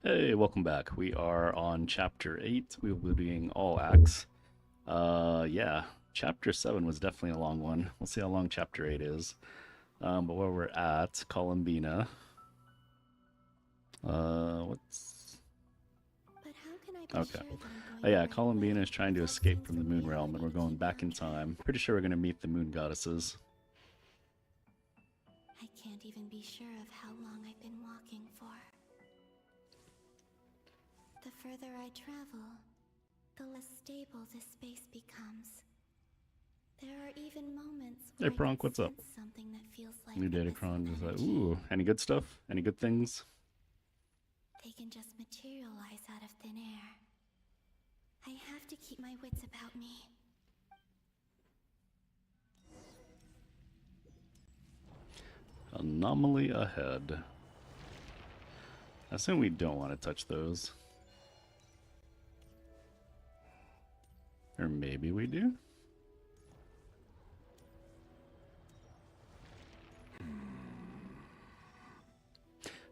Hey, welcome back. We are on chapter 8. We will be doing all acts. Yeah, chapter 7 was definitely a long one. We'll see how long chapter 8 is. But where we're at, Columbina. What's. But how can I be Okay. sure that I'm going Oh, the yeah, right Columbina way is trying to without escape seeing from the some moon realm, and reality we're to going keep me back in on track? time. Pretty sure we're going to meet the moon goddesses. I can't even be sure of how long I've been walking for. The further I travel, the less stable this space becomes. There are even moments Hey, when I can Pronk, what's up? sense something that feels like New abyssal Datacron. Just like, energy. ooh, any good stuff? Any good things? They can just materialize out of thin air. I have to keep my wits about me. Anomaly ahead. I assume we don't want to touch those. Or maybe we do?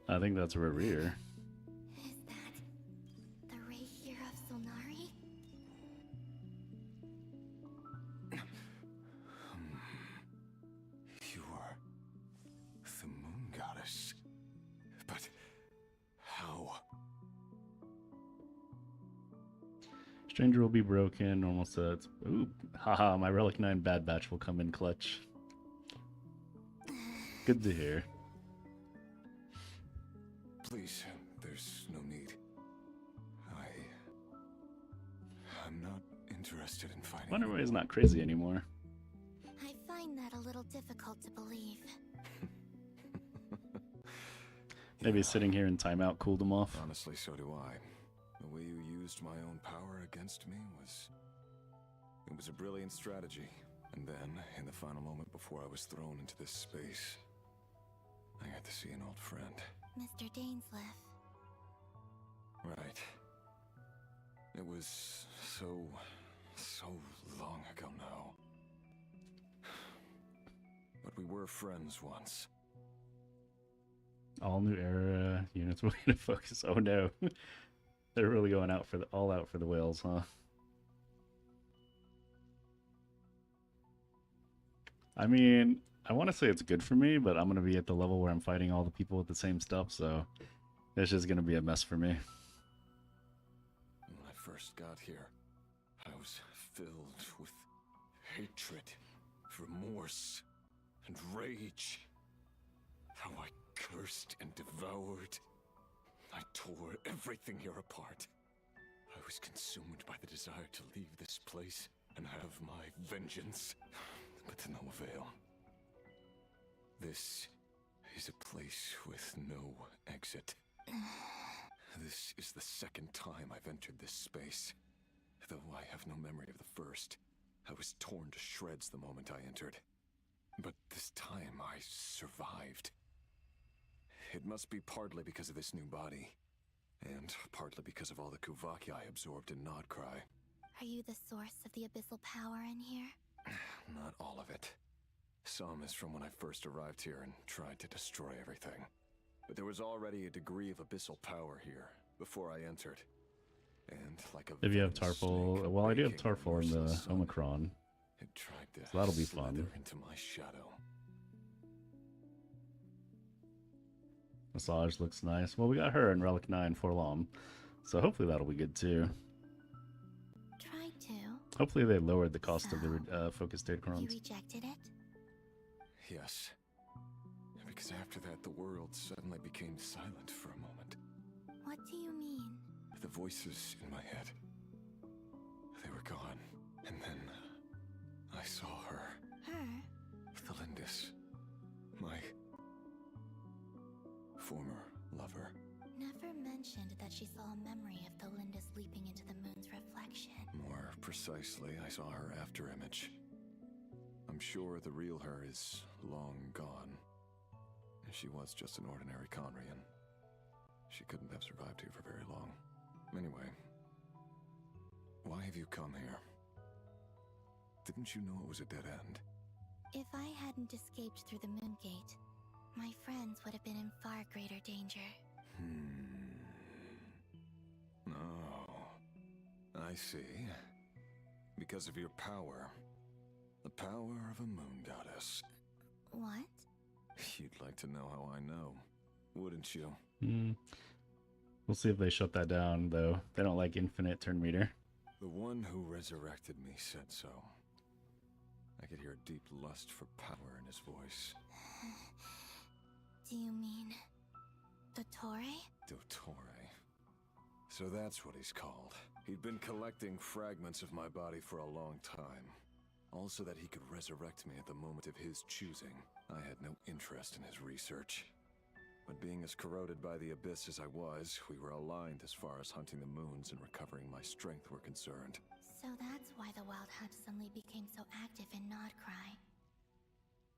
I think that's Rerir. Is that the ray here of Solnari? You are the moon goddess. But how? Stranger will be broken. Almost said, ooh, haha, my Relic 9 Bad Batch will come in clutch. Good to hear. Please, there's no need. I'm not interested in fighting. Wonder why he's not crazy anymore. I find that a little difficult to believe. Maybe Yeah, sitting here in timeout cooled him off. honestly, so do I. The way you used my own power against me was... It was a brilliant strategy. And then, in the final moment before I was thrown into this space, I got to see an old friend. Mr. Dainsleif. Right. It was so long ago now. But we were friends once. All new era units will to focus. Oh no. They're really going out for all out for the whales, huh? I mean, I want to say it's good for me, but I'm going to be at the level where I'm fighting all the people with the same stuff, so it's just going to be a mess for me. When I first got here, I was filled with hatred, remorse, and rage. How I cursed and devoured. I tore everything here apart. I was consumed by the desire to leave this place and have my vengeance, but to no avail. This is a place with no exit. This is the second time I've entered this space. Though I have no memory of the first. I was torn to shreds the moment I entered. But this time I survived. It must be partly because of this new body. And partly because of all the Kuvaki I absorbed in Nodcry. Are you the source of the abyssal power in here? Not all of it. Some is from when I first arrived here and tried to destroy everything. But there was already a degree of abyssal power here before I entered. And like a If you have venomous Tarful, snake well, I do have raking the Tarful in the merciless sun, Omicron, it tried to so that'll be slither fun. into my shadow. Massage looks nice. Well, we got her in Relic 9 Forlom, so hopefully that'll be good too. Tried to. Hopefully they lowered the cost of So, the focus You Datacrons. rejected it? Yes. Because after that, the world suddenly became silent for a moment. What do you mean? The voices in my head, they were gone. And then I saw her. Her? Thalindis. My former lover. Never mentioned that she saw a memory of Thalindis leaping into the moon's reflection. More precisely, I saw her after image. I'm sure the real her is long gone. She was just an ordinary Conrian. She couldn't have survived here for very long. Anyway, why have you come here? Didn't you know it was a dead end? If I hadn't escaped through the moon gate, my friends would have been in far greater danger. I see. Because of your power. The power of a moon goddess. What? You'd like to know how I know, wouldn't you? We'll see if they shut that down, though. They don't like infinite turn meter. The one who resurrected me said so. I could hear a deep lust for power in his voice. Do you mean... Dottore? Dottore. So that's what he's called. He'd been collecting fragments of my body for a long time. Also that he could resurrect me at the moment of his choosing. I had no interest in his research. But being as corroded by the abyss as I was, we were aligned as far as hunting the moons and recovering my strength were concerned. So that's why the Wild Hunt suddenly became so active in Nodcry.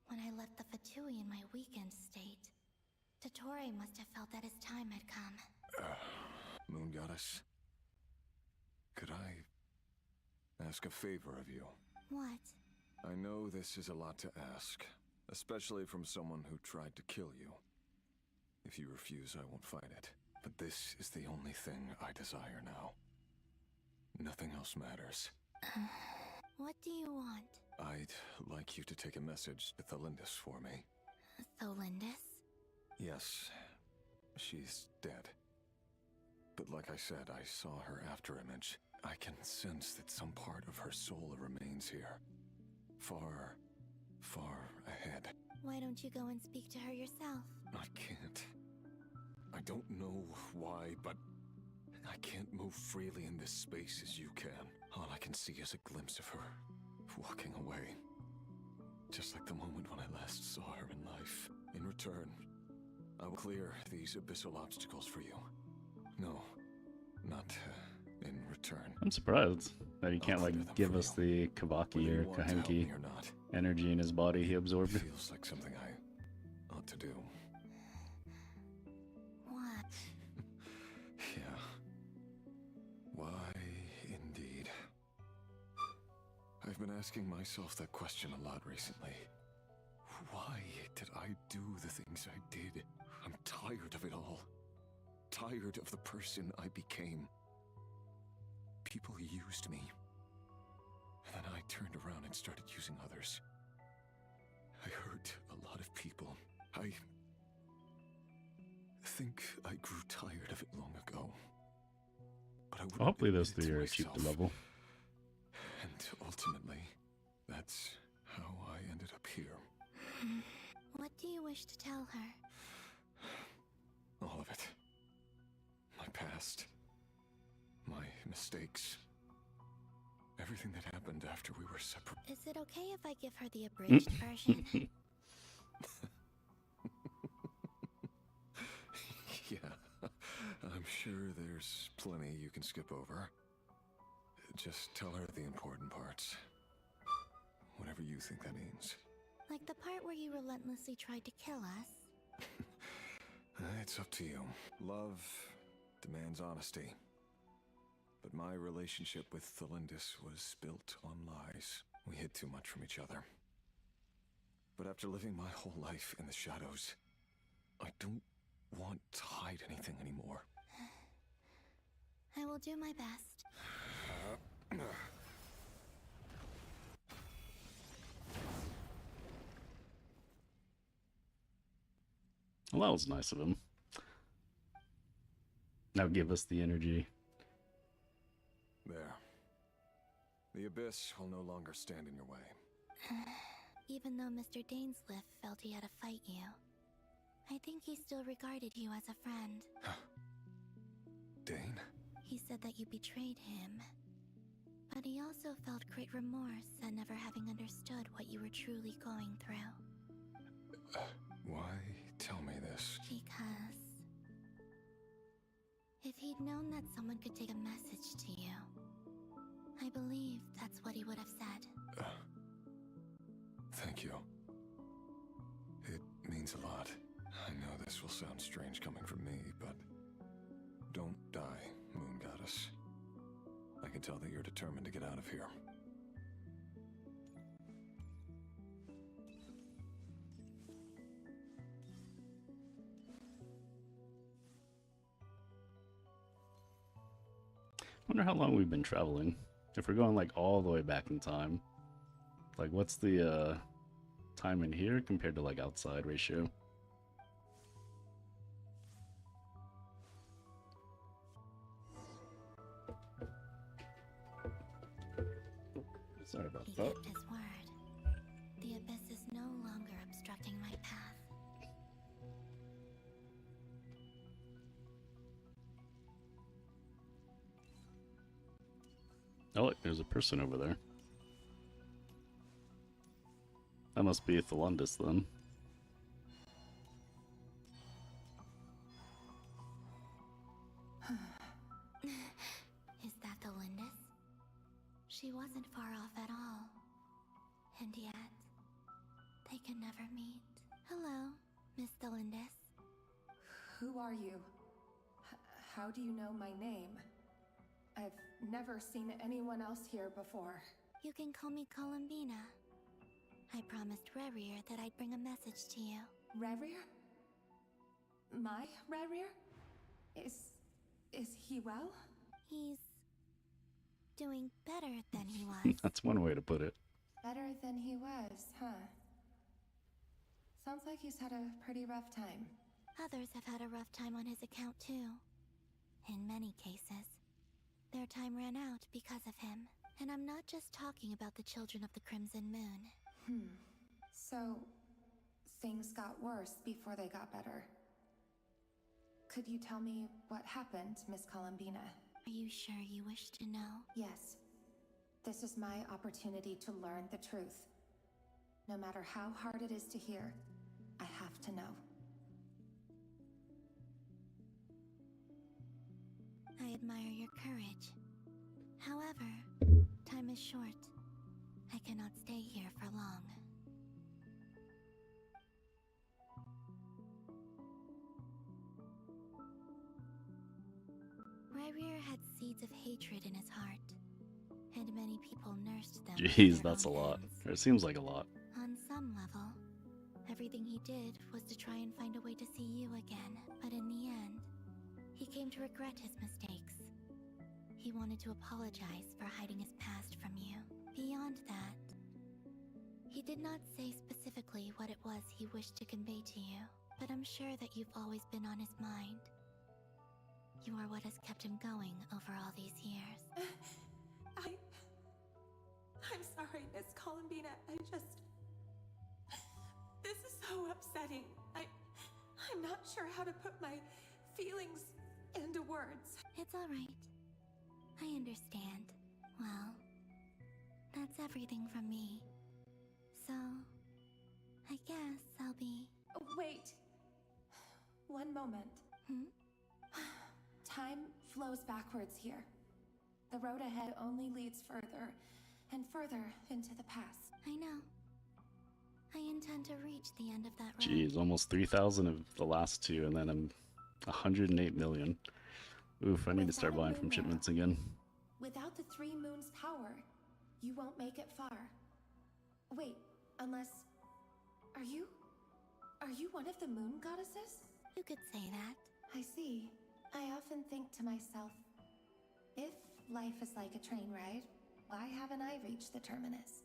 When I left the Fatui in my weakened state, Dottore must have felt that his time had come. Moon Goddess, could I ask a favor of you? What? I know this is a lot to ask, especially from someone who tried to kill you. If you refuse, I won't fight it. But this is the only thing I desire now. Nothing else matters. What do you want? I'd like you to take a message to Thelindis for me. Thelindis? Yes, she's dead. But like I said, I saw her afterimage. I can sense that some part of her soul remains here. Far, far ahead. Why don't you go and speak to her yourself? I can't. I don't know why, but I can't move freely in this space as you can. All I can see is a glimpse of her, walking away. Just like the moment when I last saw her in life. In return, I will clear these abyssal obstacles for you. No, not in return. I'm surprised that he can't, like, give us the Kavaki or Kahenki energy in his body he absorbed. It feels like something I ought to do. What? Yeah. Why, indeed. I've been asking myself that question a lot recently. Why did I do the things I did? I'm tired of it all. Tired of the person I became. People used me. And then I turned around and started using others. I hurt a lot of people. I think I grew tired of it long ago. But I wouldn't Hopefully admit those it to three are cheap to myself. level. And ultimately, that's how I ended up here. What do you wish to tell her? All of it. My past. My mistakes. Everything that happened after we were separate. Is it okay if I give her the abridged version? Yeah, I'm sure there's plenty you can skip over. Just tell her the important parts. Whatever you think that means. Like the part where you relentlessly tried to kill us? It's up to you. Love demands honesty. But my relationship with Thelindis was built on lies. We hid too much from each other. But after living my whole life in the shadows, I don't want to hide anything anymore. I will do my best. Well, that was nice of him. Now give us the energy. There. The abyss will no longer stand in your way. Even though Mr. Dainsliff felt he had to fight you, I think he still regarded you as a friend. Dane? He said that you betrayed him, but he also felt great remorse at never having understood what you were truly going through. Why tell me this? Because if he'd known that someone could take a message to you, I believe that's what he would have said. Thank you. It means a lot. I know this will sound strange coming from me, but don't die, Moon Goddess. I can tell that you're determined to get out of here. Wonder how long we've been traveling. If we're going like all the way back in time, like what's the time in here compared to like outside ratio? Sorry about He that. kept his word. The abyss is no longer obstructing my path. Oh, look, there's a person over there. That must be Thelundis then. Is that the Lindis? She wasn't far off at all. And yet, they can never meet. Hello, Miss Lindis. Who are you? How do you know my name? I've never seen anyone else here before. You can call me Columbina. I promised Rerir that I'd bring a message to you. Rerir? My Rerir? Is he well? He's doing better than he was. That's one way to put it. Better than he was, huh? Sounds like he's had a pretty rough time. Others have had a rough time on his account too. In many cases, their time ran out because of him. And I'm not just talking about the children of the Crimson Moon. So, things got worse before they got better. Could you tell me what happened, Miss Columbina? Are you sure you wish to know? Yes. This is my opportunity to learn the truth. No matter how hard it is to hear, I have to know. I admire your courage. However, time is short. I cannot stay here for long. Rerir had seeds of hatred in his heart, and many people nursed them. with Jeez, their that's a own lot. hands. Or it seems like a lot. On some level, everything he did was to try and find a way to see you again. But in the end, he came to regret his mistakes. He wanted to apologize for hiding his past from you. Beyond that, he did not say specifically what it was he wished to convey to you, but I'm sure that you've always been on his mind. You are what has kept him going over all these years. I'm sorry, Miss Columbina. This is so upsetting. I'm not sure how to put my feelings into words. It's all right. I understand. Well, that's everything from me. So, I guess I'll be... Wait. One moment. Time flows backwards here. The road ahead only leads further and further into the past. I know. I intend to reach the end of that road. Jeez, almost 3,000 of the last two, and then I'm 108 million. Oof, I need to start buying from shipments again. Without the Three Moons' power, you won't make it far. Wait, unless... Are you one of the moon goddesses? You could say that. I see. I often think to myself, if life is like a train ride, why haven't I reached the terminus?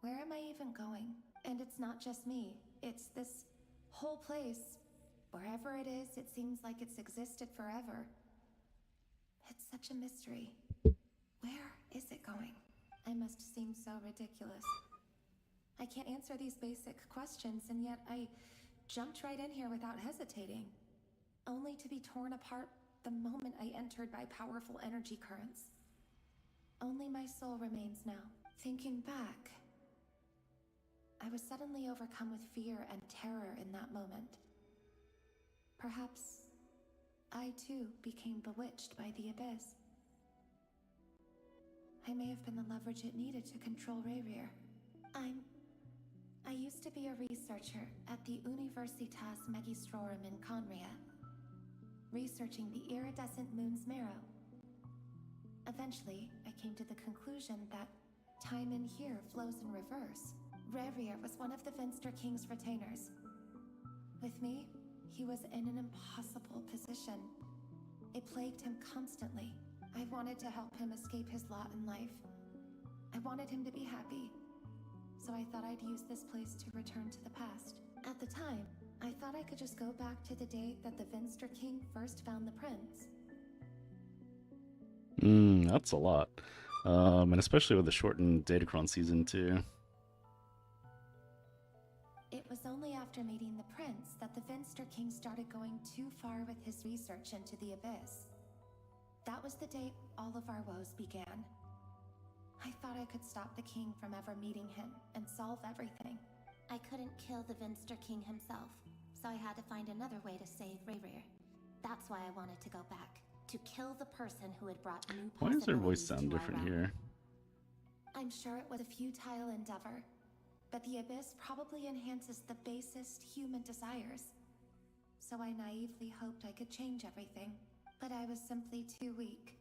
Where am I even going? And it's not just me. It's this whole place. Wherever it is, it seems like it's existed forever. It's such a mystery. Where is it going? I must seem so ridiculous. I can't answer these basic questions, and yet I jumped right in here without hesitating, only to be torn apart the moment I entered by powerful energy currents. Only my soul remains now. Thinking back, I was suddenly overcome with fear and terror in that moment. Perhaps I too became bewitched by the abyss. I may have been the leverage it needed to control Rerir. I used to be a researcher at the Universitas Magistrorum in Conria, researching the iridescent moon's marrow. Eventually, I came to the conclusion that time in here flows in reverse. Rerir was one of the Finster King's retainers. With me, he was in an impossible position. It plagued him constantly. I wanted to help him escape his lot in life. I wanted him to be happy. So I thought I'd use this place to return to the past. At the time, I thought I could just go back to the day that the Vinster King first found the prince. That's a lot. And especially with the shortened Datacron season too. It was only after meeting the prince that the Vinster King started going too far with his research into the Abyss. That was the day all of our woes began. I thought I could stop the king from ever meeting him and solve everything. I couldn't kill the Vinster King himself, so I had to find another way to save Rayrir. That's why I wanted to go back, to kill the person who had brought new Why does her voice possibilities sound to our different realm. here? I'm sure it was a futile endeavor, but the Abyss probably enhances the basest human desires. So I naively hoped I could change everything, but I was simply too weak.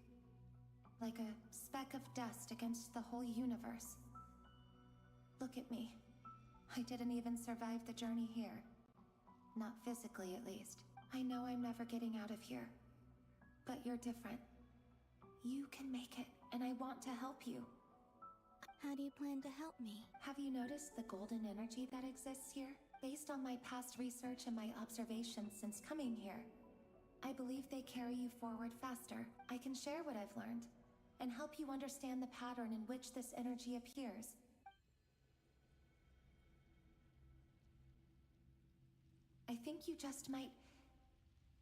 Like a speck of dust against the whole universe. Look at me. I didn't even survive the journey here. Not physically, at least. I know I'm never getting out of here. But you're different. You can make it, and I want to help you. How do you plan to help me? Have you noticed the golden energy that exists here? Based on my past research and my observations since coming here, I believe they carry you forward faster. I can share what I've learned, and help you understand the pattern in which this energy appears. I think you just might...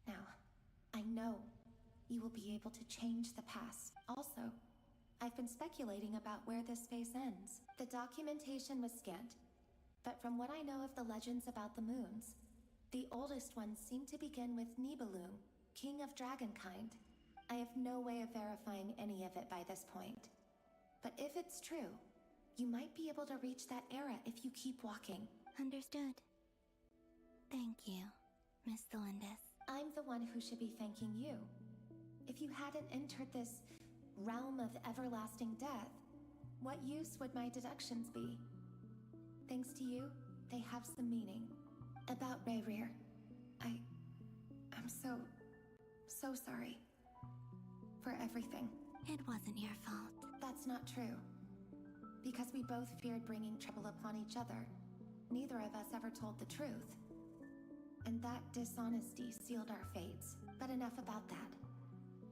Now, I know you will be able to change the past. Also, I've been speculating about where this space ends. The documentation was scant, but from what I know of the legends about the moons, the oldest ones seem to begin with Nibelung, king of dragonkind. I have no way of verifying any of it by this point. But if it's true, you might be able to reach that era if you keep walking. Understood. Thank you, Miss Delindis. I'm the one who should be thanking you. If you hadn't entered this realm of everlasting death, what use would my deductions be? Thanks to you, they have some meaning. About Rayrir, I'm so sorry. For everything. It wasn't your fault. That's not true. Because we both feared bringing trouble upon each other, neither of us ever told the truth. And that dishonesty sealed our fates. But enough about that.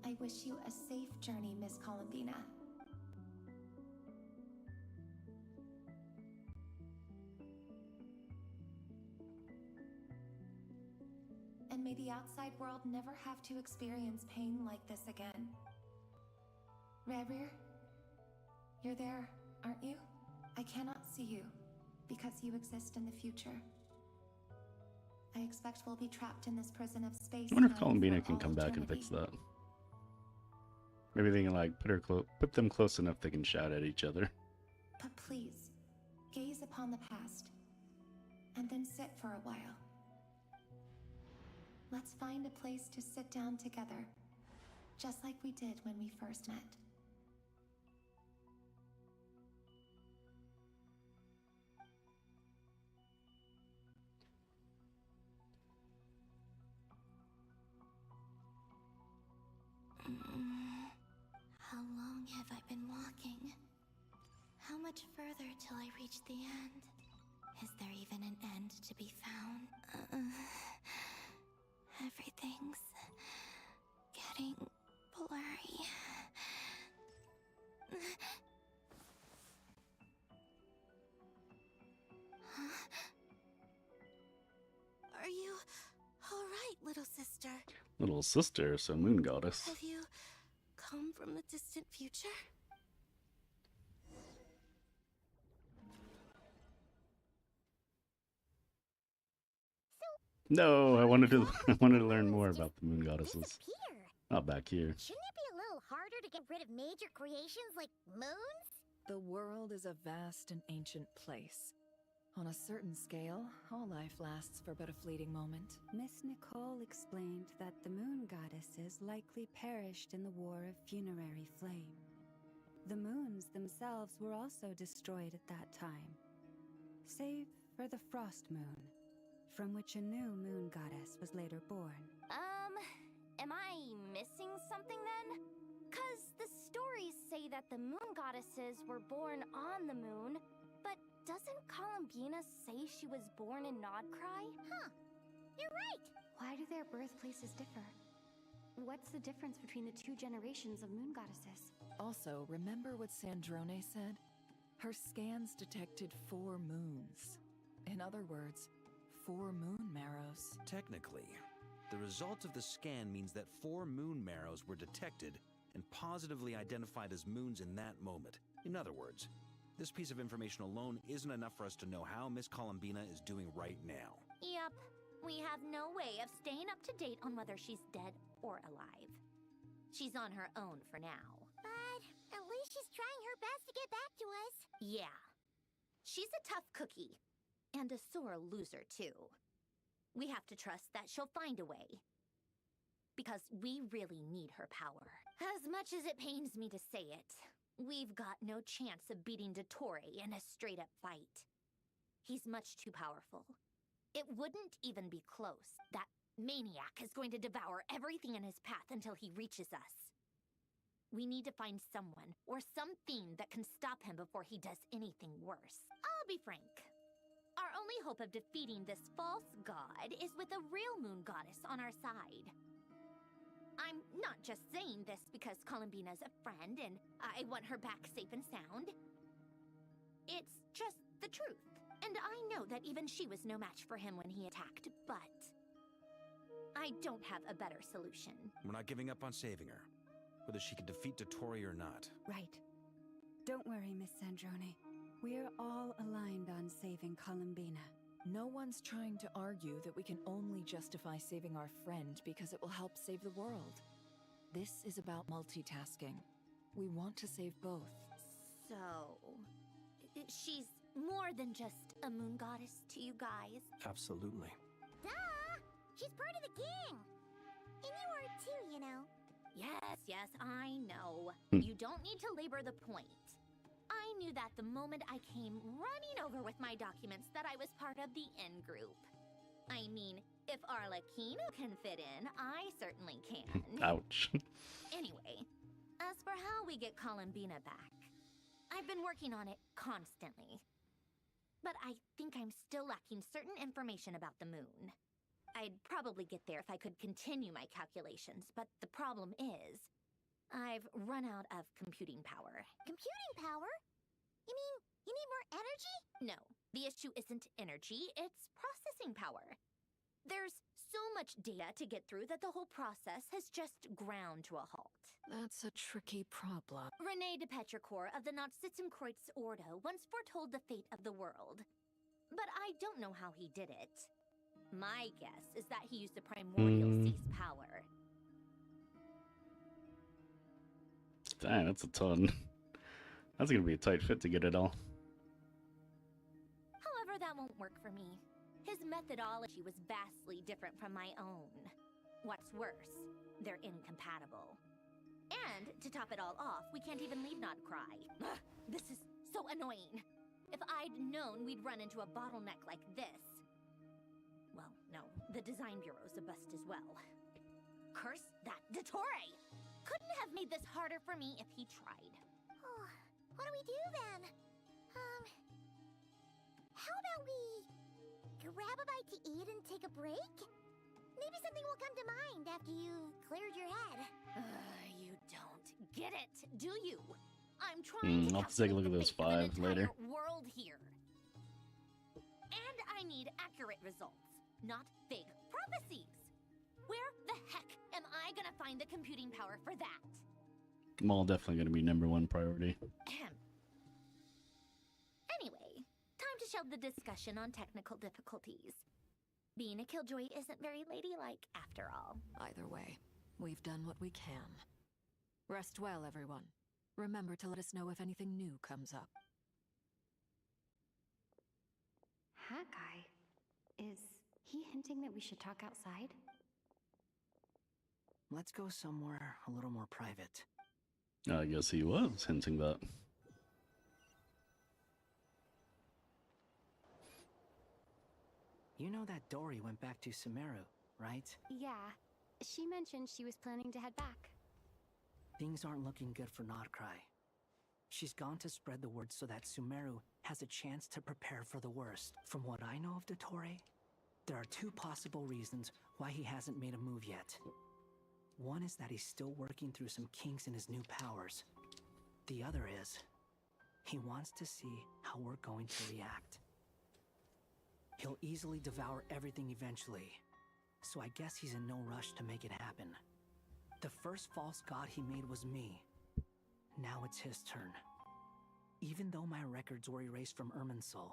I wish you a safe journey, Miss Columbina. And may the outside world never have to experience pain like this again. Rayrir, you're there, aren't you? I cannot see you, because you exist in the future. I expect we'll be trapped in this prison of space. I wonder if Columbina can come back and fix that. Maybe they can like put them close enough they can shout at each other. But please, gaze upon the past, and then sit for a while. Let's find a place to sit down together, just like we did when we first met. How long have I been walking? How much further till I reach the end? Is there even an end to be found? Everything's getting blurry. Are you all right, little sister? Little sister, so moon goddess. Have you come from the distant future? No, I wanted to learn more about the moon goddesses. Disappear. Not back here. Shouldn't it be a little harder to get rid of major creations like moons? The world is a vast and ancient place. On a certain scale, all life lasts for but a fleeting moment. Miss Nicole explained that the moon goddesses likely perished in the War of Funerary Flame. The moons themselves were also destroyed at that time, save for the Frost Moon, from which a new moon goddess was later born. Am I missing something then? 'Cause the stories say that the moon goddesses were born on the moon, but doesn't Columbina say she was born in Nodcry? Huh. You're right. Why do their birthplaces differ? What's the difference between the two generations of moon goddesses? Also, remember what Sandrone said? Her scans detected 4 moons. In other words, 4 moon marrows. Technically, the result of the scan means that 4 moon marrows were detected and positively identified as moons in that moment. In other words, this piece of information alone isn't enough for us to know how Miss Columbina is doing right now. Yep. We have no way of staying up to date on whether she's dead or alive. She's on her own for now. But at least she's trying her best to get back to us. Yeah. She's a tough cookie. And a sore loser, too. We have to trust that she'll find a way. Because we really need her power. As much as it pains me to say it, we've got no chance of beating Dottore in a straight-up fight. He's much too powerful. It wouldn't even be close. That maniac is going to devour everything in his path until he reaches us. We need to find someone or something that can stop him before he does anything worse. I'll be frank. Our only hope of defeating this false god is with a real moon goddess on our side. I'm not just saying this because Columbina's a friend and I want her back safe and sound. It's just the truth. And I know that even she was no match for him when he attacked, but I don't have a better solution. We're not giving up on saving her, whether she can defeat Dottore or not. Right. Don't worry, Miss Sandrone. We're all aligned on saving Columbina. No one's trying to argue that we can only justify saving our friend because it will help save the world. This is about multitasking. We want to save both. So, she's more than just a moon goddess to you guys. Absolutely. Duh! She's part of the gang! And you are too, you know. Yes, I know. You don't need to labor the point. I knew that the moment I came running over with my documents that I was part of the in-group. I mean, if Arlecchino can fit in, I certainly can. Ouch. Anyway, as for how we get Columbina back, I've been working on it constantly. But I think I'm still lacking certain information about the moon. I'd probably get there if I could continue my calculations, but the problem is, I've run out of computing power. Computing power? You mean you need more energy? No, the issue isn't energy, it's processing power. There's so much data to get through that the whole process has just ground to a halt. That's a tricky problem. René de Petrichor of the Nazissenkreuz Ordo once foretold the fate of the world. But I don't know how he did it. My guess is that he used the primordial sea's power. Dang, that's a ton. That's gonna be a tight fit to get it all. However, that won't work for me. His methodology was vastly different from my own. What's worse, they're incompatible. And to top it all off, we can't even leave Nodcry. Ugh, this is so annoying. If I'd known we'd run into a bottleneck like this... Well, no, the design bureau's a bust as well. Curse that Dottore! Couldn't have made this harder for me if he tried. Oh, what do we do then? How about we grab a bite to eat and take a break? Maybe something will come to mind after you've cleared your head. You don't get it, do you? I'm trying to I'll have to take a look at those calculate the 5 later. entire world here. And I need accurate results, not vague prophecies. Where the heck am I gonna find the computing power for that? Maul definitely gonna be #1 priority. Ahem. Anyway, time to shelve the discussion on technical difficulties. Being a killjoy isn't very ladylike after all. Either way, we've done what we can. Rest well, everyone. Remember to let us know if anything new comes up. Hawkeye? Is he hinting that we should talk outside? Let's go somewhere a little more private. I guess he was hinting that. You know that Dory went back to Sumeru, right? Yeah. She mentioned she was planning to head back. Things aren't looking good for Notcry. She's gone to spread the word so that Sumeru has a chance to prepare for the worst. From what I know of Dottore, there are two possible reasons why he hasn't made a move yet. One is that he's still working through some kinks in his new powers. The other is, he wants to see how we're going to react. He'll easily devour everything eventually, so I guess he's in no rush to make it happen. The first false god he made was me. Now it's his turn. Even though my records were erased from Irminsul,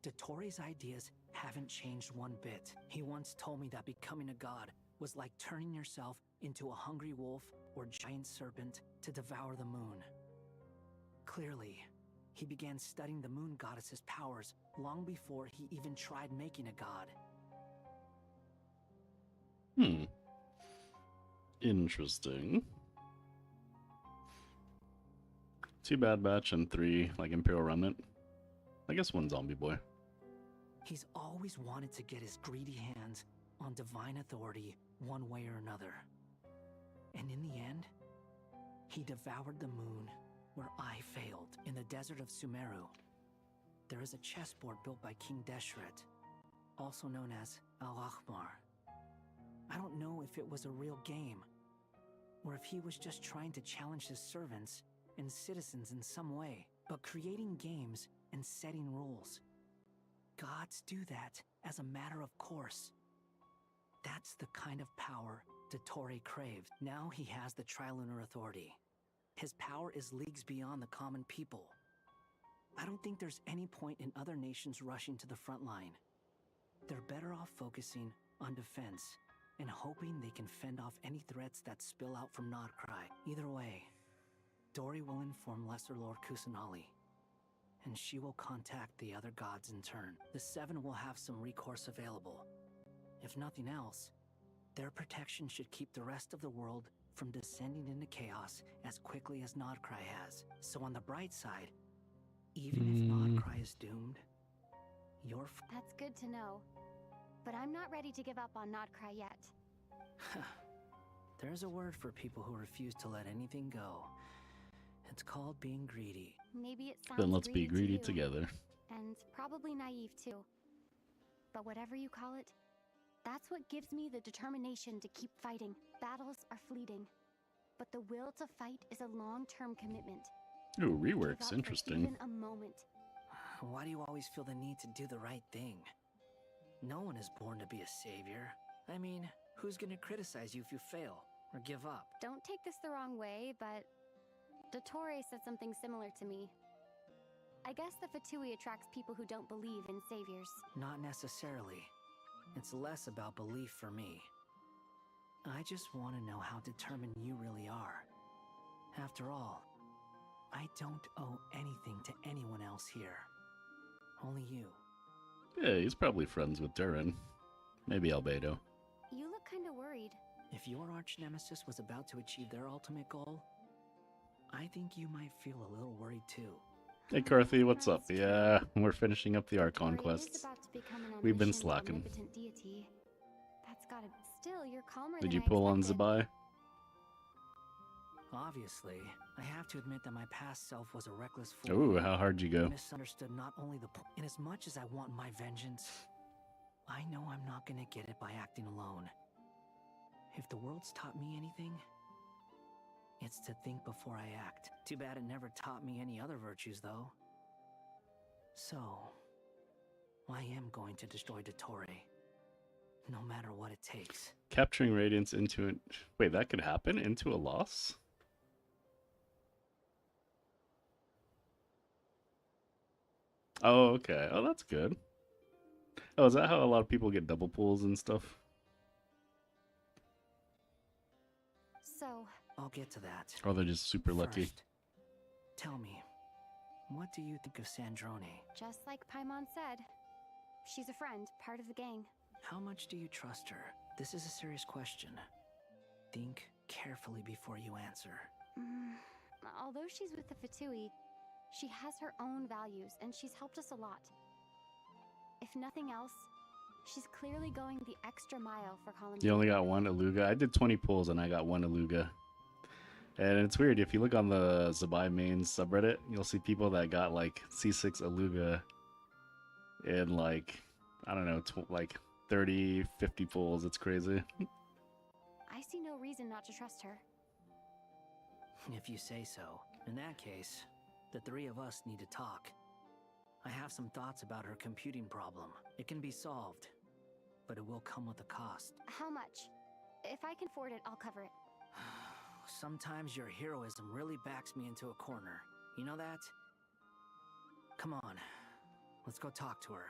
Dottore's ideas haven't changed one bit. He once told me that becoming a god was like turning yourself into a hungry wolf or giant serpent to devour the moon. Clearly, he began studying the moon goddess's powers long before he even tried making a god. Interesting. 2 Bad Batch and 3 like Imperial Remnant. I guess 1 Zombie Boy. He's always wanted to get his greedy hands on divine authority one way or another. And in the end, he devoured the moon where I failed, in the desert of Sumeru. There is a chessboard built by King Deshret, also known as Al-Ahmar. I don't know if it was a real game, or if he was just trying to challenge his servants and citizens in some way, but creating games and setting rules. Gods do that as a matter of course. That's the kind of power Dottore craved. Now he has the Trilunar Authority. His power is leagues beyond the common people. I don't think there's any point in other nations rushing to the front line. They're better off focusing on defense and hoping they can fend off any threats that spill out from Notcry. Either way, Dori will inform Lesser Lord Kusanali, and she will contact the other gods in turn. The Seven will have some recourse available. If nothing else, their protection should keep the rest of the world from descending into chaos as quickly as Notcry has. So on the bright side, even if Notcry is doomed, you're That's good to know. But I'm not ready to give up on Notcry yet. There's a word for people who refuse to let anything go. It's called being greedy. Maybe it sounds Then let's be greedy to you, together. and probably naive too. But whatever you call it, that's what gives me the determination to keep fighting. Battles are fleeting, but the will to fight is a long-term commitment. Ooh, Give reworks, up for interesting. even a moment. Why do you always feel the need to do the right thing? No one is born to be a savior. I mean, who's gonna criticize you if you fail or give up? Don't take this the wrong way, but Dottore said something similar to me. I guess the Fatui attracts people who don't believe in saviors. Not necessarily. It's less about belief for me. I just want to know how determined you really are. After all, I don't owe anything to anyone else here. Only you. Yeah, he's probably friends with Durin. Maybe Albedo. You look kinda worried. If your arch-nemesis was about to achieve their ultimate goal, I think you might feel a little worried too. Hey Carthy, what's up? That's true. Yeah, we're finishing up the Archon Dottore is quests. about to become an We've been omniscient, slacking. omnipotent deity. That's gotta... Still, you're calmer Did than you I pull on expected. Zabai? Obviously, I have to admit that my past self was a reckless fool. Ooh, how hard'd you go? Misunderstood not only the point, and as much as I want my vengeance, I know I'm not gonna get it by acting alone. If the world's taught me anything, it's to think before I act. Too bad it never taught me any other virtues, though. So, I am going to destroy Dottore, no matter what it takes. Capturing Radiance into it. Wait, that could happen? Into a loss? Oh, okay. Oh, that's good. Oh, is that how a lot of people get double pulls and stuff? So, I'll get to that. Or they're just super lucky? First, tell me, what do you think of Sandrone? Just like Paimon said, she's a friend, part of the gang. How much do you trust her? This is a serious question. Think carefully before you answer. Although she's with the Fatui, she has her own values, and she's helped us a lot. If nothing else, she's clearly going the extra mile for Columbina. You only got one Aluga? I did 20 pulls and I got one Aluga. And it's weird, if you look on the Zabai main subreddit, you'll see people that got like C6 Aluga in like, I don't know, like 30, 50 pulls. It's crazy. I see no reason not to trust her. If you say so. In that case, the three of us need to talk. I have some thoughts about her computing problem. It can be solved, but it will come with a cost. How much? If I can afford it, I'll cover it. Sometimes your heroism really backs me into a corner. You know that? Come on, let's go talk to her.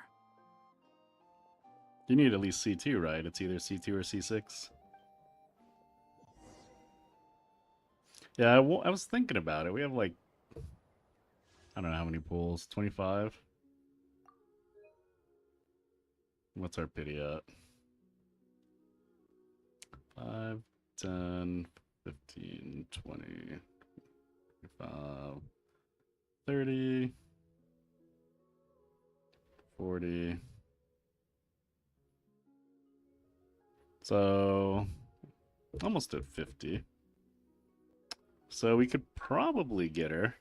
You need at least C2, right? It's either C2 or C6. Yeah, I was thinking about it. We have like, I don't know how many pulls. 25? What's our pity at? 5, 10, 15, 20, 25, 30, 40. So, almost at 50. So we could probably get her.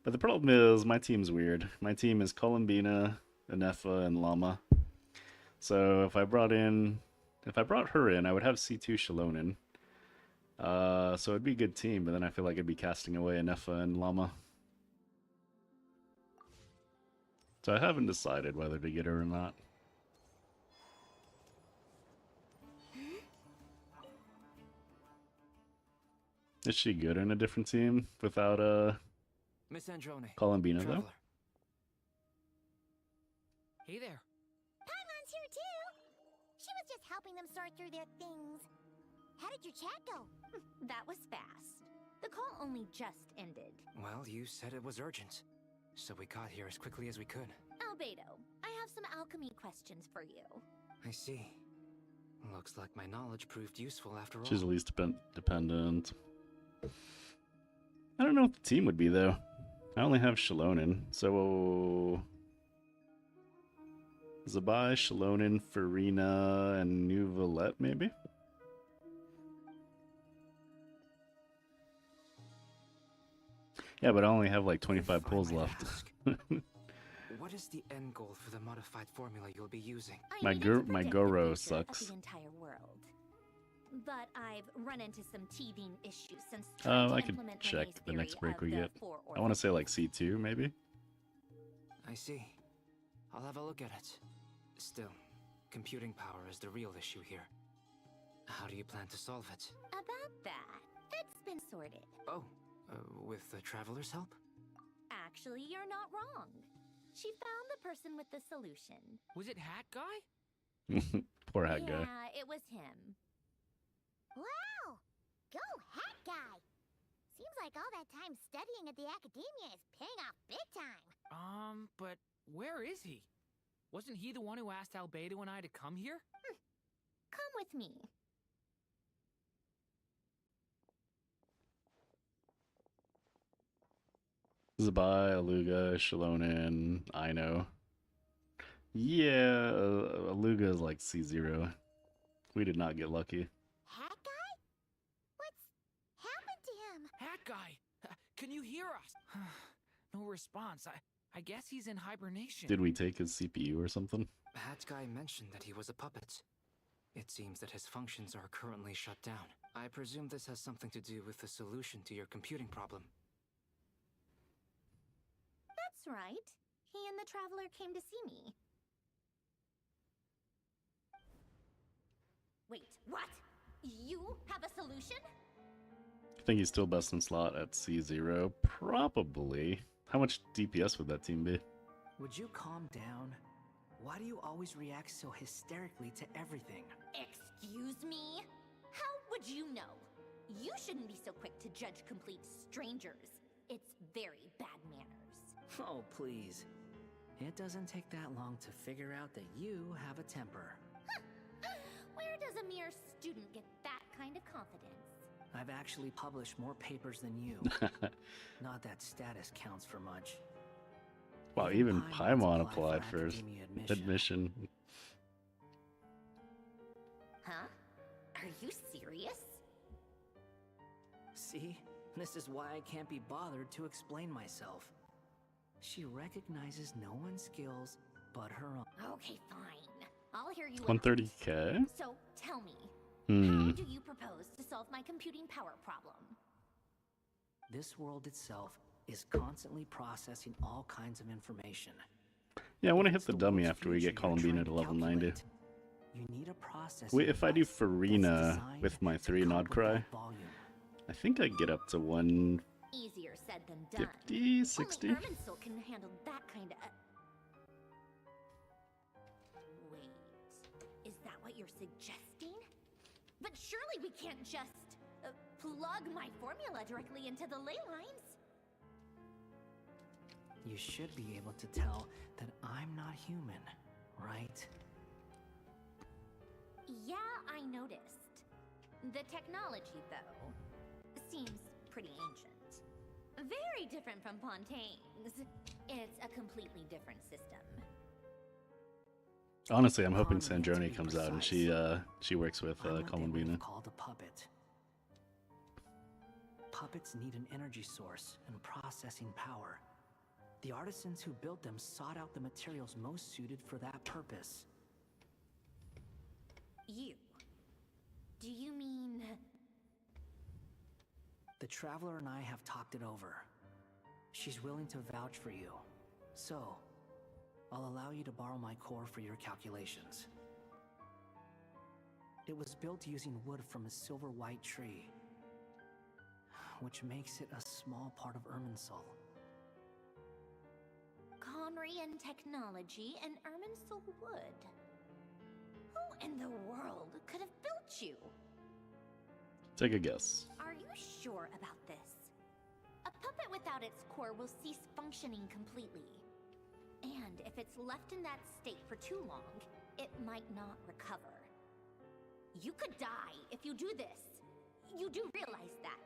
But the problem is, my team's weird. My team is Columbina, Anefa, and Llama. So if I brought her in, I would have C2 Shalonin. So it'd be a good team, but then I feel like I'd be casting away Anefa and Llama. So I haven't decided whether to get her or not. Is she good in a different team without Miss Androne, Columbina traveler. though? Hey there. Paimon's here too. She was just helping them sort through their things. How did your chat go? That was fast. The call only just ended. Well, you said it was urgent, so we got here as quickly as we could. Albedo, I have some alchemy questions for you. I see. Looks like my knowledge proved useful after all. She's at least dependent. I don't know what the team would be though. I only have Shalonin, so Zabai, Shalonin, Farina, and New Valette maybe? Yeah, but I only have like 25 pulls left. What is the end goal for the modified formula you'll be using? My Goro sucks. The entire world. But I've run into some teething issues since I could check the next break we get. I want to say like C2 maybe. I see. I'll have a look at it. Still, computing power is the real issue here. How do you plan to solve it? About that, that's been sorted. Oh, with the traveler's help? Actually, you're not wrong. She found the person with the solution. Was it Hat Guy? Poor Hat Guy. Yeah, it was him. Wow! Go Hat Guy! Seems like all that time studying at the academia is paying off big time. But where is he? Wasn't he the one who asked Albedo and I to come here? Come with me. Zabai, Aluga, Shalonin, Ino. Yeah, Aluga is like C0. We did not get lucky. Hat Guy? What's happened to him? Hat Guy! Can you hear us? No response. I guess he's in hibernation. Did we take his CPU or something? Hat Guy mentioned that he was a puppet. It seems that his functions are currently shut down. I presume this has something to do with the solution to your computing problem. That's right. He and the traveler came to see me. Wait, what? You have a solution? I think he's still best in slot at C0. Probably. How much DPS would that team be? Would you calm down? Why do you always react so hysterically to everything? Excuse me? How would you know? You shouldn't be so quick to judge complete strangers. It's very bad manners. Oh, please. It doesn't take that long to figure out that you have a temper. Where does a mere student get that kind of confidence? I've actually published more papers than you. Not that status counts for much. Wow, even Paimon applied for admission. Huh? Are you serious? See? This is why I can't be bothered to explain myself. She recognizes no one's skills but her own. Okay, fine. I'll hear you out. 130K? So, tell me, Hmm. how do you propose to solve my computing power problem? This world itself is constantly processing all kinds of information. Yeah, I want to hit It's the the dummy world's after we get future you're Columbina trying to to level 90. calculate. You need a process. Wait, if I do Farina with my 3 Nod Cry, I think I get up to 150, Easier said than done. 60? Only Irminsul can handle that kind of... Wait, is that what you're suggesting? But surely we can't just plug my formula directly into the ley lines. You should be able to tell that I'm not human, right? Yeah, I noticed. The technology, though, seems pretty ancient. Very different from Pontaine's. It's a completely different system. Honestly, I'm hoping Sandrone comes out and she works with Columbina. Called a puppet. Puppets need an energy source and processing power. The artisans who built them sought out the materials most suited for that purpose. You? Do you mean... The Traveler and I have talked it over. She's willing to vouch for you. So, I'll allow you to borrow my core for your calculations. It was built using wood from a silver white tree, which makes it a small part of Irminsul. Conrian technology and Irminsul wood. Who in the world could have built you? Take a guess. Are you sure about this? A puppet without its core will cease functioning completely. And if it's left in that state for too long, it might not recover. You could die if you do this. You do realize that,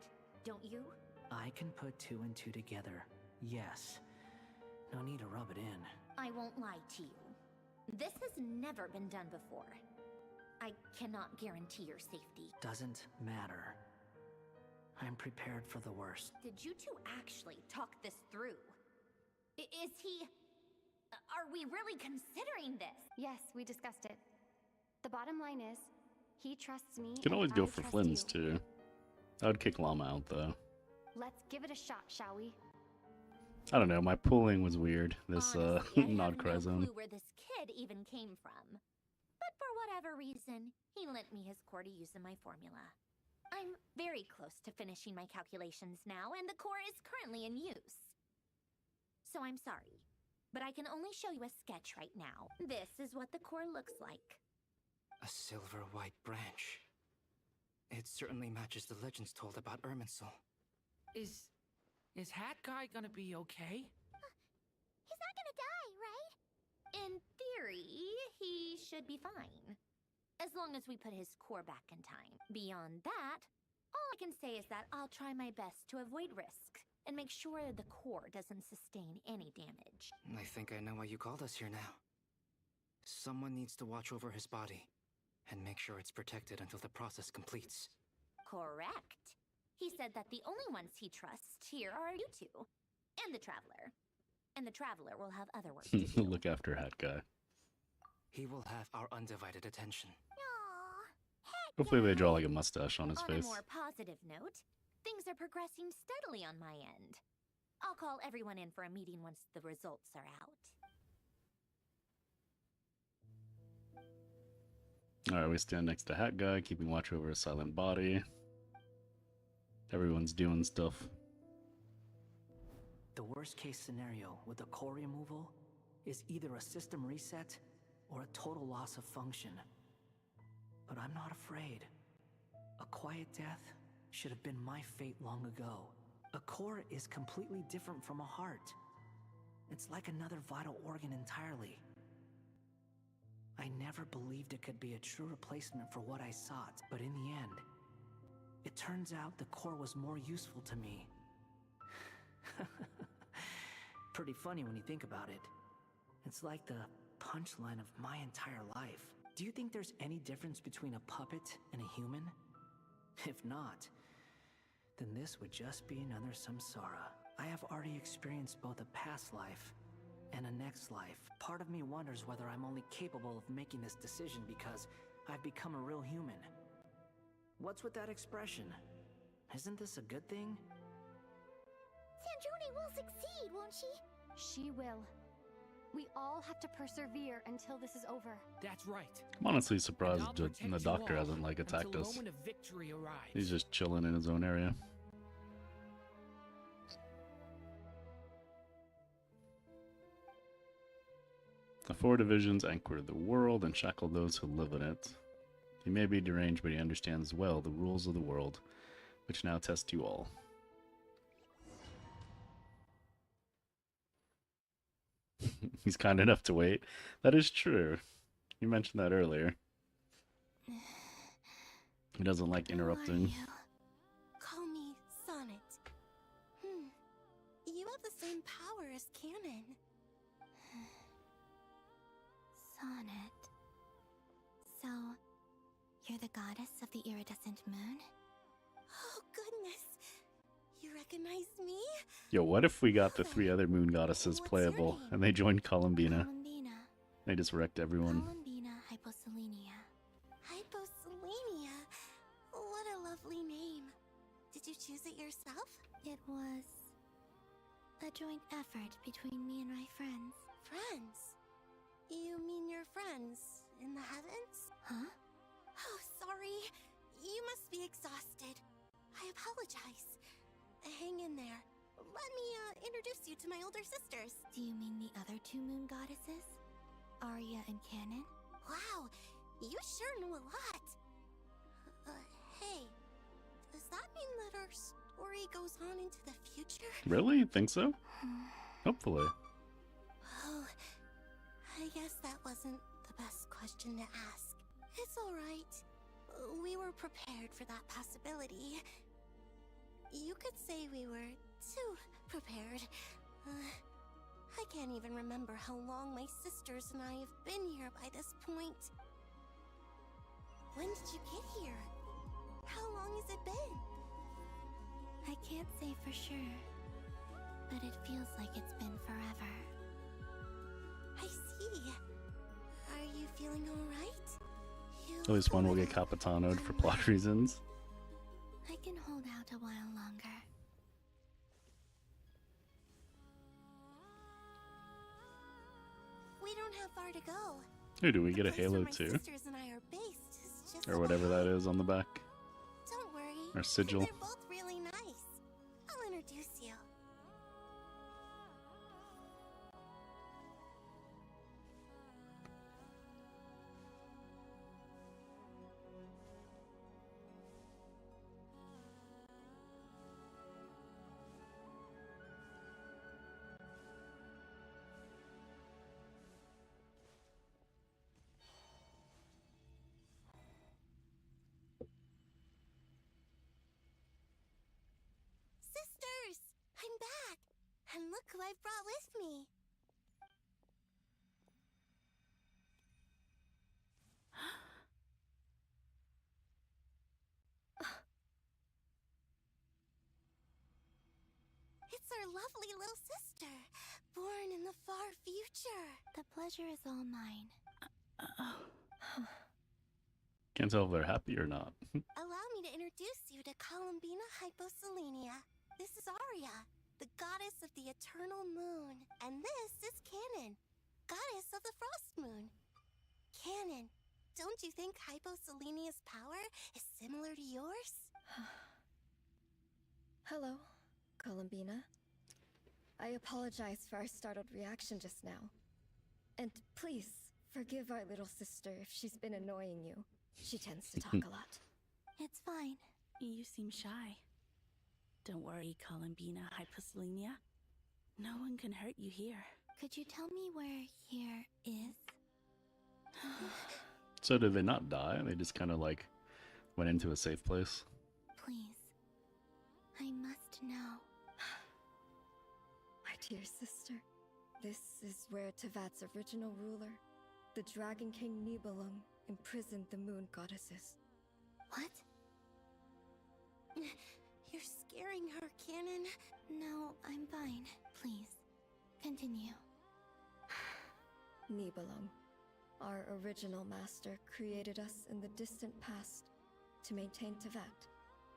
don't you? I can put 2 and 2 together, yes. No need to rub it in. I won't lie to you. This has never been done before. I cannot guarantee your safety. Doesn't matter. I'm prepared for the worst. Did you two actually talk this through? Is he... Are we really considering this? Yes, we discussed it. The bottom line is, he trusts me. You can always go for Flynn's too. I would kick Llama out though. Let's give it a shot, shall we? I don't know, my pooling was weird. This Honestly, I Nod have Cry no zone. clue where this kid even came from. But for whatever reason, he lent me his core to use in my formula. I'm very close to finishing my calculations now, and the core is currently in use. So I'm sorry, but I can only show you a sketch right now. This is what the core looks like. A silver white branch. It certainly matches the legends told about Irminsul. Is Hat Guy gonna be okay? He's not gonna die, right? In theory, he should be fine. As long as we put his core back in time. Beyond that, all I can say is that I'll try my best to avoid risk and make sure the core doesn't sustain any damage. I think I know why you called us here now. Someone needs to watch over his body and make sure it's protected until the process completes. Correct. He said that the only ones he trusts here are you two, and the Traveler. And the Traveler will have other work to do. Look after Hat Guy. He will have our undivided attention. Hopefully they draw like a mustache on his On face. a more positive note, things are progressing steadily on my end. I'll call everyone in for a meeting once the results are out. Alright, we stand next to Hat Guy, keeping watch over his silent body. Everyone's doing stuff. The worst case scenario with the core removal is either a system reset or a total loss of function. But I'm not afraid. A quiet death should have been my fate long ago. A core is completely different from a heart. It's like another vital organ entirely. I never believed it could be a true replacement for what I sought, but in the end, it turns out the core was more useful to me. Pretty funny when you think about it. It's like the punchline of my entire life. Do you think there's any difference between a puppet and a human? If not, then this would just be another samsara. I have already experienced both a past life and a next life. Part of me wonders whether I'm only capable of making this decision because I've become a real human. What's with that expression? Isn't this a good thing? Sandrone will succeed, won't she? She will. We all have to persevere until this is over. That's right. I'm honestly surprised And I'll the protect you doctor all hasn't like attacked until the us. moment of victory arrives. He's just chilling in his own area. The four divisions anchor the world and shackle those who live in it. He may be deranged, but he understands well the rules of the world, which now test you all. He's kind enough to wait. That is true. You mentioned that earlier. He doesn't like interrupting. Call me Sonnet. You have the same power as Canon. Sonnet. So, you're the goddess of the iridescent moon? Oh, goodness. You recognize me? Yo, what if we got the three other moon goddesses playable and they joined Columbina? Columbina. They just wrecked everyone. Columbina Hyposelenia. Hyposelenia? What a lovely name. Did you choose it yourself? It was a joint effort between me and my friends. Friends? You mean your friends in the heavens? Huh? Oh, sorry. You must be exhausted. I apologize. Hang in there. Let me introduce you to my older sisters. Do you mean the other two moon goddesses? Arya and Canon? Wow, you sure know a lot. Hey, does that mean that our story goes on into the future? Really? You think so? Hopefully. Oh, I guess that wasn't the best question to ask. It's alright. We were prepared for that possibility. You could say we were too prepared. I can't even remember how long my sisters and I have been here by this point. When did you get here? How long has it been? I can't say for sure, but it feels like it's been forever. I see. Are you feeling alright? At least one will get Capitanoed for plot reasons. I can hold out a while longer. We don't have far to go. Hey, do we get a The place where Halo my 2? sisters and I are based is just Or whatever that is on the back. Don't worry. Or sigil. They're both really nice. I'll introduce you. Sisters! I'm back! And look who I've brought with me! It's our lovely little sister, born in the far future. The pleasure is all mine. Can't tell if they're happy or not. Allow me to introduce you to Columbina Hyposelenia. This is Arya, the goddess of the eternal moon. And this is Canon, goddess of the frost moon. Canon, don't you think Hyposelenia's power is similar to yours? Hello, Columbina. I apologize for our startled reaction just now. And please, forgive our little sister if she's been annoying you. She tends to talk a lot. It's fine. You seem shy. Don't worry, Columbina Hyposelenia. No one can hurt you here. Could you tell me where here is? So did they not die? They just kind of like went into a safe place? Please. I must know. My dear sister, this is where Tevat's original ruler, the Dragon King Nibelung, imprisoned the moon goddesses. What? You're scaring her, Canon. No, I'm fine. Please, continue. Nibelung, our original master, created us in the distant past to maintain Tevat.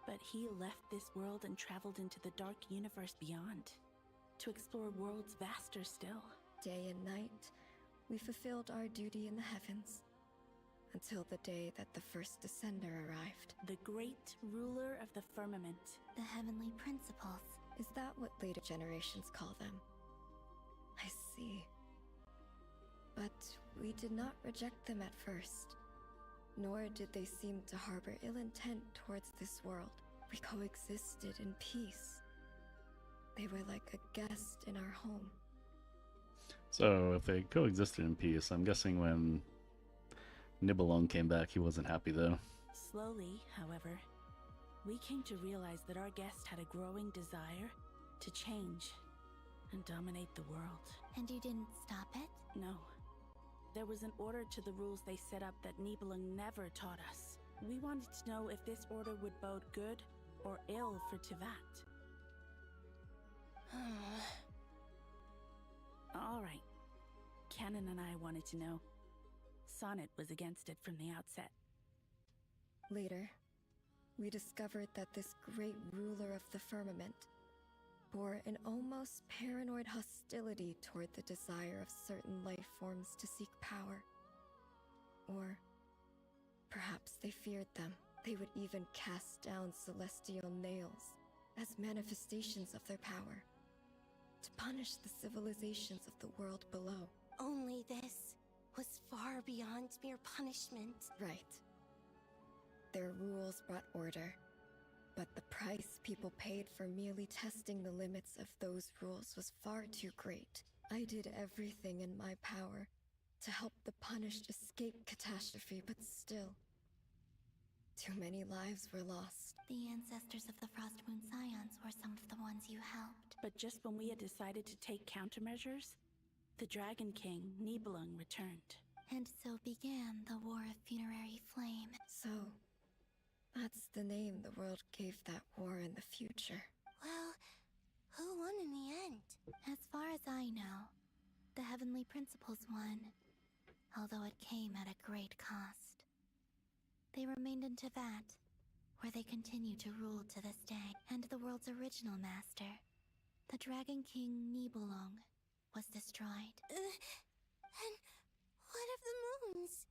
But he left this world and traveled into the dark universe beyond, to explore worlds vaster still. Day and night, we fulfilled our duty in the heavens, until the day that the first descender arrived. The great ruler of the firmament. The heavenly principles. Is that what later generations call them? I see. But we did not reject them at first, nor did they seem to harbor ill intent towards this world. We coexisted in peace. They were like a guest in our home. So, if they coexisted in peace, I'm guessing when Nibelung came back, he wasn't happy though. Slowly, however, we came to realize that our guest had a growing desire to change and dominate the world. And you didn't stop it? No. There was an order to the rules they set up that Nibelung never taught us. We wanted to know if this order would bode good or ill for Tevat. All right. Canon and I wanted to know. Sonnet was against it from the outset. Later, we discovered that this great ruler of the firmament bore an almost paranoid hostility toward the desire of certain life forms to seek power. Or perhaps they feared them. They would even cast down celestial nails as manifestations of their power, to punish the civilizations of the world below. Only this was far beyond mere punishment. Right. Their rules brought order, but the price people paid for merely testing the limits of those rules was far too great. I did everything in my power to help the punished escape catastrophe, but still, too many lives were lost. The ancestors of the Frost Moon Scions were some of the ones you helped. But just when we had decided to take countermeasures, the Dragon King, Nibelung, returned. And so began the War of Funerary Flame. So, that's the name the world gave that war in the future. Well, who won in the end? As far as I know, the Heavenly Principles won, although it came at a great cost. They remained in Tevat, where they continue to rule to this day, and the world's original master, the Dragon King Nibelung, was destroyed. And what of the moons?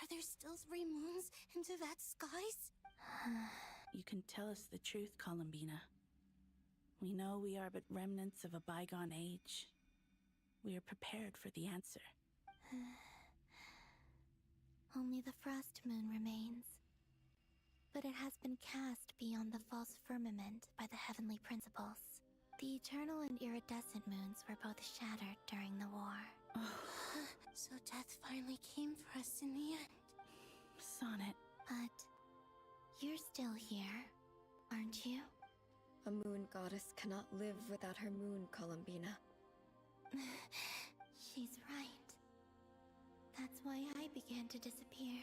Are there still 3 moons in Tevat's skies? You can tell us the truth, Columbina. We know we are but remnants of a bygone age. We are prepared for the answer. Only the Frost Moon remains. But it has been cast beyond the false firmament by the Heavenly Principles. The eternal and iridescent moons were both shattered during the war. So death finally came for us in the end. Sonnet. But you're still here, aren't you? A moon goddess cannot live without her moon, Columbina. She's right. That's why I began to disappear.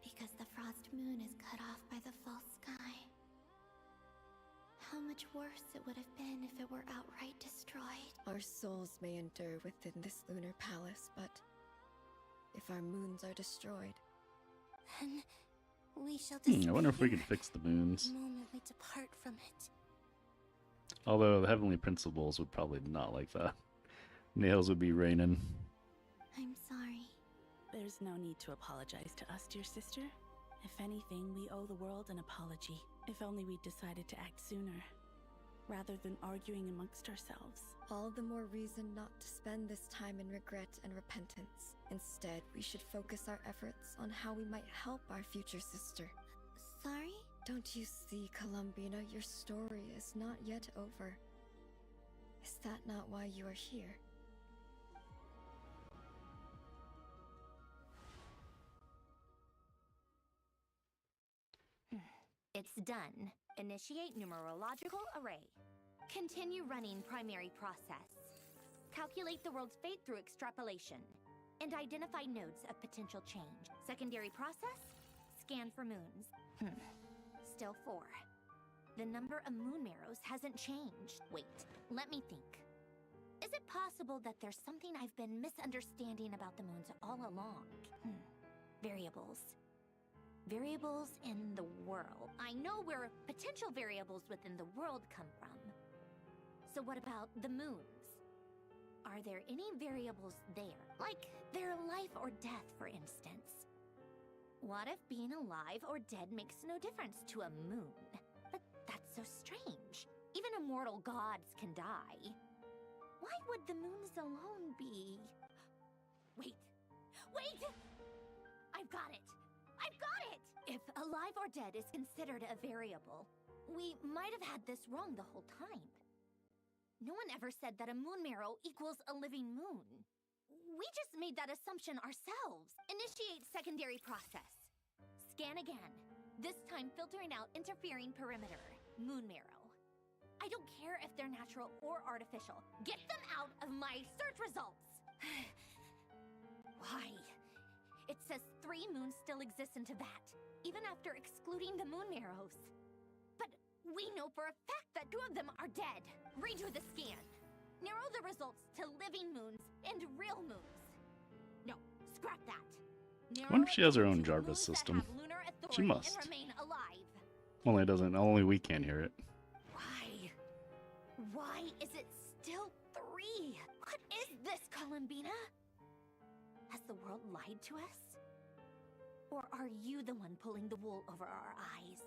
Because the Frost Moon is cut off by the false sky. How much worse it would have been if it were outright destroyed. Our souls may endure within this lunar palace, but if our moons are destroyed, then we shall disappear. I wonder if we can fix the moons. The moment we depart from it. Although the Heavenly Principles would probably not like that. Nails would be raining. I'm sorry. There's no need to apologize to us, dear sister. If anything, we owe the world an apology. If only we'd decided to act sooner, rather than arguing amongst ourselves. All the more reason not to spend this time in regret and repentance. Instead, we should focus our efforts on how we might help our future sister. Sorry? Don't you see, Columbina, your story is not yet over. Is that not why you are here? It's done. Initiate numerological array. Continue running primary process. Calculate the world's fate through extrapolation. And identify nodes of potential change. Secondary process? Scan for moons. Still 4. The number of moon marrows hasn't changed. Wait, let me think. Is it possible that there's something I've been misunderstanding about the moons all along? Variables. Variables in the world. I know where potential variables within the world come from. So what about the moons? Are there any variables there? Like their life or death, for instance? What if being alive or dead makes no difference to a moon? But that's so strange. Even immortal gods can die. Why would the moons alone be... Wait! Wait! I've got it! I've got it! If alive or dead is considered a variable, we might have had this wrong the whole time. No one ever said that a moon marrow equals a living moon. We just made that assumption ourselves. Initiate secondary process. Scan again. This time filtering out interfering perimeter. Moon marrow. I don't care if they're natural or artificial. Get them out of my search results! Why? It says 3 moons still exist in Teyvat, even after excluding the moon marrows. But we know for a fact that 2 of them are dead. Redo the scan. Narrow the results to living moons and real moons. No, scrap that. I wonder if she has her own Jarvis system. She must. Only we can't hear it. Why is it still 3? What is this, Columbina? Has the world lied to us? Or are you the one pulling the wool over our eyes?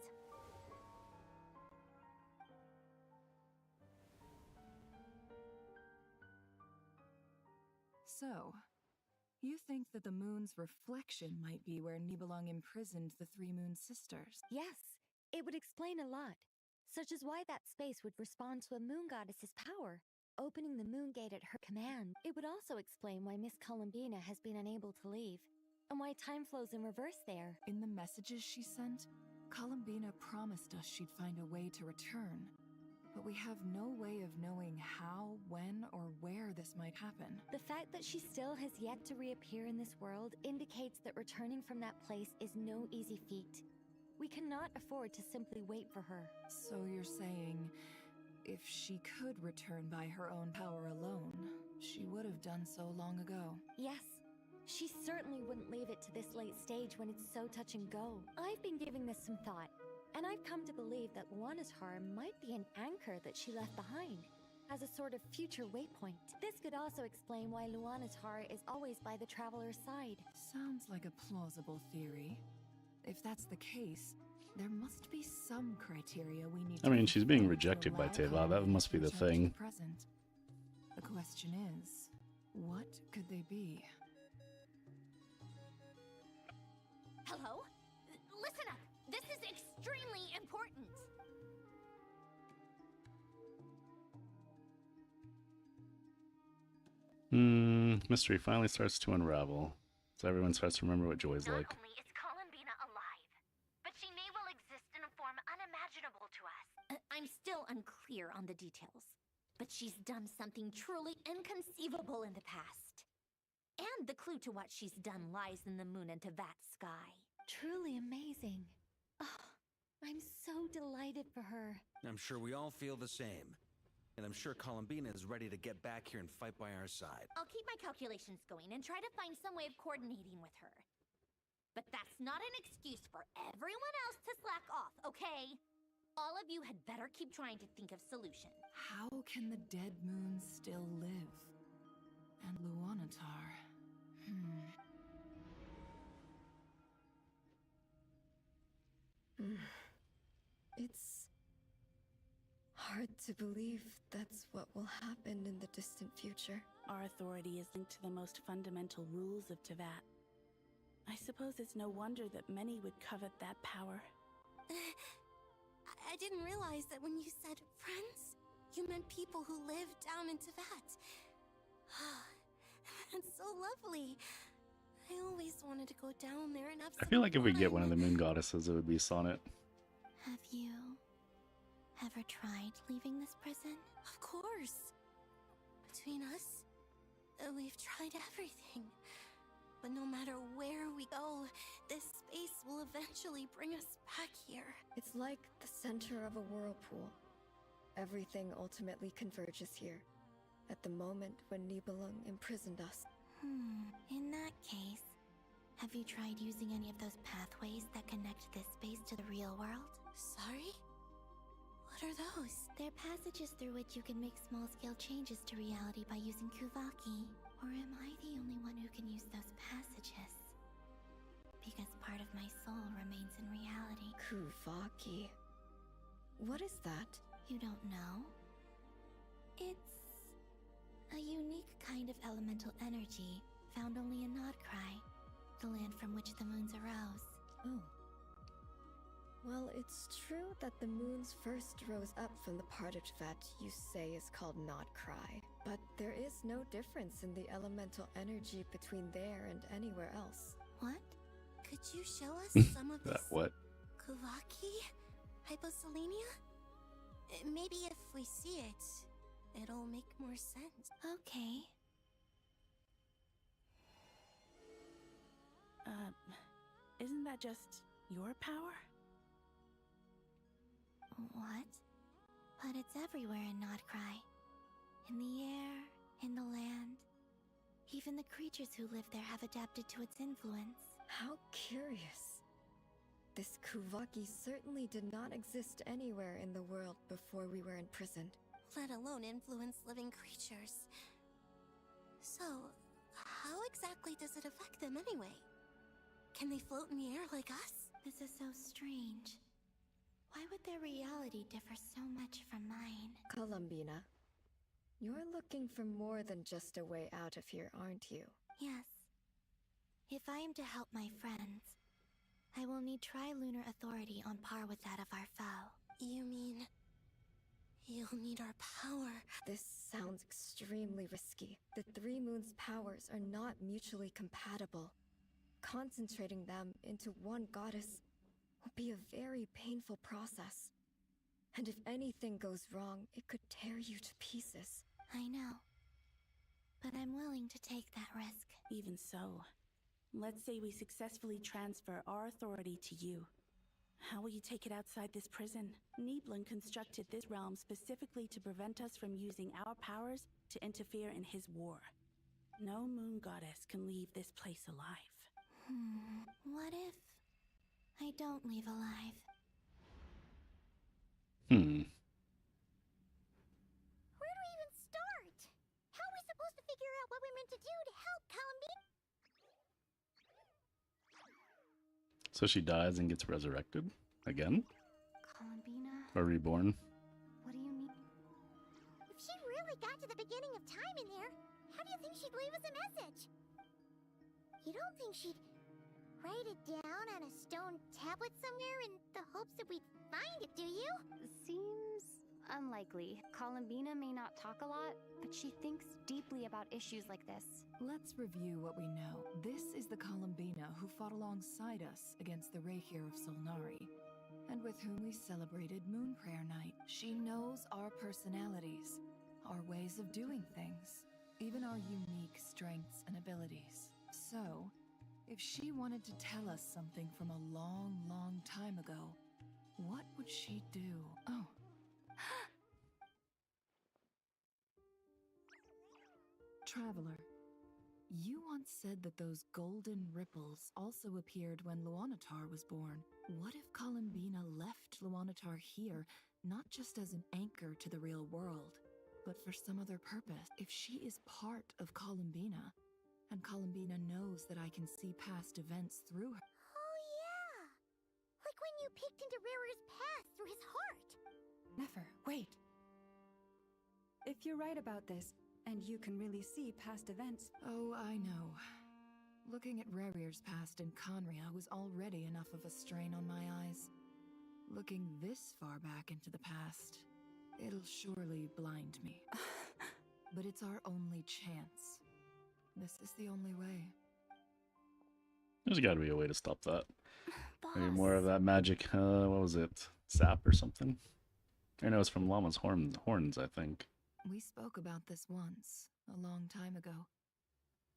So, you think that the moon's reflection might be where Nibelung imprisoned the 3 moon sisters? Yes, it would explain a lot, such as why that space would respond to a moon goddess's power, opening the moon gate at her command. It would also explain why Miss Columbina has been unable to leave, and why time flows in reverse there. In the messages she sent, Columbina promised us she'd find a way to return. But we have no way of knowing how, when, or where this might happen. The fact that she still has yet to reappear in this world indicates that returning from that place is no easy feat. We cannot afford to simply wait for her. So you're saying, if she could return by her own power alone, she would have done so long ago? Yes. She certainly wouldn't leave it to this late stage when it's so touch and go. I've been giving this some thought, and I've come to believe that Luanatar might be an anchor that she left behind, as a sort of future waypoint. This could also explain why Luanatar is always by the traveler's side. Sounds like a plausible theory. If that's the case, there must be some criteria we need to... I mean, she's being rejected by Teyvat. That must be the thing. Present. The question is, what could they be? Hello? Listen up! This is extremely important! Mystery finally starts to unravel. So everyone starts to remember what Joy's like. Not only is Columbina alive, but she may well exist in a form unimaginable to us. I'm still unclear on the details, but she's done something truly inconceivable in the past. And the clue to what she's done lies in the moon and Teyvat sky. Truly amazing. Oh, I'm so delighted for her. I'm sure we all feel the same. And I'm sure Columbina is ready to get back here and fight by our side. I'll keep my calculations going and try to find some way of coordinating with her. But that's not an excuse for everyone else to slack off, okay? All of you had better keep trying to think of solutions. How can the dead moon still live? And Luanatar... It's hard to believe that's what will happen in the distant future. Our authority is linked to the most fundamental rules of Teyvat. I suppose it's no wonder that many would covet that power. I didn't realize that when you said friends, you meant people who live down in Teyvat. That's so lovely. I always wanted to go down there and have I feel like if we get one of the moon goddesses, it would be Sonnet. Have you ever tried leaving this prison? Of course. Between us, we've tried everything. But no matter where we go, this space will eventually bring us back here. It's like the center of a whirlpool. Everything ultimately converges here, at the moment when Nibelung imprisoned us. In that case, have you tried using any of those pathways that connect this space to the real world? Sorry? What are those? They're passages through which you can make small-scale changes to reality by using Kuvaki. Or am I the only one who can use those passages? Because part of my soul remains in reality. Kuvaki. What is that? You don't know? It's a unique kind of elemental energy found only in Nodcry, the land from which the moons arose. Oh. Well, it's true that the moons first rose up from the part of that you say is called Nodcry, but there is no difference in the elemental energy between there and anywhere else. What? Could you show us some of this? What? Kuvaki? Hyposelenia? Maybe if we see it, it'll make more sense. Okay. Isn't that just your power? What? But it's everywhere in Nodcry. In the air, in the land. Even the creatures who live there have adapted to its influence. How curious. This Kuvaki certainly did not exist anywhere in the world before we were imprisoned. Let alone influence living creatures. So, how exactly does it affect them anyway? Can they float in the air like us? This is so strange. Why would their reality differ so much from mine? Columbina, you're looking for more than just a way out of here, aren't you? Yes. If I am to help my friends, I will need trilunar authority on par with that of our foe. You mean... you'll need our power? This sounds extremely risky. The Three Moons' powers are not mutually compatible. Concentrating them into one goddess will be a very painful process. And if anything goes wrong, it could tear you to pieces. I know. But I'm willing to take that risk. Even so, let's say we successfully transfer our authority to you. How will you take it outside this prison? Nibelung constructed this realm specifically to prevent us from using our powers to interfere in his war. No moon goddess can leave this place alive. What if I don't leave alive? Where do we even start? How are we supposed to figure out what we're meant to do to help Columbina? So she dies and gets resurrected again? Columbina? Or reborn? What do you mean? If she really got to the beginning of time in there, how do you think she'd leave us a message? You don't think she'd write it down on a stone tablet somewhere in the hopes that we'd find it, do you? Seems unlikely. Columbina may not talk a lot, but she thinks deeply about issues like this. Let's review what we know. This is the Columbina who fought alongside us against the Reykir of Solnari, and with whom we celebrated Moon Prayer Night. She knows our personalities, our ways of doing things, even our unique strengths and abilities. So, if she wanted to tell us something from a long, long time ago, what would she do? Oh. Traveler, you once said that those golden ripples also appeared when Luanatar was born. What if Columbina left Luanatar here, not just as an anchor to the real world, but for some other purpose? If she is part of Columbina, and Columbina knows that I can see past events through her. Oh yeah! Like when you peeked into Rarer's past through his heart! Never, wait. If you're right about this, and you can really see past events... Oh, I know. Looking at Rerir's past in Conria was already enough of a strain on my eyes. Looking this far back into the past, it'll surely blind me. But it's our only chance. This is the only way. There's got to be a way to stop that. Boss. Maybe more of that magic, what was it? Sap or something? I know it's from Llama's horns, I think. We spoke about this once, a long time ago.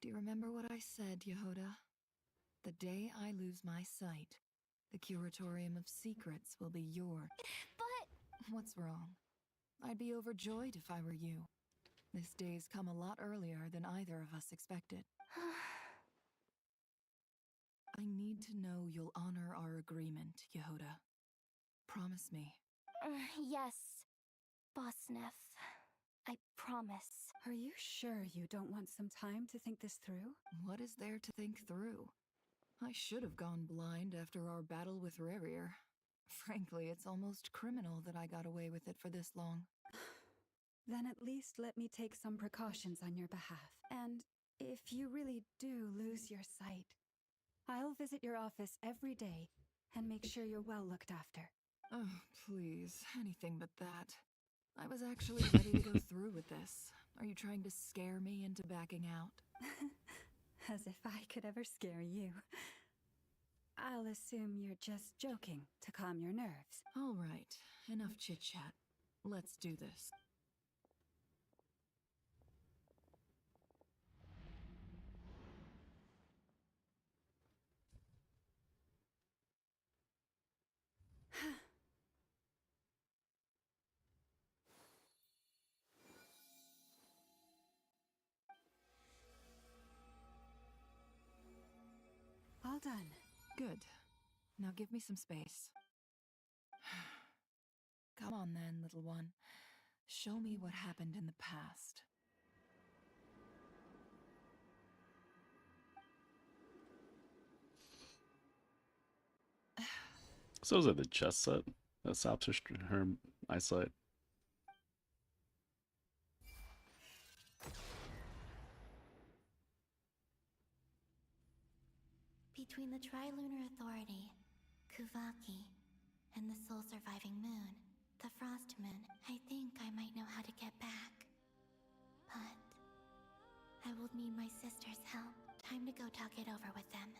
Do you remember what I said, Yehoda? The day I lose my sight, the Curatorium of Secrets will be yours. But... What's wrong? I'd be overjoyed if I were you. This day's come a lot earlier than either of us expected. I need to know you'll honor our agreement, Yehoda. Promise me. Yes, Boss Neff. I promise. Are you sure you don't want some time to think this through? What is there to think through? I should have gone blind after our battle with Rerir. Frankly, it's almost criminal that I got away with it for this long. Then at least let me take some precautions on your behalf. And if you really do lose your sight, I'll visit your office every day and make sure you're well looked after. Oh, please, anything but that. I was actually ready to go through with this. Are you trying to scare me into backing out? As if I could ever scare you. I'll assume you're just joking to calm your nerves. All right, enough chit-chat. Let's do this. All done. Good. Now give me some space. Come on then, little one. Show me what happened in the past. So is it the chess set that stops her eyesight? Between the Trilunar Authority, Kuvaki, and the soul-surviving moon, the Frost Moon, I think I might know how to get back. But I will need my sister's help. Time to go talk it over with them.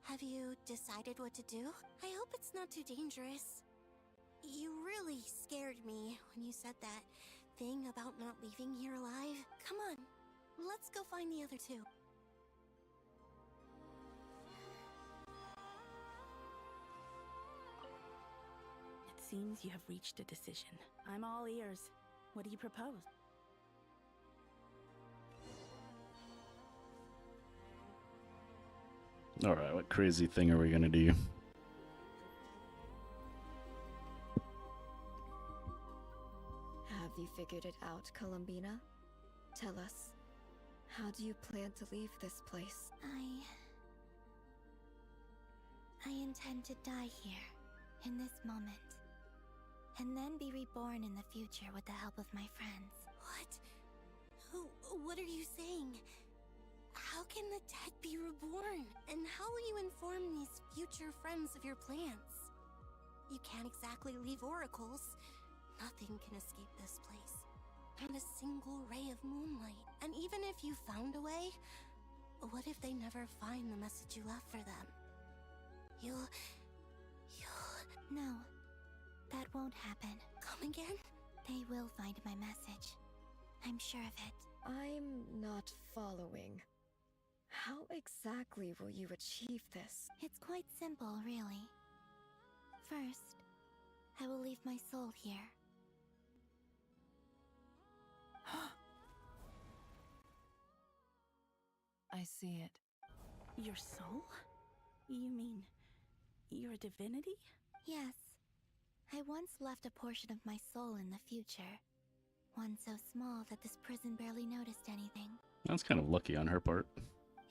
Have you decided what to do? I hope it's not too dangerous. You really scared me when you said that thing about not leaving here alive. Come on, let's go find the other two. It seems you have reached a decision. I'm all ears. What do you propose? Alright, what crazy thing are we gonna do? Have you figured it out, Columbina? Tell us, how do you plan to leave this place? I intend to die here, in this moment, and then be reborn in the future with the help of my friends. What are you saying? How can the dead be reborn? And how will you inform these future friends of your plans? You can't exactly leave oracles. Nothing can escape this place. Not a single ray of moonlight. And even if you found a way, what if they never find the message you left for them? You'll... No, that won't happen. Come again? They will find my message. I'm sure of it. I'm not following. How exactly will you achieve this? It's quite simple, really. First, I will leave my soul here. I see it. Your soul? You mean your divinity? Yes. I once left a portion of my soul in the future. One so small that this prison barely noticed anything. That's kind of lucky on her part.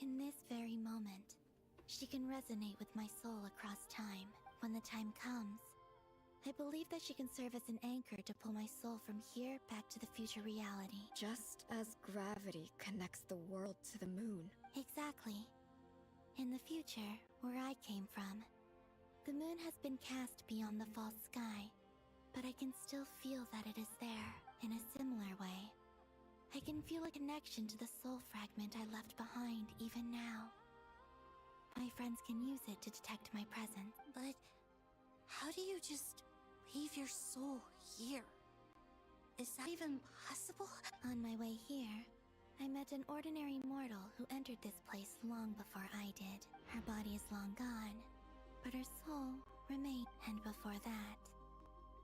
In this very moment, she can resonate with my soul across time. When the time comes, I believe that she can serve as an anchor to pull my soul from here back to the future reality. Just as gravity connects the world to the moon. Exactly. In the future, where I came from, the moon has been cast beyond the false sky, but I can still feel that it is there. In a similar way, I can feel a connection to the soul fragment I left behind even now. My friends can use it to detect my presence. But how do you just leave your soul here? Is that even possible? On my way here, I met an ordinary mortal who entered this place long before I did. Her body is long gone, but her soul remained. And before that,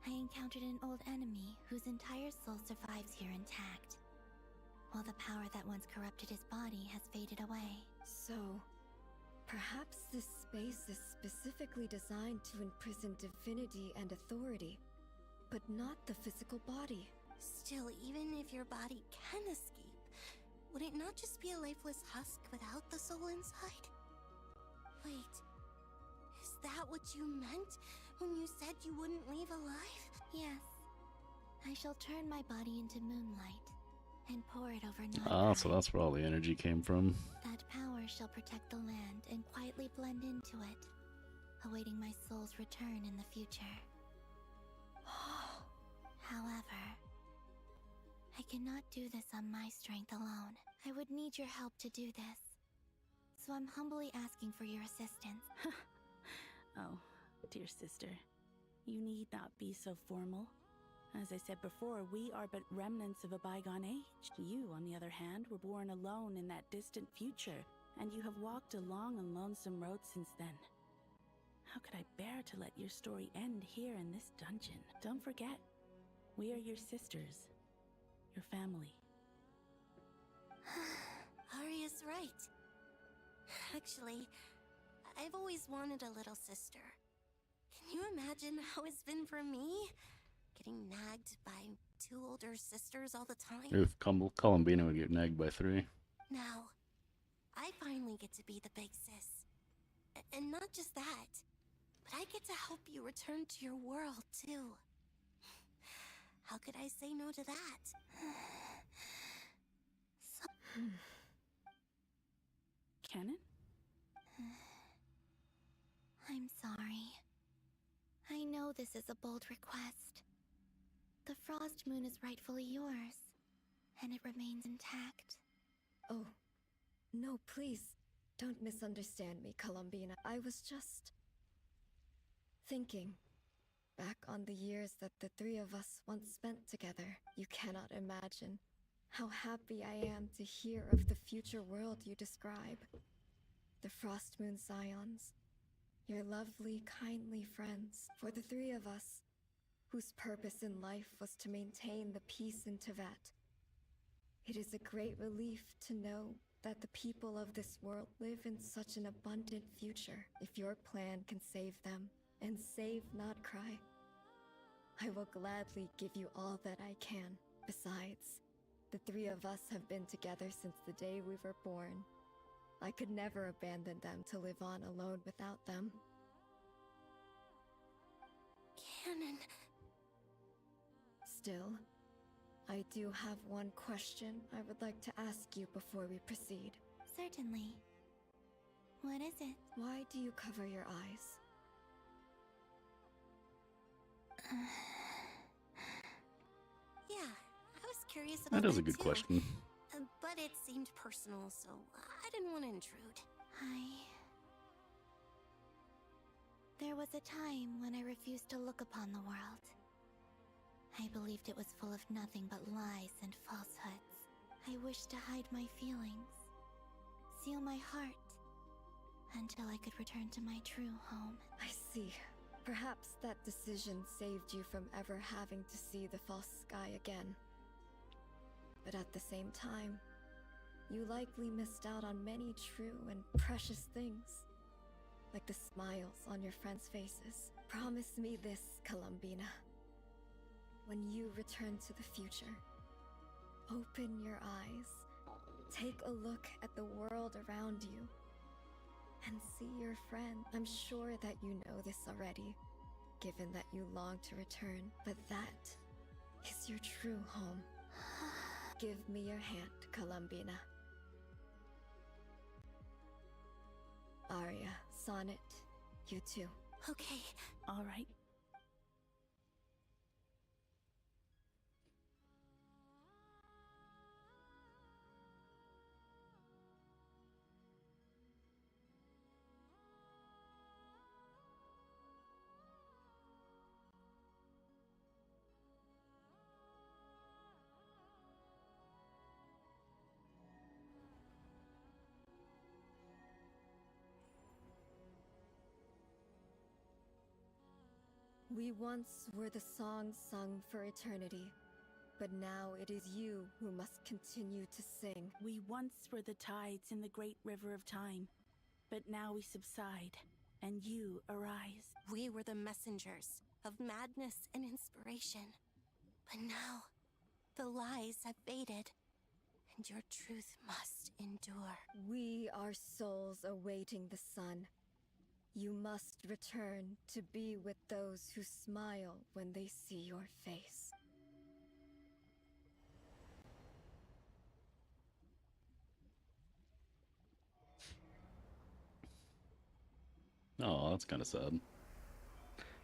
I encountered an old enemy whose entire soul survives here intact, while the power that once corrupted his body has faded away. So, perhaps this space is specifically designed to imprison divinity and authority, but not the physical body. Still, even if your body can escape, would it not just be a lifeless husk without the soul inside? Wait, is that what you meant when you said you wouldn't leave alive? Yes. I shall turn my body into moonlight and pour it over Ah, so that's where all the energy came from. That power shall protect the land and quietly blend into it, awaiting my soul's return in the future. However, I cannot do this on my strength alone. I would need your help to do this. So I'm humbly asking for your assistance. Oh, dear sister, you need not be so formal. As I said before, we are but remnants of a bygone age. You, on the other hand, were born alone in that distant future, and you have walked a long and lonesome road since then. How could I bear to let your story end here in this dungeon? Don't forget, we are your sisters, your family. Arya's right. Actually, I've always wanted a little sister. Can you imagine how it's been for me? Getting nagged by 2 older sisters all the time. If Columbina would get nagged by 3. Now, I finally get to be the big sis. And not just that, but I get to help you return to your world, too. How could I say no to that? Canon? I'm sorry. I know this is a bold request. The Frost Moon is rightfully yours, and it remains intact. Oh, no, please, don't misunderstand me, Columbina. I was just thinking back on the years that the 3 of us once spent together. You cannot imagine how happy I am to hear of the future world you describe. The Frost Moon Scions, your lovely, kindly friends. For the 3 of us, whose purpose in life was to maintain the peace in Teyvat, it is a great relief to know that the people of this world live in such an abundant future. If your plan can save them, and save not cry, I will gladly give you all that I can. Besides, the 3 of us have been together since the day we were born. I could never abandon them to live on alone without them. Canon. Still, I do have one question I would like to ask you before we proceed. Certainly. What is it? Why do you cover your eyes? Yeah, I was curious about That is a that good too. question. But it seemed personal, so I didn't want to intrude. There was a time when I refused to look upon the world. I believed it was full of nothing but lies and falsehoods. I wished to hide my feelings, seal my heart, until I could return to my true home. I see. Perhaps that decision saved you from ever having to see the false sky again. But at the same time, you likely missed out on many true and precious things, like the smiles on your friends' faces. Promise me this, Columbina. When you return to the future, open your eyes, take a look at the world around you, and see your friend. I'm sure that you know this already, given that you long to return, but that is your true home. Give me your hand, Columbina. Arya, Sonnet, you too. Okay. All right. We once were the songs sung for eternity, but now it is you who must continue to sing. We once were the tides in the great river of time, but now we subside, and you arise. We were the messengers of madness and inspiration, but now the lies have faded, and your truth must endure. We are souls awaiting the sun. You must return to be with those who smile when they see your face. Oh, that's kind of sad.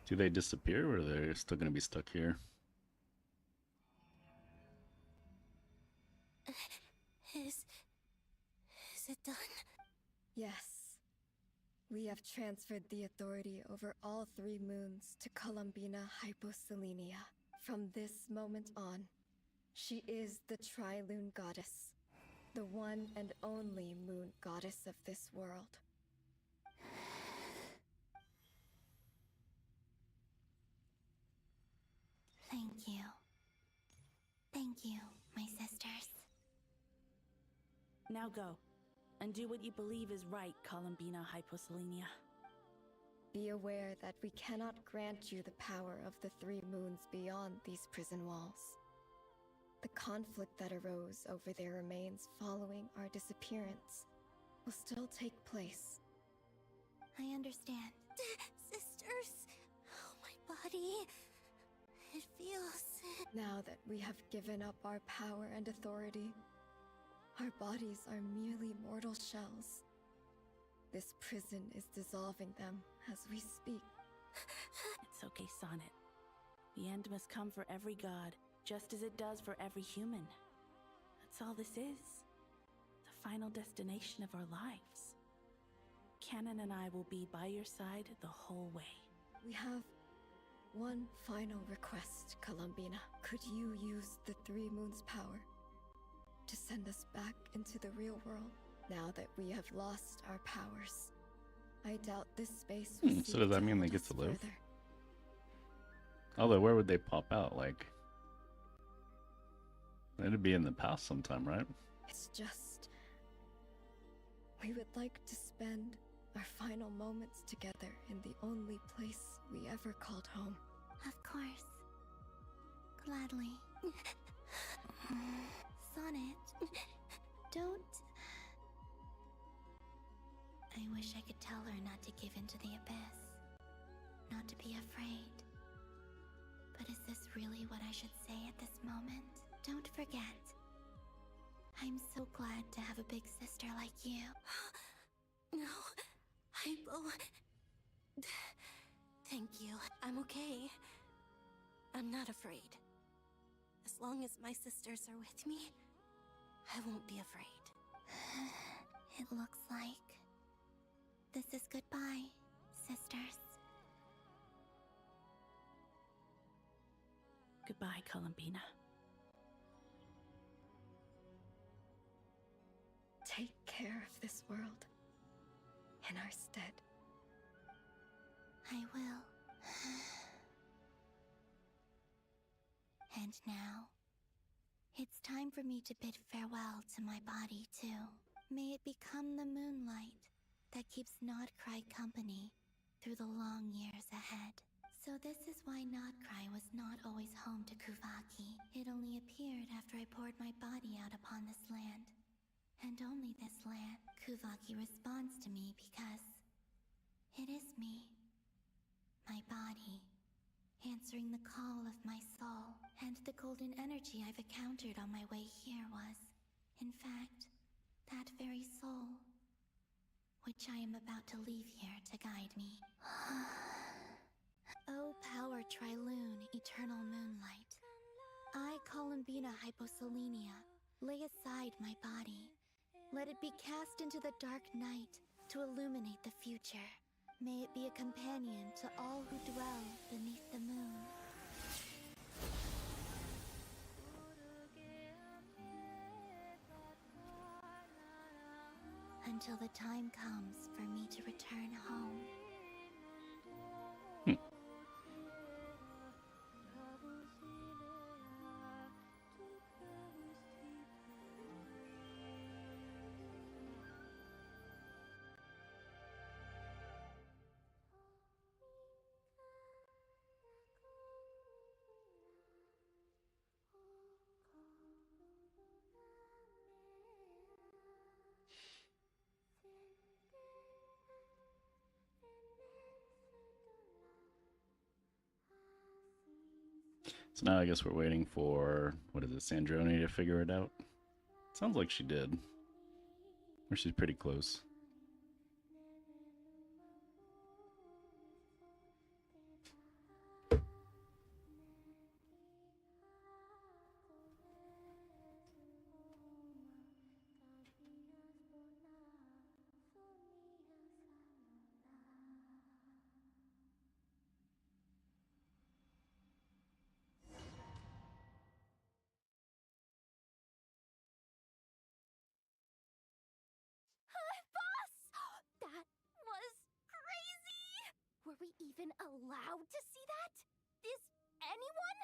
Do they disappear, or are they still going to be stuck here? Is it done? Yes. We have transferred the authority over all 3 moons to Columbina Hyposelenia. From this moment on, she is the Tri-Lune Goddess, the one and only moon goddess of this world. Thank you. Thank you, my sisters. Now go, and do what you believe is right, Columbina Hyposelenia. Be aware that we cannot grant you the power of the 3 moons beyond these prison walls. The conflict that arose over their remains following our disappearance will still take place. I understand. Sisters, oh, my body. It feels... Now that we have given up our power and authority, our bodies are merely mortal shells. This prison is dissolving them as we speak. It's okay, Sonnet. The end must come for every god, just as it does for every human. That's all this is. The final destination of our lives. Canon and I will be by your side the whole way. We have one final request, Columbina. Could you use the 3 moons' power to send us back into the real world? Now that we have lost our powers, I doubt this space will So does that mean they get to live? further. Although, where would they pop out? Like, it'd be in the past sometime, right? It's just... we would like to spend our final moments together in the only place we ever called home. Of course. Gladly. Sonnet, don't... I wish I could tell her not to give into the abyss. Not to be afraid. But is this really what I should say at this moment? Don't forget. I'm so glad to have a big sister like you. No, Thank you. I'm okay. I'm not afraid. As long as my sisters are with me, I won't be afraid. It looks like this is goodbye, sisters. Goodbye, Columbina. Take care of this world in our stead. I will. And now, it's time for me to bid farewell to my body, too. May it become the moonlight that keeps Nodcry company through the long years ahead. So this is why Nodcry was not always home to Kuvaki. It only appeared after I poured my body out upon this land. And only this land. Kuvaki responds to me because it is me. My body, answering the call of my soul, and the golden energy I've encountered on my way here was, in fact, that very soul, which I am about to leave here to guide me. O power Tri-Lune, eternal moonlight. I, Columbina Hyposelenia, lay aside my body. Let it be cast into the dark night to illuminate the future. May it be a companion to all who dwell beneath the moon. Until the time comes for me to return home. So now I guess we're waiting for, what is it, Sandrone to figure it out? Sounds like she did. Or she's pretty close. Boss! That was crazy! Were we even allowed to see that? Is anyone?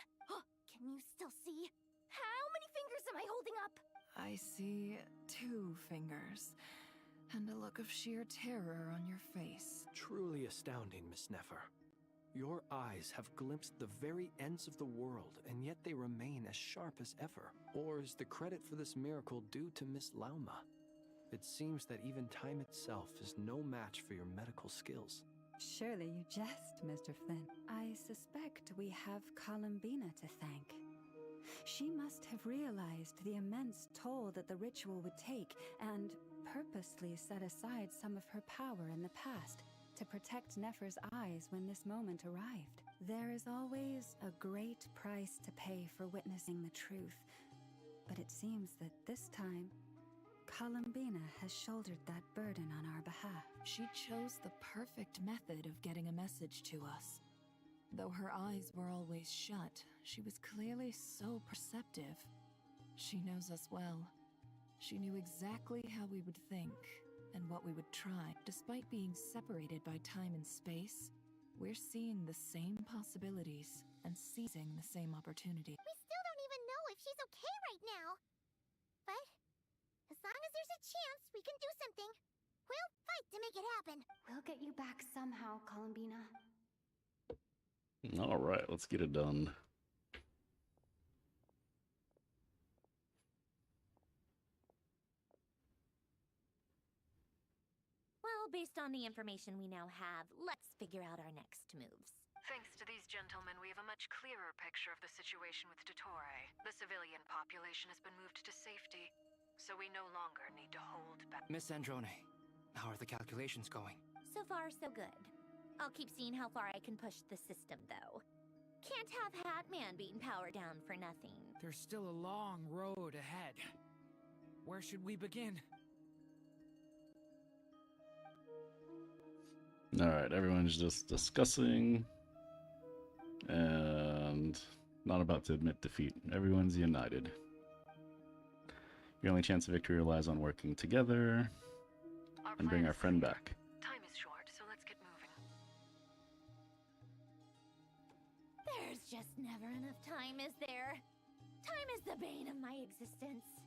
Can you still see? How many fingers am I holding up? I see 2 fingers, and a look of sheer terror on your face. Truly astounding, Miss Nefer. Your eyes have glimpsed the very ends of the world, and yet they remain as sharp as ever. Or is the credit for this miracle due to Miss Lauma? It seems that even time itself is no match for your medical skills. Surely you jest, Mr. Flynn. I suspect we have Columbina to thank. She must have realized the immense toll that the ritual would take and purposely set aside some of her power in the past to protect Nefer's eyes when this moment arrived. There is always a great price to pay for witnessing the truth, but it seems that this time, Columbina has shouldered that burden on our behalf. She chose the perfect method of getting a message to us. Though her eyes were always shut, she was clearly so perceptive. She knows us well. She knew exactly how we would think and what we would try. Despite being separated by time and space, we're seeing the same possibilities and seizing the same opportunity. We still don't even know if she's okay right now. But as long as there's a chance we can do something, we'll fight to make it happen. We'll get you back somehow, Columbina. Alright, let's get it done. Well, based on the information we now have, let's figure out our next moves. Thanks to these gentlemen, we have a much clearer picture of the situation with Dottore. The civilian population has been moved to safety, so we no longer need to hold back. Miss Androne, how are the calculations going? So far, so good. I'll keep seeing how far I can push the system, though. Can't have Hatman beating power down for nothing. There's still a long road ahead. Where should we begin? Alright, everyone's just discussing and not about to admit defeat. Everyone's united. Your only chance of victory relies on working together and bring our friend back. Time is short, so let's get moving. There's just never enough time, is there? Time is the bane of my existence.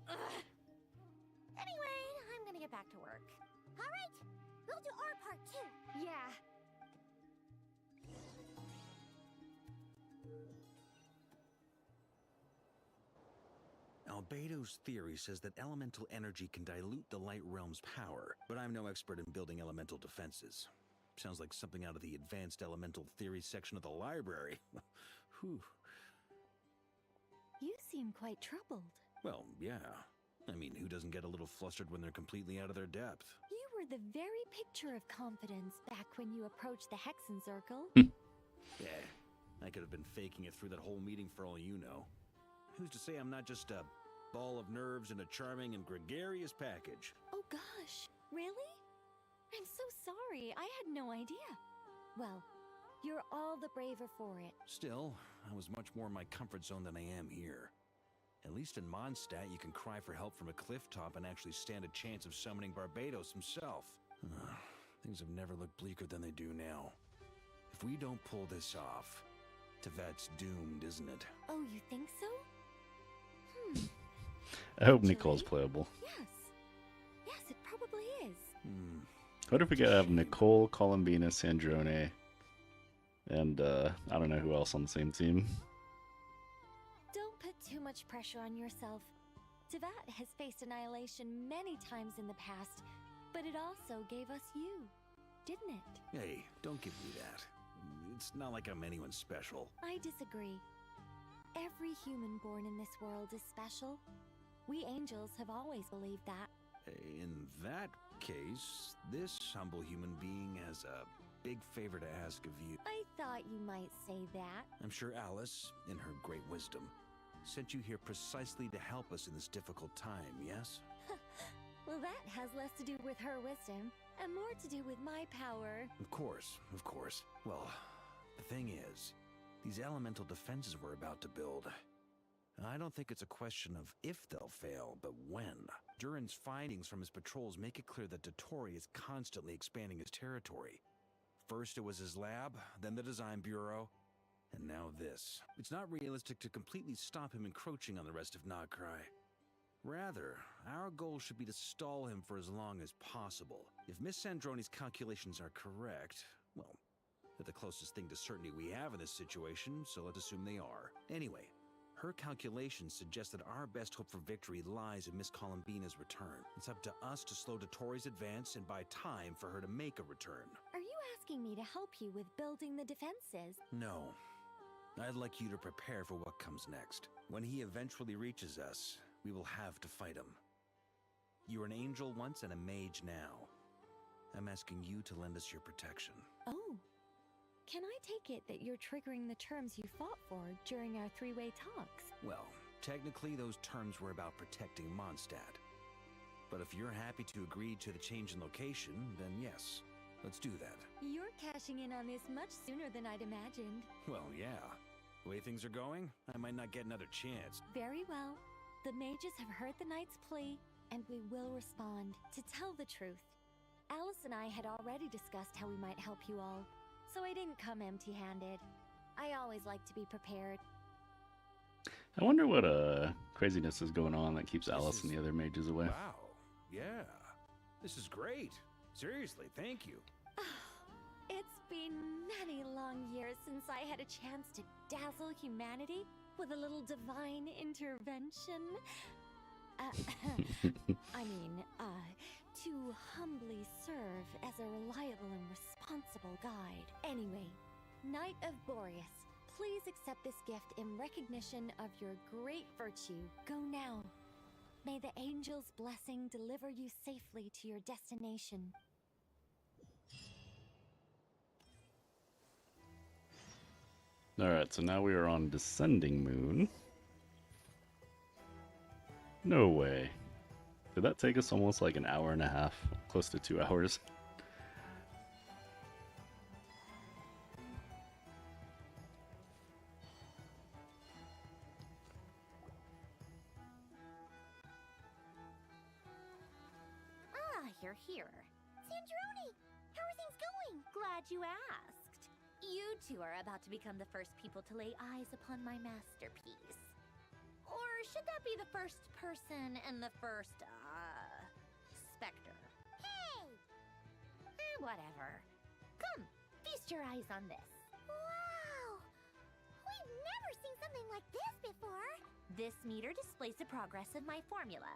Ugh. Anyway, I'm gonna get back to work. All right, we'll do our part too. Yeah. Albedo's theory says that elemental energy can dilute the light realm's power, but I'm no expert in building elemental defenses. Sounds like something out of the advanced elemental theory section of the library. Whew. You seem quite troubled. Well, yeah. I mean, who doesn't get a little flustered when they're completely out of their depth? You were the very picture of confidence back when you approached the Hexen Circle. Yeah, I could have been faking it through that whole meeting for all you know. Who's to say I'm not just a ball of nerves in a charming and gregarious package? Oh gosh, really? I'm so sorry, I had no idea. Well, you're all the braver for it. Still, I was much more in my comfort zone than I am here. At least in Mondstadt, you can cry for help from a cliff top and actually stand a chance of summoning Barbados himself. Things have never looked bleaker than they do now. If we don't pull this off, Tevet's doomed, isn't it? Oh, you think so? I hope Nicole's playable. Yes. Yes, it probably is. What if we could have Nicole, Columbina, Sandrone, and I don't know who else on the same team. Don't put too much pressure on yourself. Tevat has faced annihilation many times in the past, but it also gave us you, didn't it? Hey, don't give me that. It's not like I'm anyone special. I disagree. Every human born in this world is special. We angels have always believed that. In that case, this humble human being has a big favor to ask of you. I thought you might say that. I'm sure Alice, in her great wisdom, sent you here precisely to help us in this difficult time, yes? Well, that has less to do with her wisdom and more to do with my power. Of course, of course. Well, the thing is, these elemental defenses we're about to build, I don't think it's a question of if they'll fail, but when. Durin's findings from his patrols make it clear that Dottore is constantly expanding his territory. First it was his lab, then the design bureau, and now this. It's not realistic to completely stop him encroaching on the rest of Nagcry. Rather, our goal should be to stall him for as long as possible. If Miss Sandroni's calculations are correct, well, they're the closest thing to certainty we have in this situation, so let's assume they are. Anyway, her calculations suggest that our best hope for victory lies in Miss Columbina's return. It's up to us to slow Dottore's advance and buy time for her to make a return. Are you asking me to help you with building the defenses? No. I'd like you to prepare for what comes next. When he eventually reaches us, we will have to fight him. You were an angel once and a mage now. I'm asking you to lend us your protection. Oh. Can I take it that you're triggering the terms you fought for during our three-way talks? Well, technically those terms were about protecting Mondstadt. But if you're happy to agree to the change in location, then yes, let's do that. You're cashing in on this much sooner than I'd imagined. Well, yeah. The way things are going, I might not get another chance. Very well. The mages have heard the knight's plea, and we will respond. To tell the truth, Alice and I had already discussed how we might help you all, so I didn't come empty-handed. I always like to be prepared. I wonder what craziness is going on that keeps Alice and the other mages away. Wow. Yeah. This is great. Seriously, thank you. It's been many long years since I had a chance to dazzle humanity with a little divine intervention. To humbly serve as a reliable and responsible guide. Anyway, Knight of Boreas, please accept this gift in recognition of your great virtue. Go now. May the angel's blessing deliver you safely to your destination. Alright, so now we are on Descending Moon. No way. Did that take us almost like an hour and a half? Close to 2 hours? You're here. Sandroni! How are things going? Glad you asked. You two are about to become the first people to lay eyes upon my masterpiece. Or should that be the first person and the first, specter? Hey! Whatever. Come, feast your eyes on this. Wow! We've never seen something like this before! This meter displays the progress of my formula.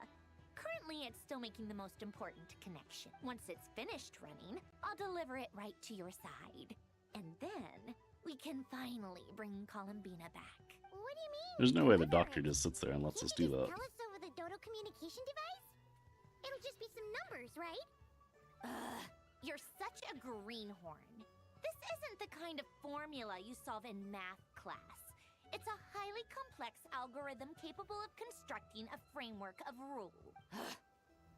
Currently, it's still making the most important connection. Once it's finished running, I'll deliver it right to your side. And then, we can finally bring Columbina back. What do you mean? There's no way the doctor just sits there and lets us do that. Tell us over the Dodo communication device? It'll just be some numbers, right? You're such a greenhorn. This isn't the kind of formula you solve in math class. It's a highly complex algorithm capable of constructing a framework of rule.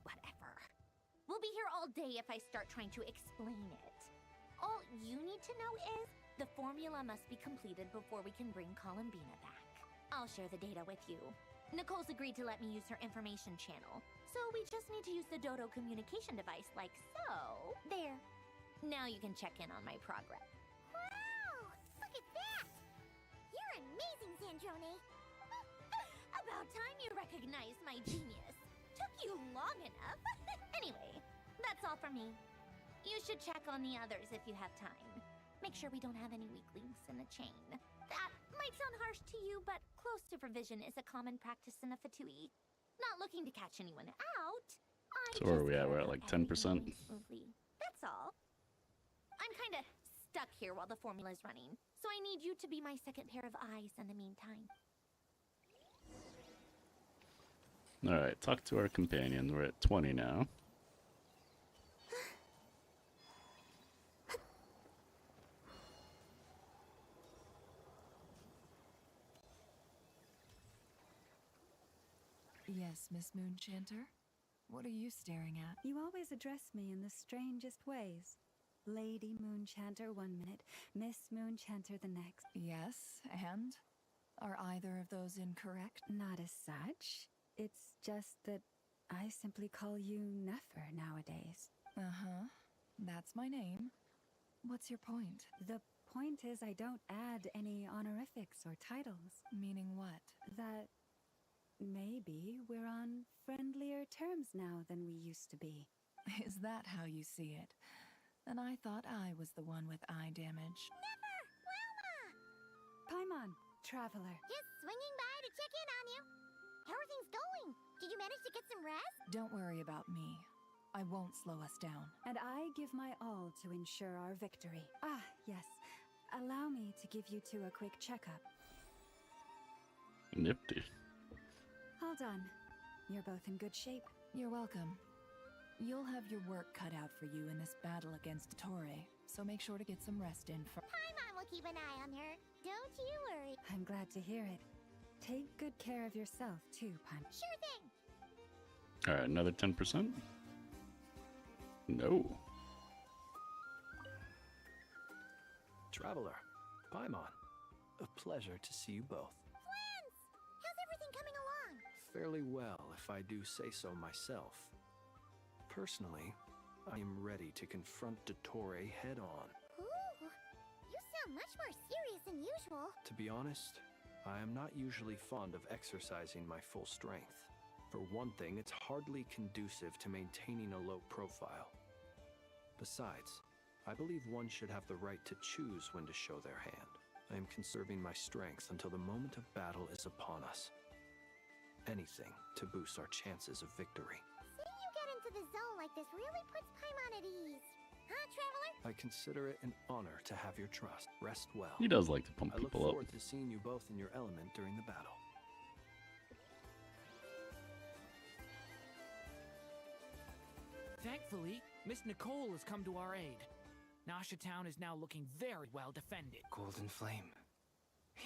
Whatever. We'll be here all day if I start trying to explain it. All you need to know is the formula must be completed before we can bring Columbina back. I'll share the data with you. Nicole's agreed to let me use her information channel, so we just need to use the Dodo communication device like so. There. Now you can check in on my progress. Wow! Look at that! You're amazing, Sandroni! About time you recognized my genius. Took you long enough. Anyway, that's all from me. You should check on the others if you have time. Make sure we don't have any weak links in the chain. That might sound harsh to you, but close supervision is a common practice in a Fatui. Not looking to catch anyone out. So where are we at? We're at like 10%. That's all. I'm kinda stuck here while the formula's running, so I need you to be my second pair of eyes in the meantime. Alright, talk to our companion. We're at 20 now. Yes, Miss Moonchanter? What are you staring at? You always address me in the strangest ways. Lady Moonchanter 1 minute, Miss Moonchanter the next. Yes, and? Are either of those incorrect? Not as such. It's just that I simply call you Nefer nowadays. Uh-huh. That's my name. What's your point? The point is I don't add any honorifics or titles. Meaning what? That maybe we're on friendlier terms now than we used to be. Is that how you see it? And I thought I was the one with eye damage. Never! Wilma! Paimon, traveler. Just swinging by to check in on you. How are things going? Did you manage to get some rest? Don't worry about me. I won't slow us down. And I give my all to ensure our victory. Ah, yes. Allow me to give you two a quick checkup. Nifty. Hold on. You're both in good shape. You're welcome. You'll have your work cut out for you in this battle against Torre, so make sure to get some rest in for— Paimon will keep an eye on her. Don't you worry. I'm glad to hear it. Take good care of yourself, too, Paimon. Sure thing. Alright, another 10%? No. Traveler, Paimon, a pleasure to see you both. Friends! How's everything coming along? Fairly well, if I do say so myself. Personally, I am ready to confront Dottore head-on. Ooh, you sound much more serious than usual. To be honest, I am not usually fond of exercising my full strength. For one thing, it's hardly conducive to maintaining a low profile. Besides, I believe one should have the right to choose when to show their hand. I am conserving my strength until the moment of battle is upon us. Anything to boost our chances of victory. Seeing you get into the zone like this really puts Paimon at ease. Huh, Traveler? I consider it an honor to have your trust. Rest well. He does like to pump I look people up. forward to seeing you both in your element during the battle. Thankfully, Miss Nicole has come to our aid. Nasha Town is now looking very well defended. Golden Flame.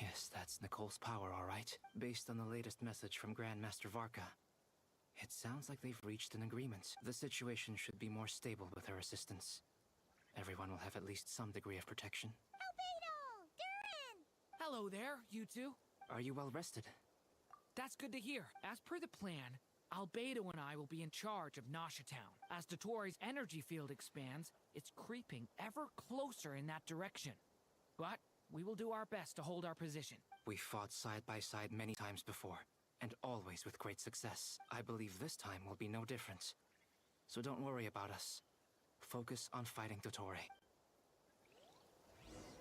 Yes, that's Nicole's power, all right. Based on the latest message from Grandmaster Varka. It sounds like they've reached an agreement. The situation should be more stable with her assistance. Everyone will have at least some degree of protection. Albedo! Durin! Hello there, you two. Are you well rested? That's good to hear. As per the plan, Albedo and I will be in charge of Nasha Town. As Dottore's energy field expands, it's creeping ever closer in that direction. But we will do our best to hold our position. We fought side by side many times before, and always with great success. I believe this time will be no different. So don't worry about us. Focus on fighting Dottore.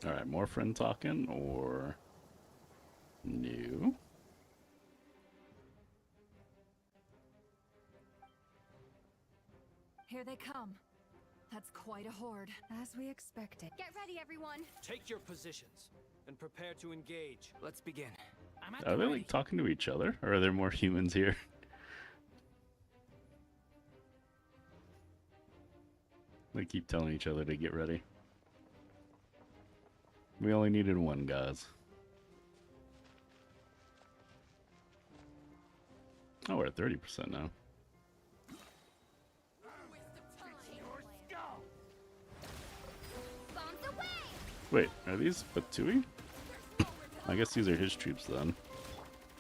Alright, more friend talking or new? Here they come. That's quite a horde. As we expected. Get ready, everyone. Take your positions and prepare to engage. Let's begin. I'm at Are the they ready. like talking to each other? Or are there more humans here? They keep telling each other to get ready. We only needed one, guys. Oh, we're at 30% now. Wait, are these Batui? I guess these are his troops then.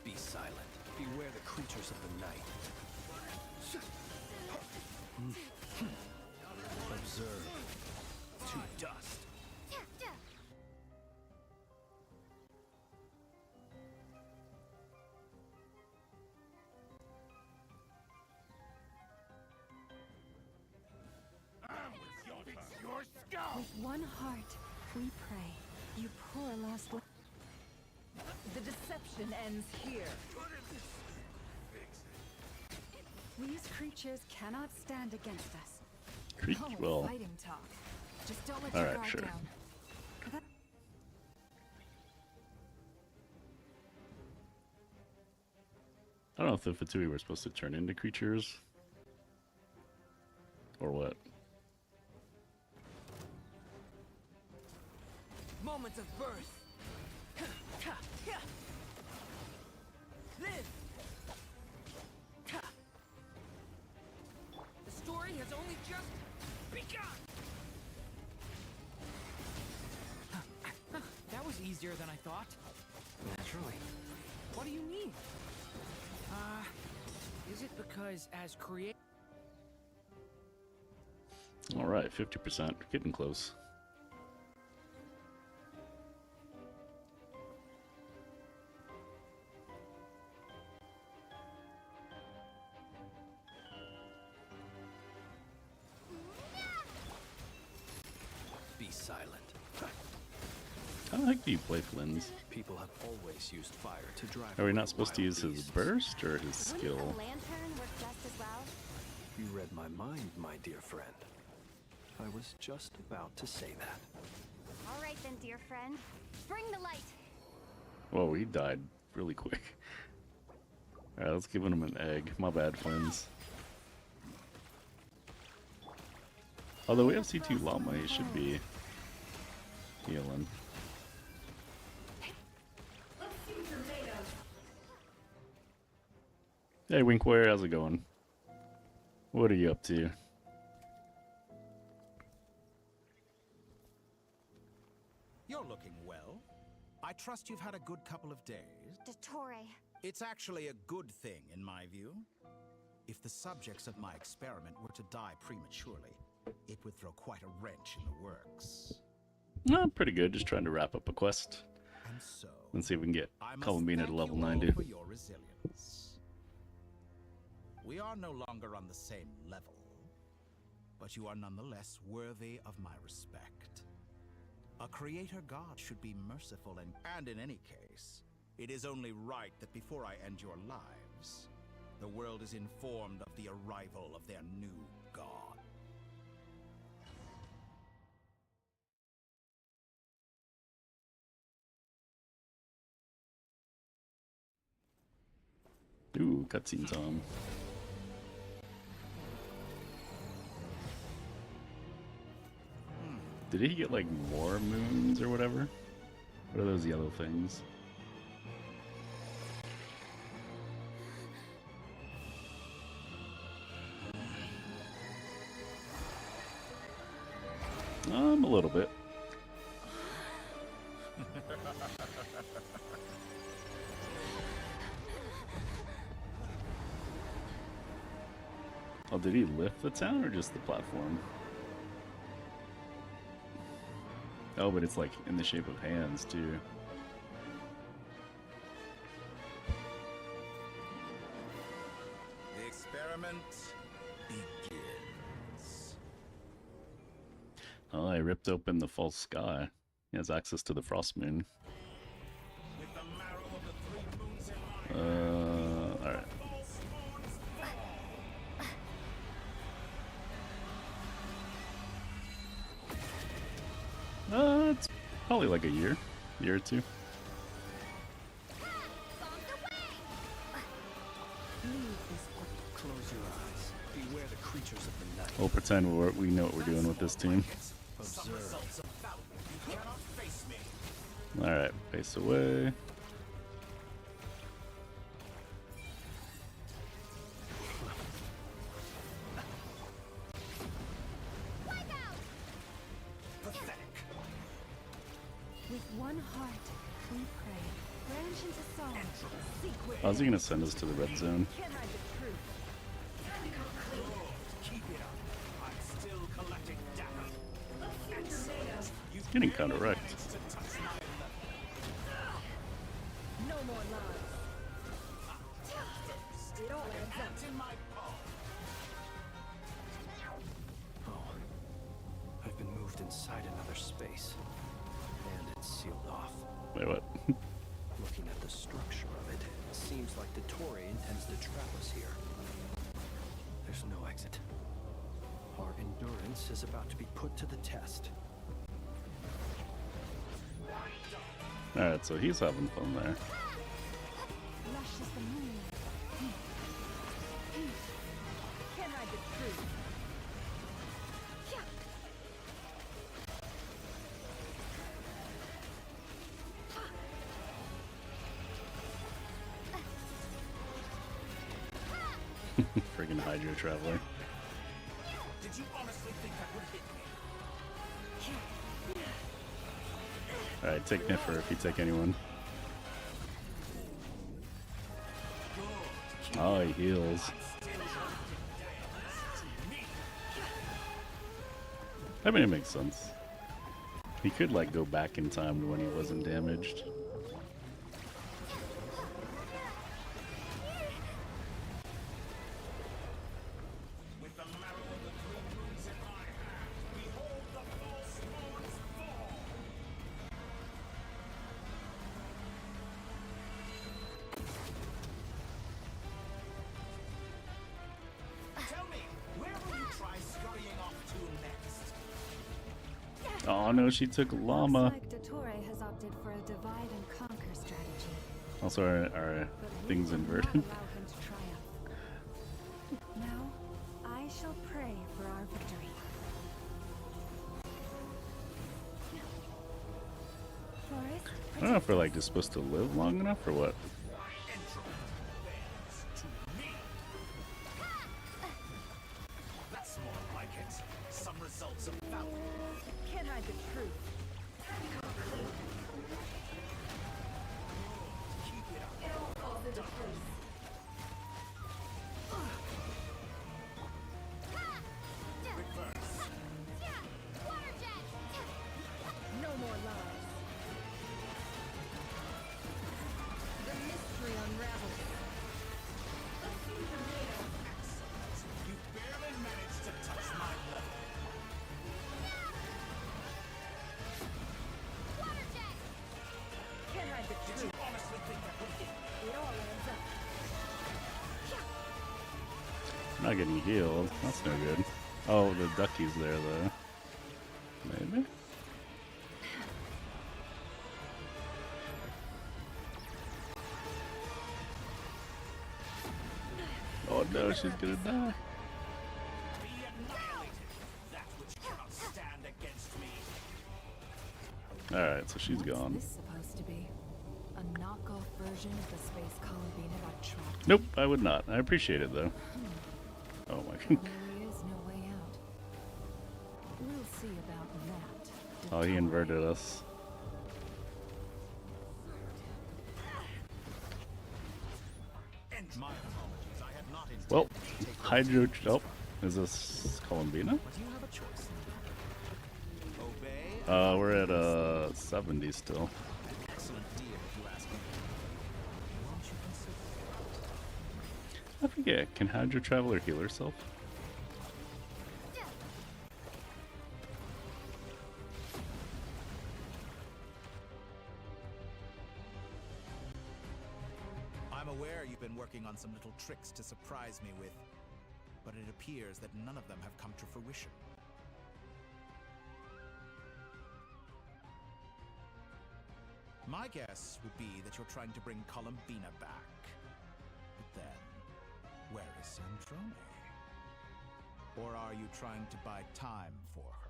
Be silent. Beware the creatures of the night. Observe. To dust. With one heart, we pray. You poor lost. The deception ends here. These creatures cannot stand against us. Well, Fighting talk. Just don't let all your right, guard sure. down. I don't know, Mouth of Fatui we're supposed to turn into creatures? Or what? Moments of birth. Live. The story has only just begun. That was easier than I thought. Naturally. What do you mean? Is it because as create? All right, 50%, getting close. Be silent. How the heck do you play Flynn's? People have always used fire to drive. Are we not supposed to use his burst or his skill? Wouldn't the lantern work just as well? You read my mind, my dear friend. I was just about to say that. All right then, dear friend. Bring the light. Whoa, he died really quick. Alright, let's give him an egg. My bad, Flynn's. Although we have C2 Llama, he should be healing. Hey Winkware, how's it going? What are you up to? You're looking well. I trust you've had a good couple of days. Dottore. It's actually a good thing, in my view. If the subjects of my experiment were to die prematurely, it would throw quite a wrench in the works. No, pretty good. Just trying to wrap up a quest. And so, Let's see if we can get I must Columbina to thank level you all 90. for your resilience. We are no longer on the same level, but you are nonetheless worthy of my respect. A creator god should be merciful and in any case, it is only right that before I end your lives, the world is informed of the arrival of their new god. Ooh, cutscene time. Did he get like more moons or whatever? What are those yellow things? A little bit. Oh, did he lift the town or just the platform? Oh, but it's like in the shape of hands too. The experiment begins. Oh, I ripped open the false sky. He has access to the frost moon. Alright. It's probably like a year or two. Close your eyes. Beware the creatures of the night. We'll pretend we know what we're doing with this team. Observe. Alright, face away. With one heart, we pray. Branch into song. How's he gonna send us to the red zone? He's getting kinda wrecked. No more lies. It all adds up. Oh, I've been moved inside another space, and it's sealed off. Wait, what? Looking at the structure of it, it seems like Dottore intends to trap us here. There's no exit. Our endurance is about to be put to the test. Alright, so he's having fun there. Lush as the moon. truth. Friggin' Hydro Traveler. Did you honestly think that would hit me? Alright, take Niffer if you take anyone. Oh, he heals. I mean, it makes sense. He could, like, go back in time to when he wasn't damaged. Oh no, she took Llama. Looks like Dottore has opted for a divide and conquer strategy. Also, our things inverted. Allow him to triumph. Now, I shall pray for our victory. Forest, I don't know if we're like just supposed to live long enough or what. That's more like it. Some results of valor. Can't hide the truth. It all falls into place. No more lies. The mystery unravels. You barely managed to touch my level. Can't hide the truth. Did you honestly think that would hit me? It all adds up. I'm not getting healed. That's no good. Oh, the ducky's there though. Maybe? Oh no, she's gonna die. Be annihilated. That which cannot stand against me. Alright, so she's gone. What's this supposed to be? A knockoff version of the space Columbina got trapped? Nope, I would not. I appreciate it though. Oh my god. There is no way out. We'll see about that. Oh, he inverted us. My apologies. I had not intended Well, to take Hydro. Oh, is this Columbina? But you have a choice. Obey. We're at 70 still. Excellent deal, if you ask me. Won't you consider? I forget. Can Hydro Traveler heal herself? I'm aware you've been working on some little tricks to surprise me with, but it appears that none of them have come to fruition. My guess would be that you're trying to bring Columbina back. But then, where is Sandrone? Or are you trying to buy time for her?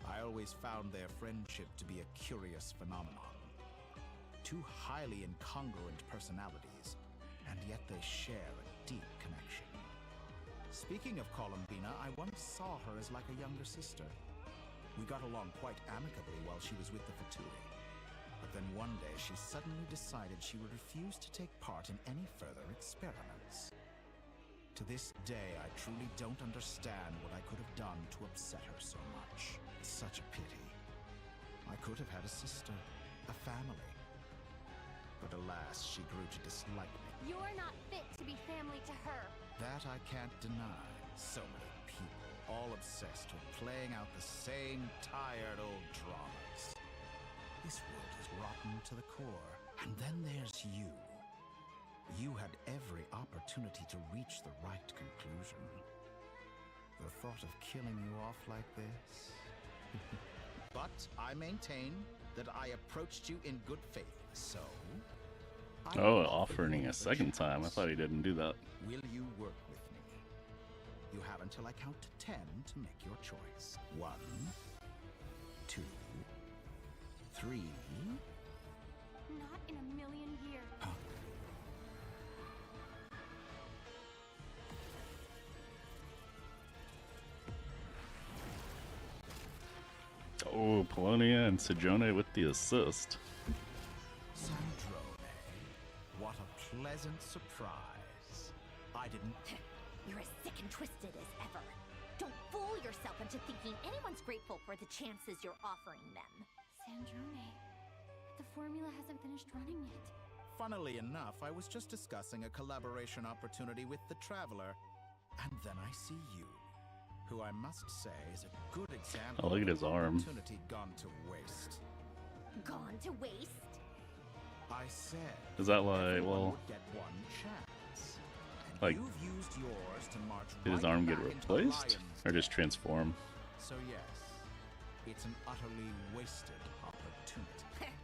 I always found their friendship to be a curious phenomenon. Two highly incongruent personalities, and yet they share a deep connection. Speaking of Columbina, I once saw her as like a younger sister. We got along quite amicably while she was with the Fatui. But then one day she suddenly decided she would refuse to take part in any further experiments. To this day, I truly don't understand what I could have done to upset her so much. It's such a pity. I could have had a sister, a family. But alas, she grew to dislike me. You're not fit to be family to her. That I can't deny. So many people, all obsessed with playing out the same tired old dramas. This world is rotten to the core. And then there's you. You had every opportunity to reach the right conclusion. The thought of killing you off like this? But I maintain that I approached you in good faith, so Oh, offering a second time. I thought he didn't do that. Will you work with me? You have until I count to 10 to make your choice. 1, 2, 3. Not in a million years. Oh, Polonia and Sejone with the assist. Sandrone, what a pleasant surprise. I didn't... You're as sick and twisted as ever. Don't fool yourself into thinking anyone's grateful for the chances you're offering them. Sandrone, the formula hasn't finished running yet. Funnily enough, I was just discussing a collaboration opportunity with the Traveler, and then I see you, who I must say is a good example Oh, look at his arm. of opportunity gone to waste. Gone to waste? I said, Is that like, everyone well, would get one chance. And like, you've used yours to march did his right arm get back into replaced? Lion's Or just transform? So yes, it's an utterly wasted opportunity.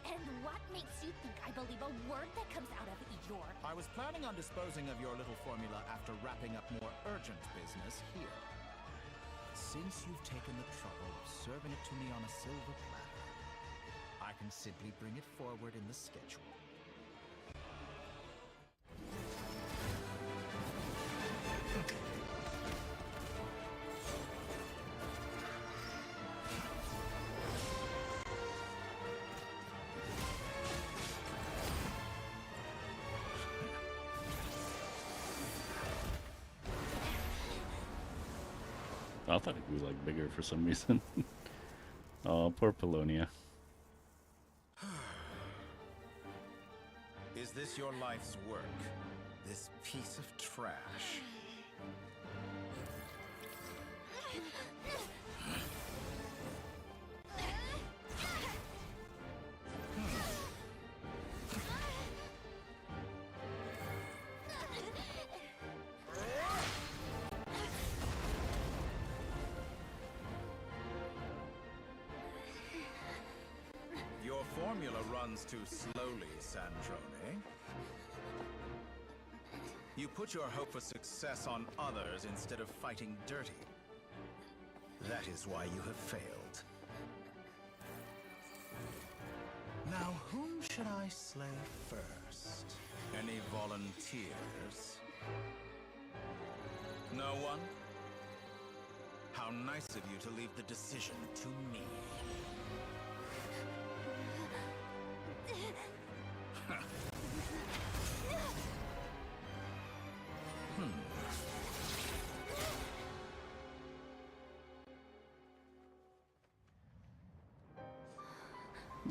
And what makes you think I believe a word that comes out of your... I was planning on disposing of your little formula after wrapping up more urgent business here. Since you've taken the trouble of serving it to me on a silver platter, I can simply bring it forward in the schedule. I thought it grew like bigger for some reason. Oh, poor Polonia. Is this your life's work? This piece of trash? Your formula runs too slowly, Sandrone. You put your hope for success on others instead of fighting dirty. That is why you have failed. Now, whom should I slay first? Any volunteers? No one? How nice of you to leave the decision to me.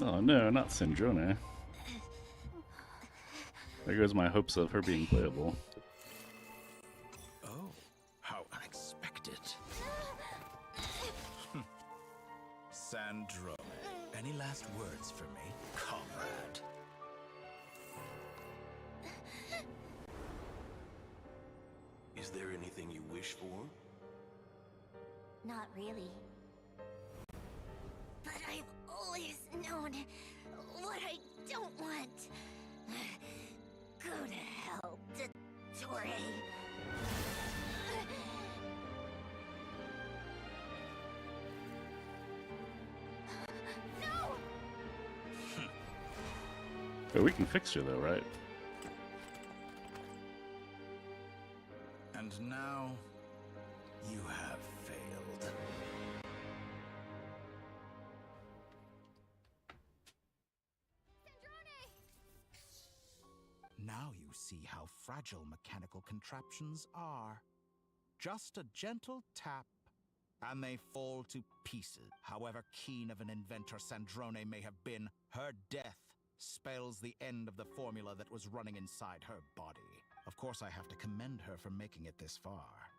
Oh no, not Sandrone. There goes my hopes of her being playable. Oh, how unexpected. Sandrone, any last words for me, comrade? Is there anything you wish for? Not really. But I've always known what I don't want. Go to hell, Dottore. No! But we can fix her though, right? And now, you have failed. Now you see how fragile mechanical contraptions are. Just a gentle tap, and they fall to pieces. However keen of an inventor Sandrone may have been, her death spells the end of the formula that was running inside her body. Of course, I have to commend her for making it this far.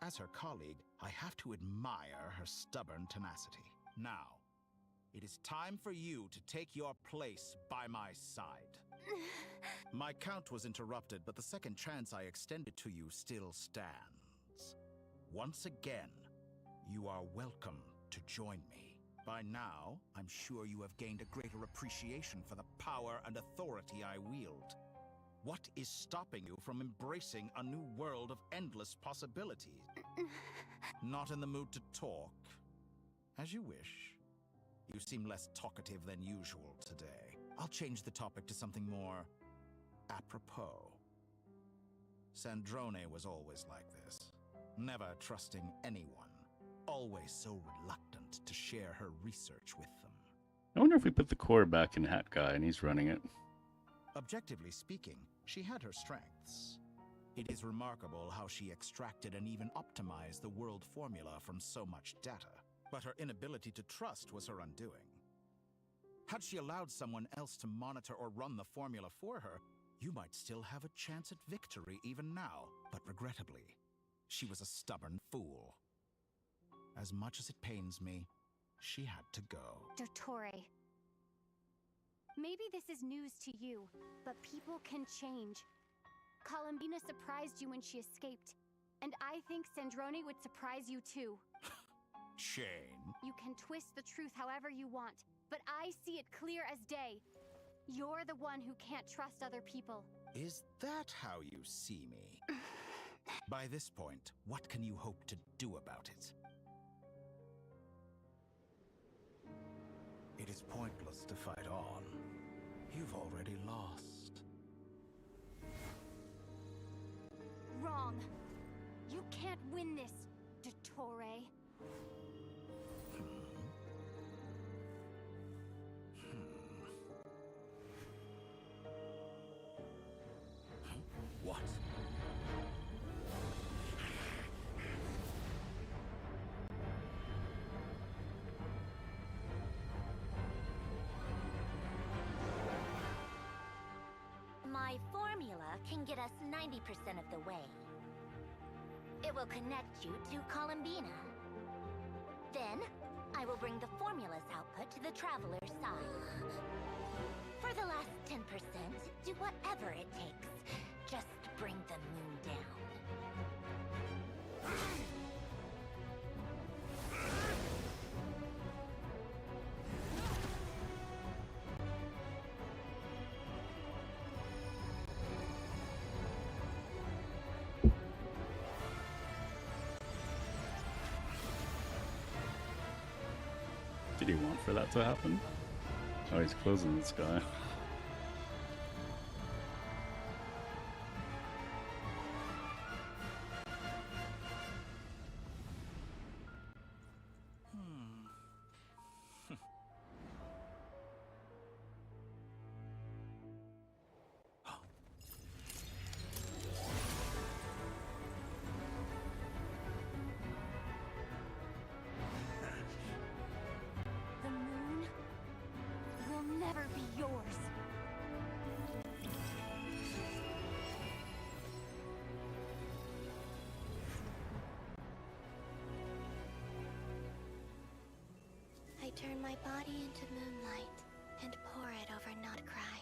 As her colleague, I have to admire her stubborn tenacity. Now, it is time for you to take your place by my side. My count was interrupted, but the second chance I extended to you still stands. Once again, you are welcome to join me. By now, I'm sure you have gained a greater appreciation for the power and authority I wield. What is stopping you from embracing a new world of endless possibilities? Not in the mood to talk? As you wish. You seem less talkative than usual today. I'll change the topic to something more apropos. Sandrone was always like this. Never trusting anyone. Always so reluctant to share her research with them. I wonder if we put the core back in Hat Guy and he's running it. Objectively speaking, she had her strengths. It is remarkable how she extracted and even optimized the world formula from so much data. But her inability to trust was her undoing. Had she allowed someone else to monitor or run the formula for her, you might still have a chance at victory even now. But regrettably, she was a stubborn fool. As much as it pains me, she had to go. Dottore. Maybe this is news to you, but people can change. Columbina surprised you when she escaped, and I think Sandrone would surprise you too. Shane. You can twist the truth however you want, but I see it clear as day. You're the one who can't trust other people. Is that how you see me? By this point, what can you hope to do about it? It is pointless to fight on. You've already lost. Wrong. You can't win this, Dottore. What? My formula can get us 90% of the way. It will connect you to Columbina. Then, I will bring the formula's output to the Traveler's side. For the last 10%, do whatever it takes. Just bring the moon down. Did he want for that to happen? Oh, he's closing this guy. The moon will never be yours. I turn my body into moonlight and pour it over Nutcry.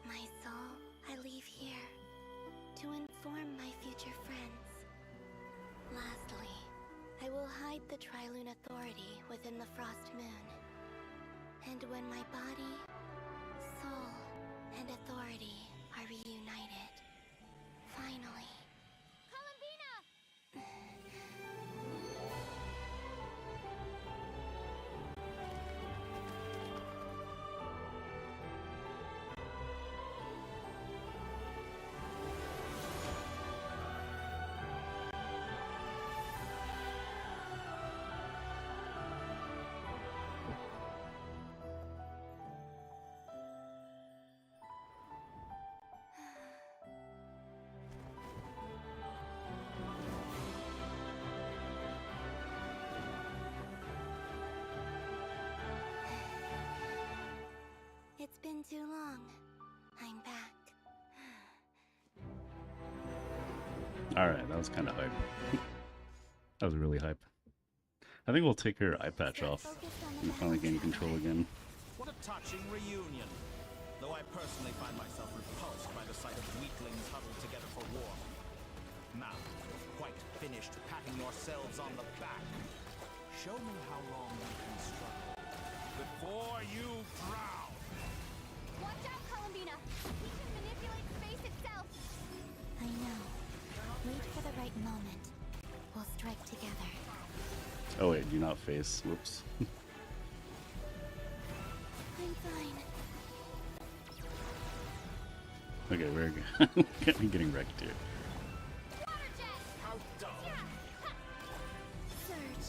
My soul I leave here to inform my future friends. Lastly, I will hide the Trilune Authority within the Frost Moon. And when my body, soul, and authority are reunited, finally... Columbina! It's been too long. I'm back. Alright, that was kind of hype. That was really hype. I think we'll take her eye patch off and finally gain control again. What a touching reunion. Though I personally find myself repulsed by the sight of weaklings huddled together for warmth. Now, quite finished patting yourselves on the back. Show me how long you can struggle before you drown. Watch out, Columbina! He can manipulate space itself! I know. Wait for the right moment. We'll strike together. Oh wait, do not face. Whoops. I'm fine. Okay, we're getting wrecked here. Surge.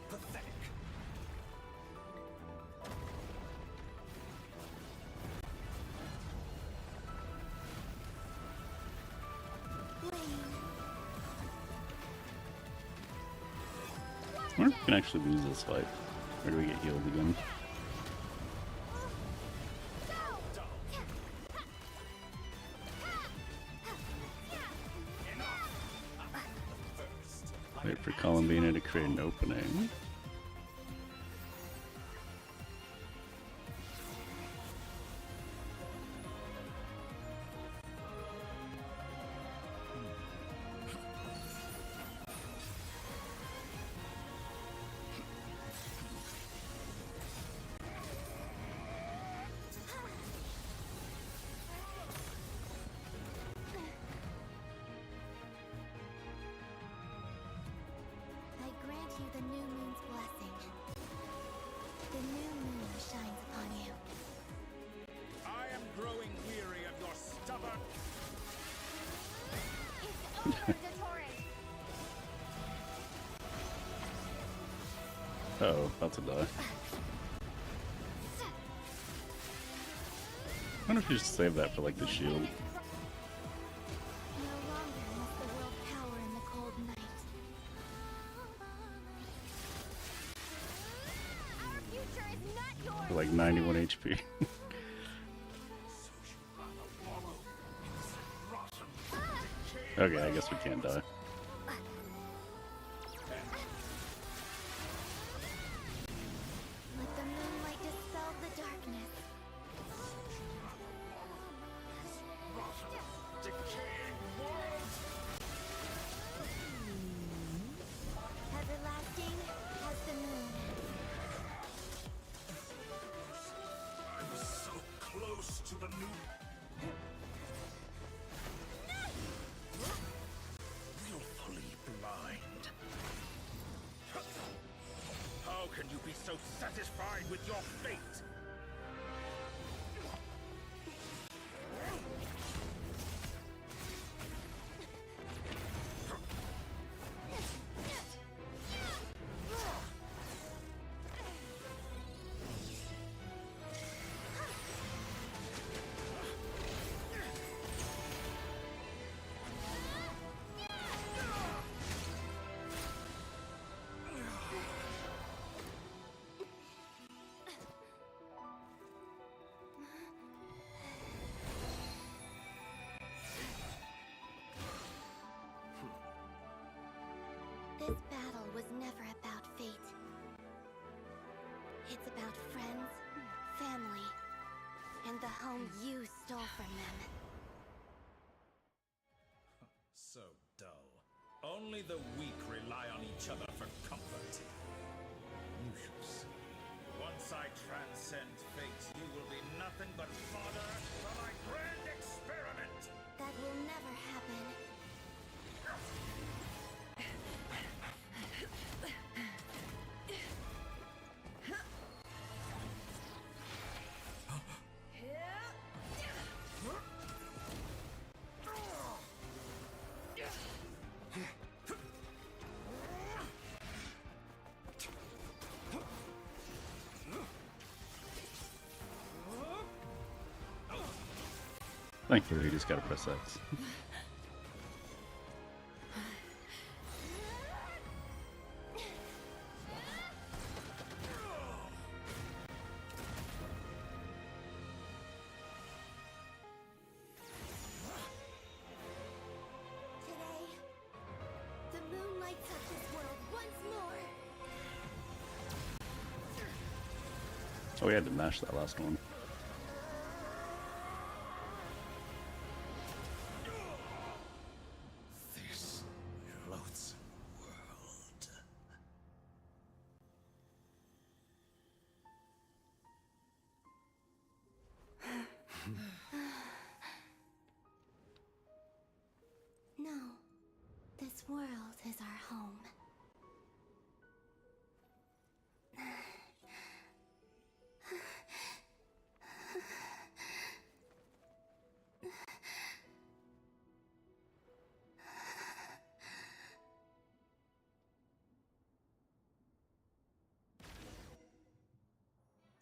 Pathetic. I wonder if we can actually lose this fight. Or do we get healed again? Wait for Columbina to create an opening. I grant you the new moon's blessing. The new moon shines upon you. I am growing weary of your stubborn. It's over, Dottore! Uh-oh, about to die. I wonder if you should save that for like the shield. No longer must the world cower in the cold night. Our future is not yours! For like 91 HP. Okay, I guess we can't die. Let the moonlight dispel the darkness. Everlasting as the moon. I'm so close to the new. Willfully blind. How can you be so satisfied with your fate? This battle was never about fate. It's about friends, family, and the home you stole from them. So dull. Only the weak rely on each other for comfort. You shall see. Once I transcend fate, you will be nothing but fodder for my grand experiment. That will never happen. Thankfully, you just gotta press X. Today, the moon lights up this world once more. Oh, we had to mash that last one.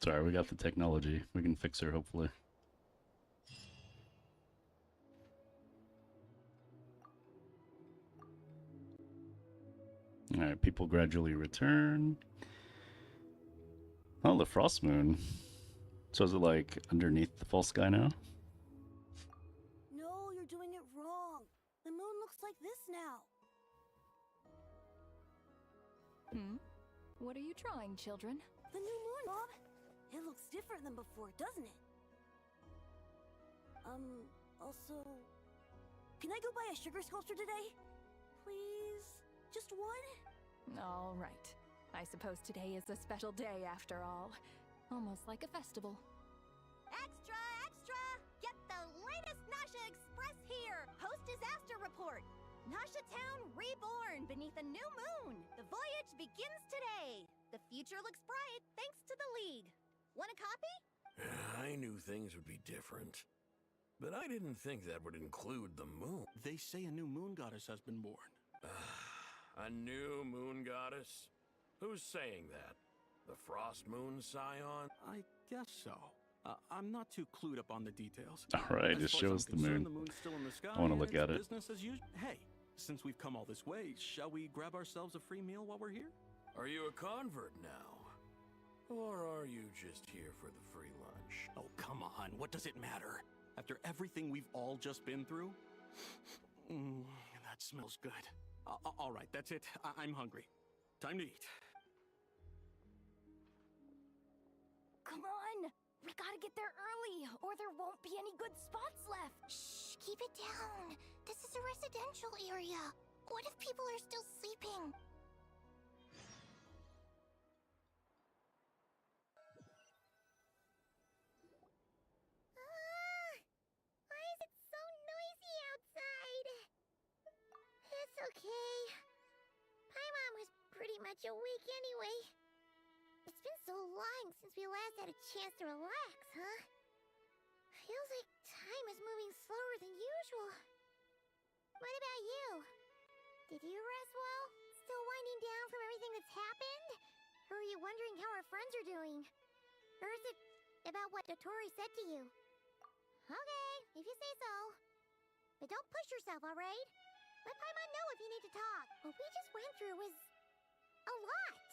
Sorry, we got the technology. We can fix her, hopefully. Alright, people gradually return. Oh, the Frost Moon. So is it like underneath the false sky now? No, you're doing it wrong. The moon looks like this now. What are you trying, children? The new moon, Bob. It looks different than before, doesn't it? Also... Can I go buy a sugar sculpture today? Please? Just one? All right. I suppose today is a special day after all. Almost like a festival. Extra, extra! Get the latest Nasha Express here! Post-disaster report! Nasha Town reborn beneath a new moon! The voyage begins today! The future looks bright thanks to the League. Want a copy? I knew things would be different. But I didn't think that would include the moon. They say a new moon goddess has been born. A new moon goddess? Who's saying that? The Frost Moon Scion? I guess so. I'm not too clued up on the details. Alright, just show us the moon. The moon's still in the sky, I want to and look it's at it. Business as usual. Hey, since we've come all this way, shall we grab ourselves a free meal while we're here? Are you a convert now? Or are you just here for the free lunch? Oh, come on. What does it matter? After everything we've all just been through? That smells good. All right, that's it. I'm hungry. Time to eat. Come on! We gotta get there early, or there won't be any good spots left. Shh, keep it down. This is a residential area. What if people are still sleeping? Why is it so noisy outside? It's okay. Paimon was pretty much awake anyway. It's been so long since we last had a chance to relax, huh? Feels like time is moving slower than usual. What about you? Did you rest well? Still winding down from everything that's happened? Or are you wondering how our friends are doing? Or is it about what Dotori said to you? Okay, if you say so. But don't push yourself, alright? Let Paimon know if you need to talk. What we just went through was a lot.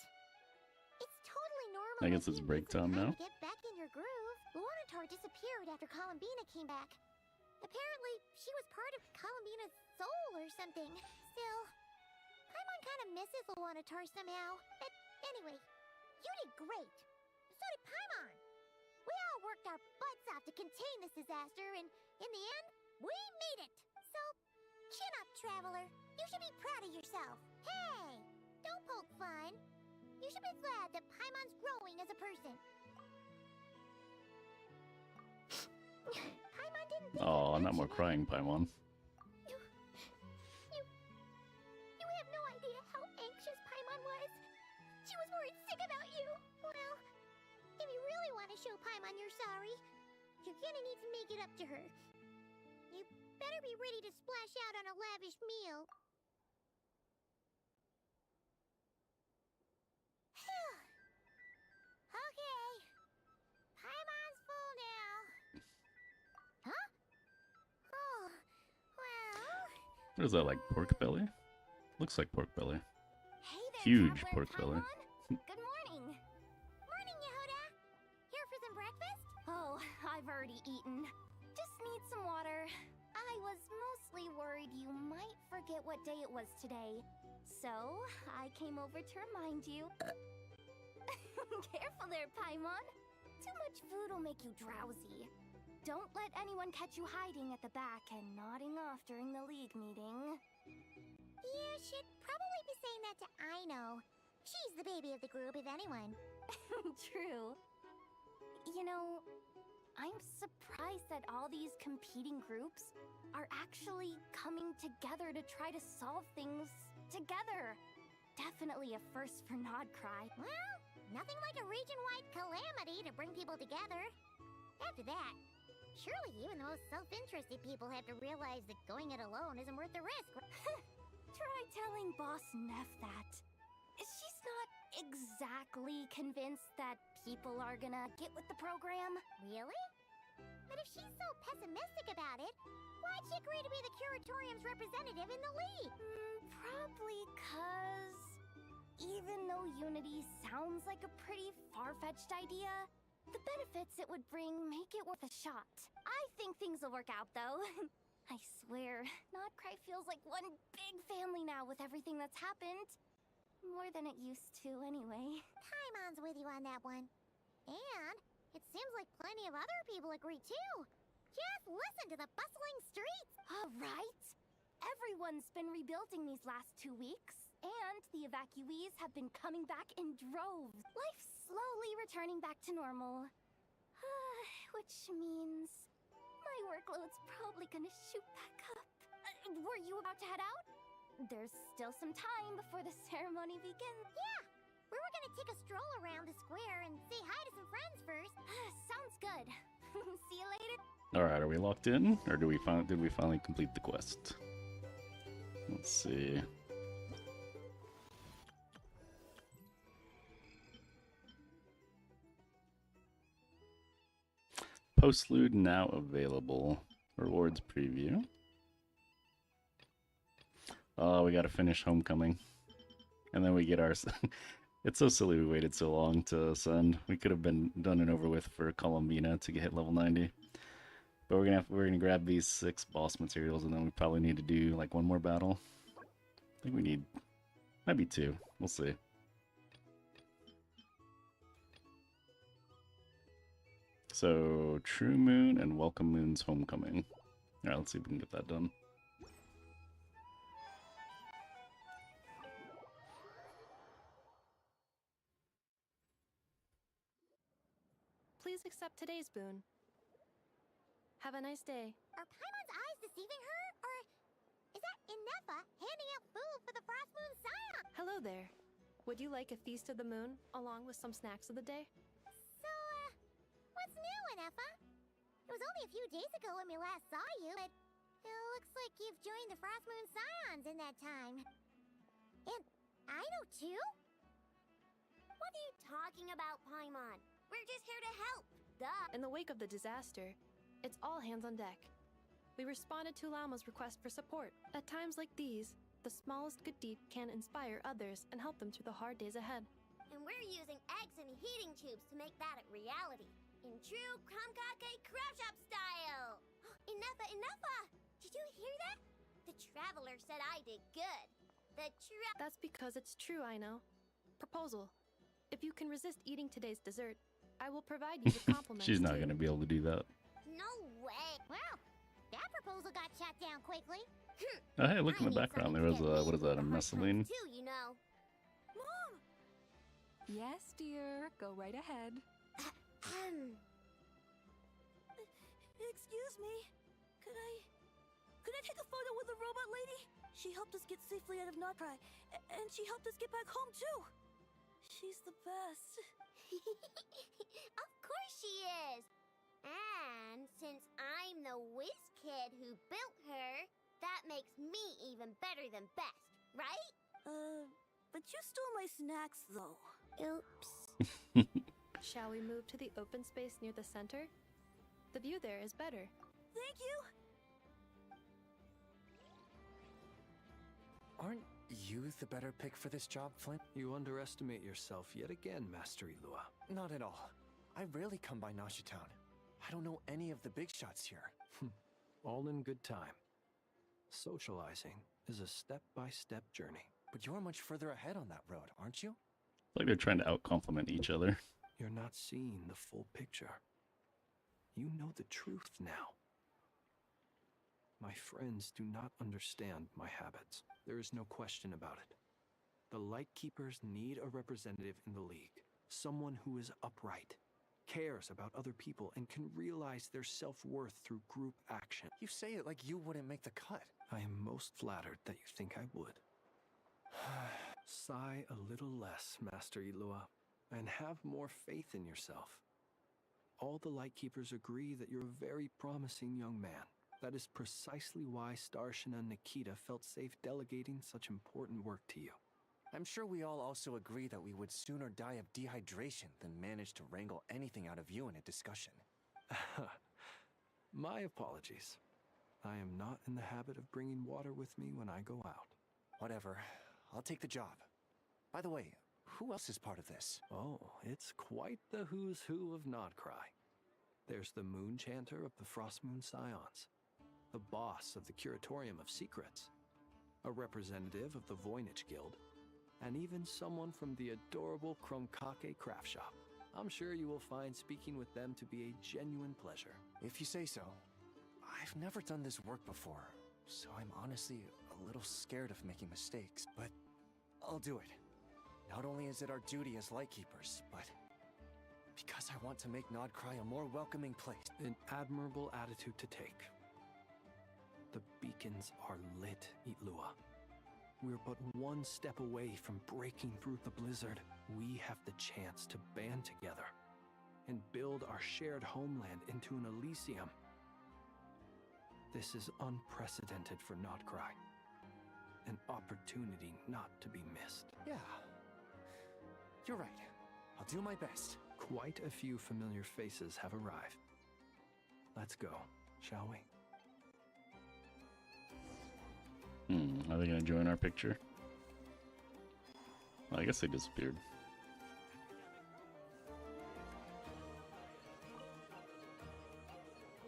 It's totally normal. I guess it's break time now. To get back in your groove. Luanatar disappeared after Columbina came back. Apparently, she was part of Columbina's soul or something. Still, Paimon kind of misses Luanatar somehow. But anyway, you did great. So did Paimon. We all worked our butts off to contain this disaster, and in the end, we made it. So, chin up, Traveler. You should be proud of yourself. Hey, don't poke fun. You should be glad that Paimon's growing as a person. Paimon didn't think Oh, not more crying, Paimon. You have no idea how anxious Paimon was. She was worried sick about you. Well, if you really want to show Paimon you're sorry, you're gonna need to make it up to her. You better be ready to splash out on a lavish meal. Okay. Paimon's full now. Huh? Oh, well... What is that, like pork belly? Looks like pork belly. Hey there, Huge Traveler pork belly. Good morning. Morning, Yehuda. Here for some breakfast? Oh, I've already eaten. Just need some water. I was mostly worried you might forget what day it was today. So, I came over to remind you. Careful there, Paimon. Too much food will make you drowsy. Don't let anyone catch you hiding at the back and nodding off during the League meeting. You should probably be saying that to Aino. She's the baby of the group, if anyone. True. You know, I'm surprised that all these competing groups are actually coming together to try to solve things together. Definitely a first for Nodcry. Well, nothing like a region-wide calamity to bring people together. After that, surely even the most self-interested people have to realize that going it alone isn't worth the risk. Try telling Boss Neff that. She's not exactly convinced that people are gonna get with the program. Really? But if she's so pessimistic about it, why'd she agree to be the Curatorium's representative in the league? Probably 'cause even though Unity sounds like a pretty far-fetched idea, the benefits it would bring make it worth a shot. I think things will work out, though. I swear, Notcry feels like one big family now with everything that's happened. More than it used to, anyway. Paimon's with you on that one. And it seems like plenty of other people agree, too. Just listen to the bustling streets. All right. Everyone's been rebuilding these last 2 weeks, and the evacuees have been coming back in droves. Life's slowly returning back to normal. Which means my workload's probably gonna shoot back up. Were you about to head out? There's still some time before the ceremony begins. Yeah, we were gonna take a stroll around the square and say hi to some friends first. Sounds good. See you later. All right, are we locked in, or did we finally complete the quest? Let's see. Postlude now available. Rewards preview. We gotta finish Homecoming. And then we get our... It's so silly we waited so long to send. We could have been done and over with for Columbina to get level 90. But we're gonna grab these 6 boss materials, and then we probably need to do like one more battle. I think we need maybe 2. We'll see. So True Moon and Welcome Moon's Homecoming. Alright, let's see if we can get that done. Please accept today's boon. Have a nice day. Are Paimon's eyes deceiving her? Or is that Inefa handing out food for the Frost Moon Scion? Hello there. Would you like a feast of the moon, along with some snacks of the day? So, what's new, Inefa? It was only a few days ago when we last saw you, but it looks like you've joined the Frost Moon Scions in that time. And I know too? What are you talking about, Paimon? We're just here to help. Duh. In the wake of the disaster, it's all hands on deck. We responded to Lauma's request for support. At times like these, the smallest good deed can inspire others and help them through the hard days ahead. And we're using eggs and heating tubes to make that a reality. In true Krumkake Crab Shop style! Inefa! Did you hear that? The Traveler said I did good. That's because it's true, I know. Proposal. If you can resist eating today's dessert, I will provide you with compliments. She's not going to be able to do that. No way! Well, that proposal got shot down quickly. Oh, hey, look in the background. There was a, what is that, a Mescaline? Too, you know. Mom! Yes, dear. Go right ahead. Excuse me. Could I take a photo with the robot lady? She helped us get safely out of Notcry, and she helped us get back home too. She's the best. Of course she is. And since I'm the whiz kid who built her, that makes me even better than best, right? But you stole my snacks though. Oops. Shall we move to the open space near the center? The view there is better. Thank you. Aren't you the better pick for this job, Flint? You underestimate yourself yet again, Master Ilua. Not at all. I rarely come by Nasha Town. I don't know any of the big shots here. All in good time. Socializing is a step-by-step journey. But you're much further ahead on that road, aren't you? Like they're trying to out-compliment each other. You're not seeing the full picture. You know the truth now. My friends do not understand my habits. There is no question about it. The Lightkeepers need a representative in the League. Someone who is upright, cares about other people, and can realize their self-worth through group action. You say it like you wouldn't make the cut. I am most flattered that you think I would. Sigh a little less, Master Ilua, and have more faith in yourself. All the Lightkeepers agree that you're a very promising young man. That is precisely why Starshina and Nikita felt safe delegating such important work to you. I'm sure we all also agree that we would sooner die of dehydration than manage to wrangle anything out of you in a discussion. My apologies. I am not in the habit of bringing water with me when I go out. Whatever. I'll take the job. By the way, who else is part of this? Oh, it's quite the who's who of Nodcry. There's the Moon Chanter of the Frostmoon Scions, the boss of the Curatorium of Secrets, a representative of the Voynich Guild, and even someone from the adorable Kromkake craft shop. I'm sure you will find speaking with them to be a genuine pleasure. If you say so. I've never done this work before, so I'm honestly a little scared of making mistakes, but I'll do it. Not only is it our duty as Lightkeepers, but because I want to make Nodcry a more welcoming place. An admirable attitude to take. The beacons are lit, Itlua. We're but one step away from breaking through the blizzard. We have the chance to band together and build our shared homeland into an Elysium. This is unprecedented for Nodcry. An opportunity not to be missed. Yeah. You're right. I'll do my best. Quite a few familiar faces have arrived. Let's go, shall we? Are they gonna join our picture? Well, I guess they disappeared.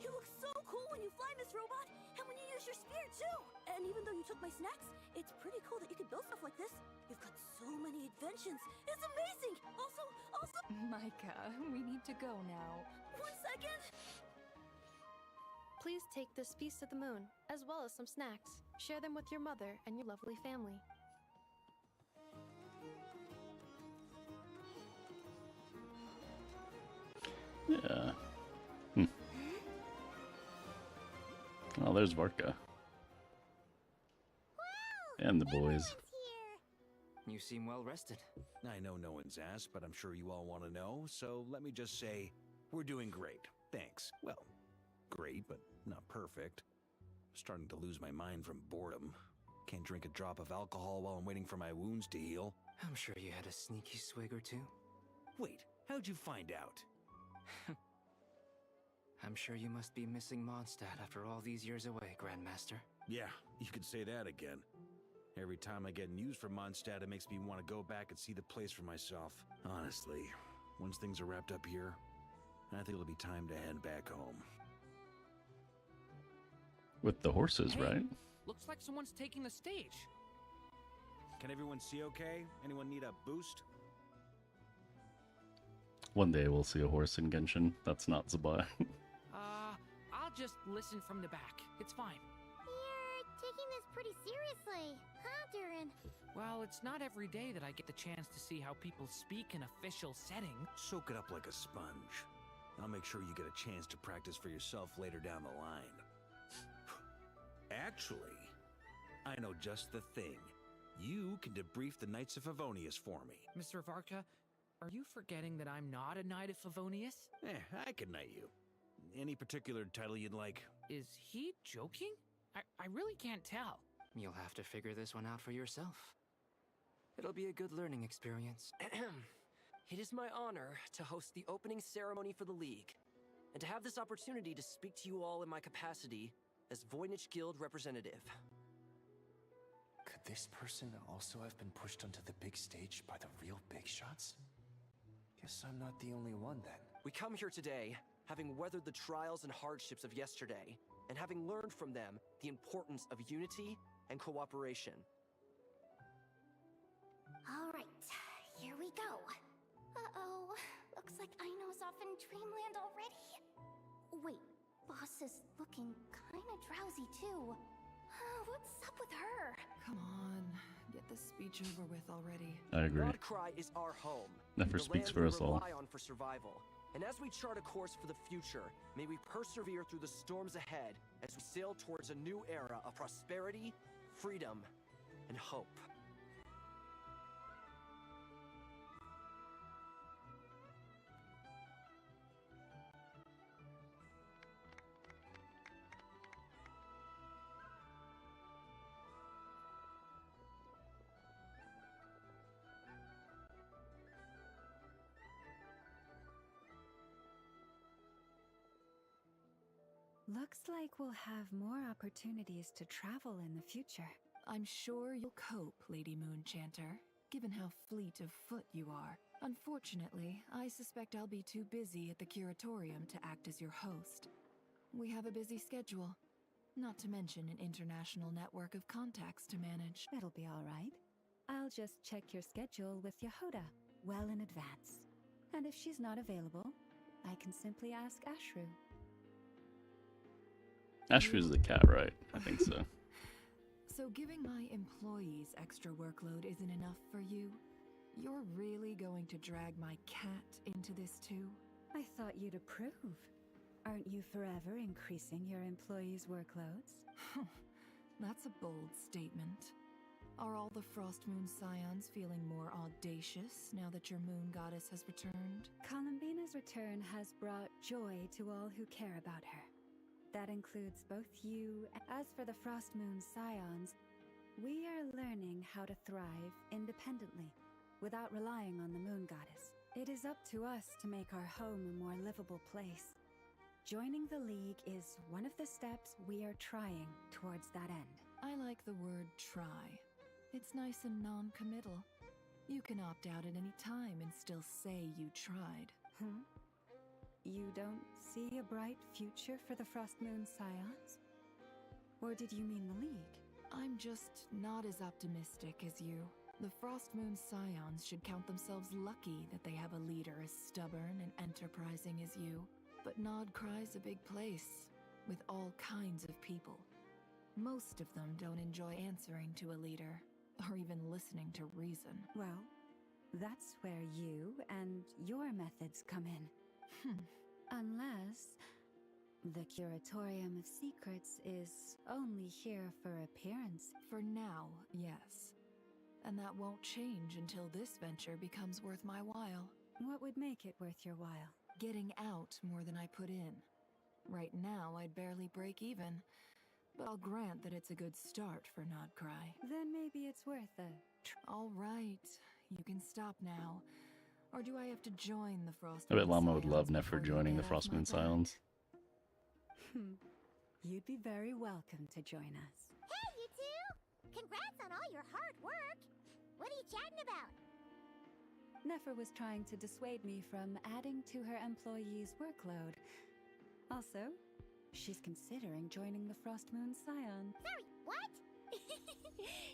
You look so cool when you fly, Miss Robot, and when you use your spear too. And even though you took my snacks, it's pretty cool that you can build stuff like this. You've got so many inventions. It's amazing. Also, Micah, we need to go now. 1 second. Please take this piece to the moon, as well as some snacks. Share them with your mother and your lovely family. Yeah. Oh, there's Varka. And the boys. You seem well rested. I know no one's asked, but I'm sure you all want to know, so let me just say, we're doing great. Thanks. Well, great, but not perfect. Starting to lose my mind from boredom. Can't drink a drop of alcohol while I'm waiting for my wounds to heal. I'm sure you had a sneaky swig or two. Wait, how'd you find out? I'm sure you must be missing Mondstadt after all these years away, Grandmaster. Yeah, you could say that again. Every time I get news from Mondstadt, it makes me want to go back and see the place for myself. Honestly, once things are wrapped up here, I think it'll be time to head back home. With the horses, Hey, right? Looks like someone's taking the stage. Can everyone see okay? Anyone need a boost? One day we'll see a horse in Genshin. That's not Zabai. I'll just listen from the back. It's fine. You're taking this pretty seriously, huh, Durin? Well, it's not every day that I get the chance to see how people speak in official setting. Soak it up like a sponge. I'll make sure you get a chance to practice for yourself later down the line. Actually, I know just the thing. You can debrief the Knights of Favonius for me. Mr. Varka, are you forgetting that I'm not a Knight of Favonius? I can knight you. Any particular title you'd like? Is he joking? I really can't tell. You'll have to figure this one out for yourself. It'll be a good learning experience. It is my honor to host the opening ceremony for the League, and to have this opportunity to speak to you all in my capacity as Voynich Guild representative. Could this person also have been pushed onto the big stage by the real big shots? Guess I'm not the only one then. We come here today, having weathered the trials and hardships of yesterday, and having learned from them the importance of unity and cooperation. All right, here we go. Uh-oh, looks like Aino's off in Dreamland already. Wait, Boss is looking kinda drowsy too. What's up with her? Come on, get this speech over with already. I agree. Nodcry is our home. Never the speaks land for we us all. rely on for survival. And as we chart a course for the future, may we persevere through the storms ahead as we sail towards a new era of prosperity, freedom, and hope. Looks like we'll have more opportunities to travel in the future. I'm sure you'll cope, Lady Moonchanter, given how fleet of foot you are. Unfortunately, I suspect I'll be too busy at the Curatorium to act as your host. We have a busy schedule, not to mention an international network of contacts to manage. It'll be all right. I'll just check your schedule with Yehoda well in advance. And if she's not available, I can simply ask Ashru. Ashru's the cat, right? I think so. So giving my employees extra workload isn't enough for you? You're really going to drag my cat into this too? I thought you'd approve. Aren't you forever increasing your employees' workloads? That's a bold statement. Are all the Frost Moon Scions feeling more audacious now that your moon goddess has returned? Columbina's return has brought joy to all who care about her. That includes both you. As for the Frost Moon Scions, we are learning how to thrive independently, without relying on the moon goddess. It is up to us to make our home a more livable place. Joining the League is one of the steps we are trying towards that end. I like the word try. It's nice and non-committal. You can opt out at any time and still say you tried. You don't see a bright future for the Frost Moon Scions? Or did you mean the League? I'm just not as optimistic as you. The Frost Moon Scions should count themselves lucky that they have a leader as stubborn and enterprising as you. But Nodcry's a big place, with all kinds of people. Most of them don't enjoy answering to a leader, or even listening to reason. Well, that's where you and your methods come in. Unless the Curatorium of Secrets is only here for appearance. For now, yes. And that won't change until this venture becomes worth my while. What would make it worth your while? Getting out more than I put in. Right now, I'd barely break even, but I'll grant that it's a good start for Nodcry. Then maybe it's worth it. All right, you can stop now. Or do I have to join the Frost I Moon bet Llama would Scions love before Nefer you joining get the off Frost my Moon back? Scions. You'd be very welcome to join us. Hey, you two! Congrats on all your hard work! What are you chatting about? Nefer was trying to dissuade me from adding to her employees' workload. Also, she's considering joining the Frost Moon Scion. Sorry, what?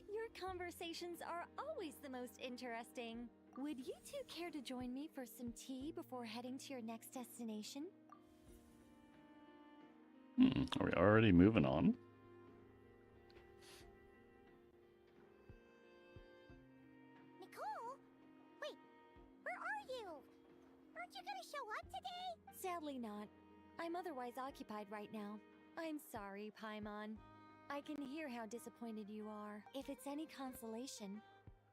Your conversations are always the most interesting. Would you two care to join me for some tea before heading to your next destination? Are we already moving on? Nicole? Wait, where are you? Aren't you gonna show up today? Sadly not. I'm otherwise occupied right now. I'm sorry, Paimon. I can hear how disappointed you are. If it's any consolation,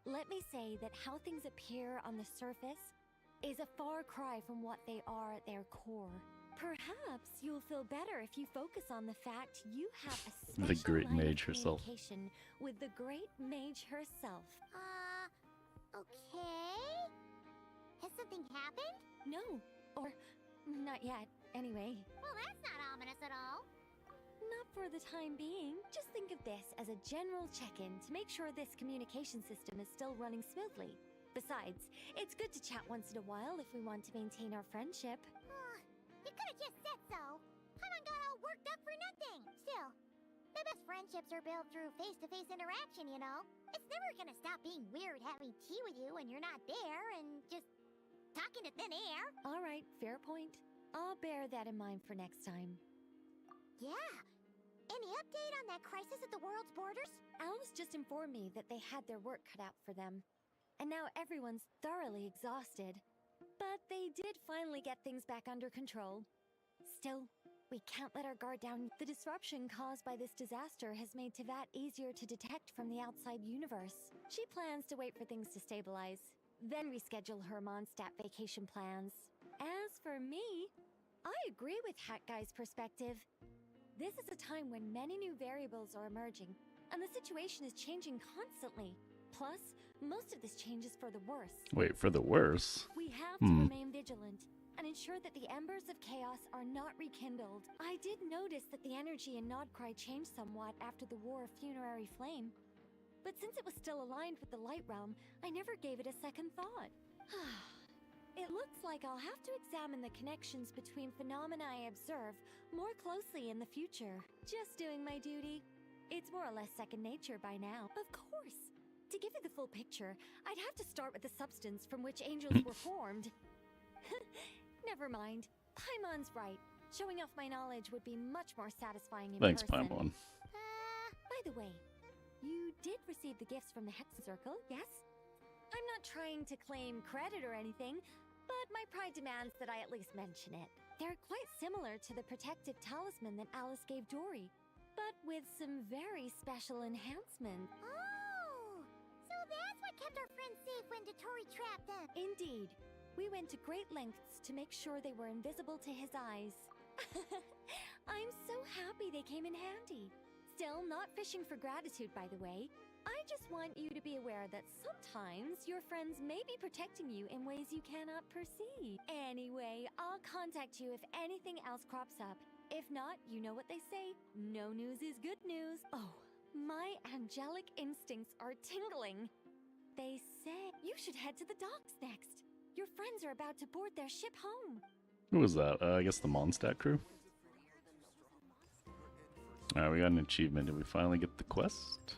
let me say that how things appear on the surface is a far cry from what they are at their core. Perhaps you'll feel better if you focus on the fact you have a special The great line of mage herself. communication with the great mage herself. Okay. Has something happened? No, or not yet, anyway. Well, that's not ominous at all. Not for the time being. Just think of this as a general check-in to make sure this communication system is still running smoothly. Besides, it's good to chat once in a while if we want to maintain our friendship. You could have just said so. Paimon got all worked up for nothing. Still, the best friendships are built through face-to-face interaction, you know? It's never gonna stop being weird having tea with you when you're not there and just talking to thin air. All right, fair point. I'll bear that in mind for next time. Yeah. Any update on that crisis at the world's borders? Alice just informed me that they had their work cut out for them. And now everyone's thoroughly exhausted. But they did finally get things back under control. Still, we can't let our guard down. The disruption caused by this disaster has made Teyvat easier to detect from the outside universe. She plans to wait for things to stabilize, then reschedule her Mondstadt vacation plans. As for me, I agree with Hat Guy's perspective. This is a time when many new variables are emerging, and the situation is changing constantly. Plus, most of this change is for the worse. Wait, for the worse? We have to remain vigilant and ensure that the embers of chaos are not rekindled. I did notice that the energy in Nodcry changed somewhat after the War of Funerary Flame. But since it was still aligned with the Light Realm, I never gave it a second thought. It looks like I'll have to examine the connections between phenomena I observe more closely in the future. Just doing my duty. It's more or less second nature by now. Of course! To give you the full picture, I'd have to start with the substance from which angels were formed. Never mind. Paimon's right. Showing off my knowledge would be much more satisfying in Thanks, person. Paimon. By the way, you did receive the gifts from the Hex Circle, yes? I'm not trying to claim credit or anything, but my pride demands that I at least mention it. They're quite similar to the protective talisman that Alice gave Dory, but with some very special enhancements. Oh! So that's what kept our friends safe when Dotori trapped them! Indeed. We went to great lengths to make sure they were invisible to his eyes. I'm so happy they came in handy. Still, not fishing for gratitude, by the way. I just want you to be aware that sometimes your friends may be protecting you in ways you cannot perceive. Anyway, I'll contact you if anything else crops up. If not, you know what they say, no news is good news. Oh, my angelic instincts are tingling. They say you should head to the docks next. Your friends are about to board their ship home. Who was that? I guess the Mondstadt crew? Alright, we got an achievement. Did we finally get the quest?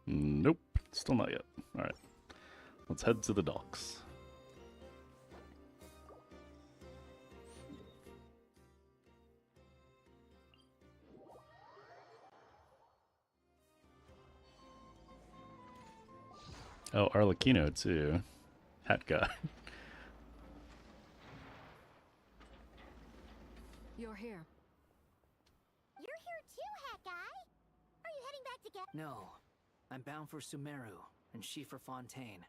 Nope, still not yet. Alright, let's head to the docks. Oh, Arlecchino too. Hat guy. You're here. You're here too, Hat Guy! Are you heading back to get— No. I'm bound for Sumeru, and she for Fontaine.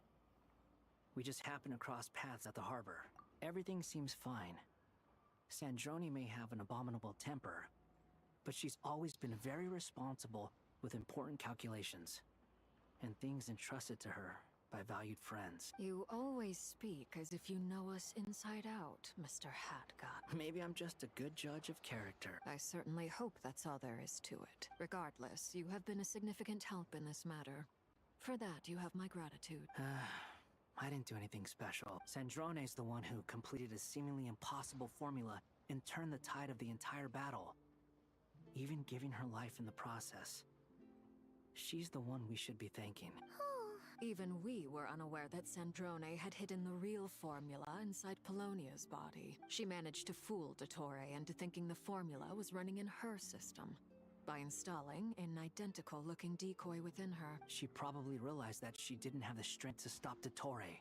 We just happened to cross paths at the harbor. Everything seems fine. Sandrone may have an abominable temper, but she's always been very responsible with important calculations, and things entrusted to her by valued friends. You always speak as if you know us inside out, Mr. Hatgut. Maybe I'm just a good judge of character. I certainly hope that's all there is to it. Regardless, you have been a significant help in this matter. For that, you have my gratitude. I didn't do anything special. Sandrone's the one who completed a seemingly impossible formula and turned the tide of the entire battle, even giving her life in the process. She's the one we should be thanking. Even we were unaware that Sandrone had hidden the real formula inside Polonia's body. She managed to fool Dottore into thinking the formula was running in her system by installing an identical-looking decoy within her. She probably realized that she didn't have the strength to stop Dottore.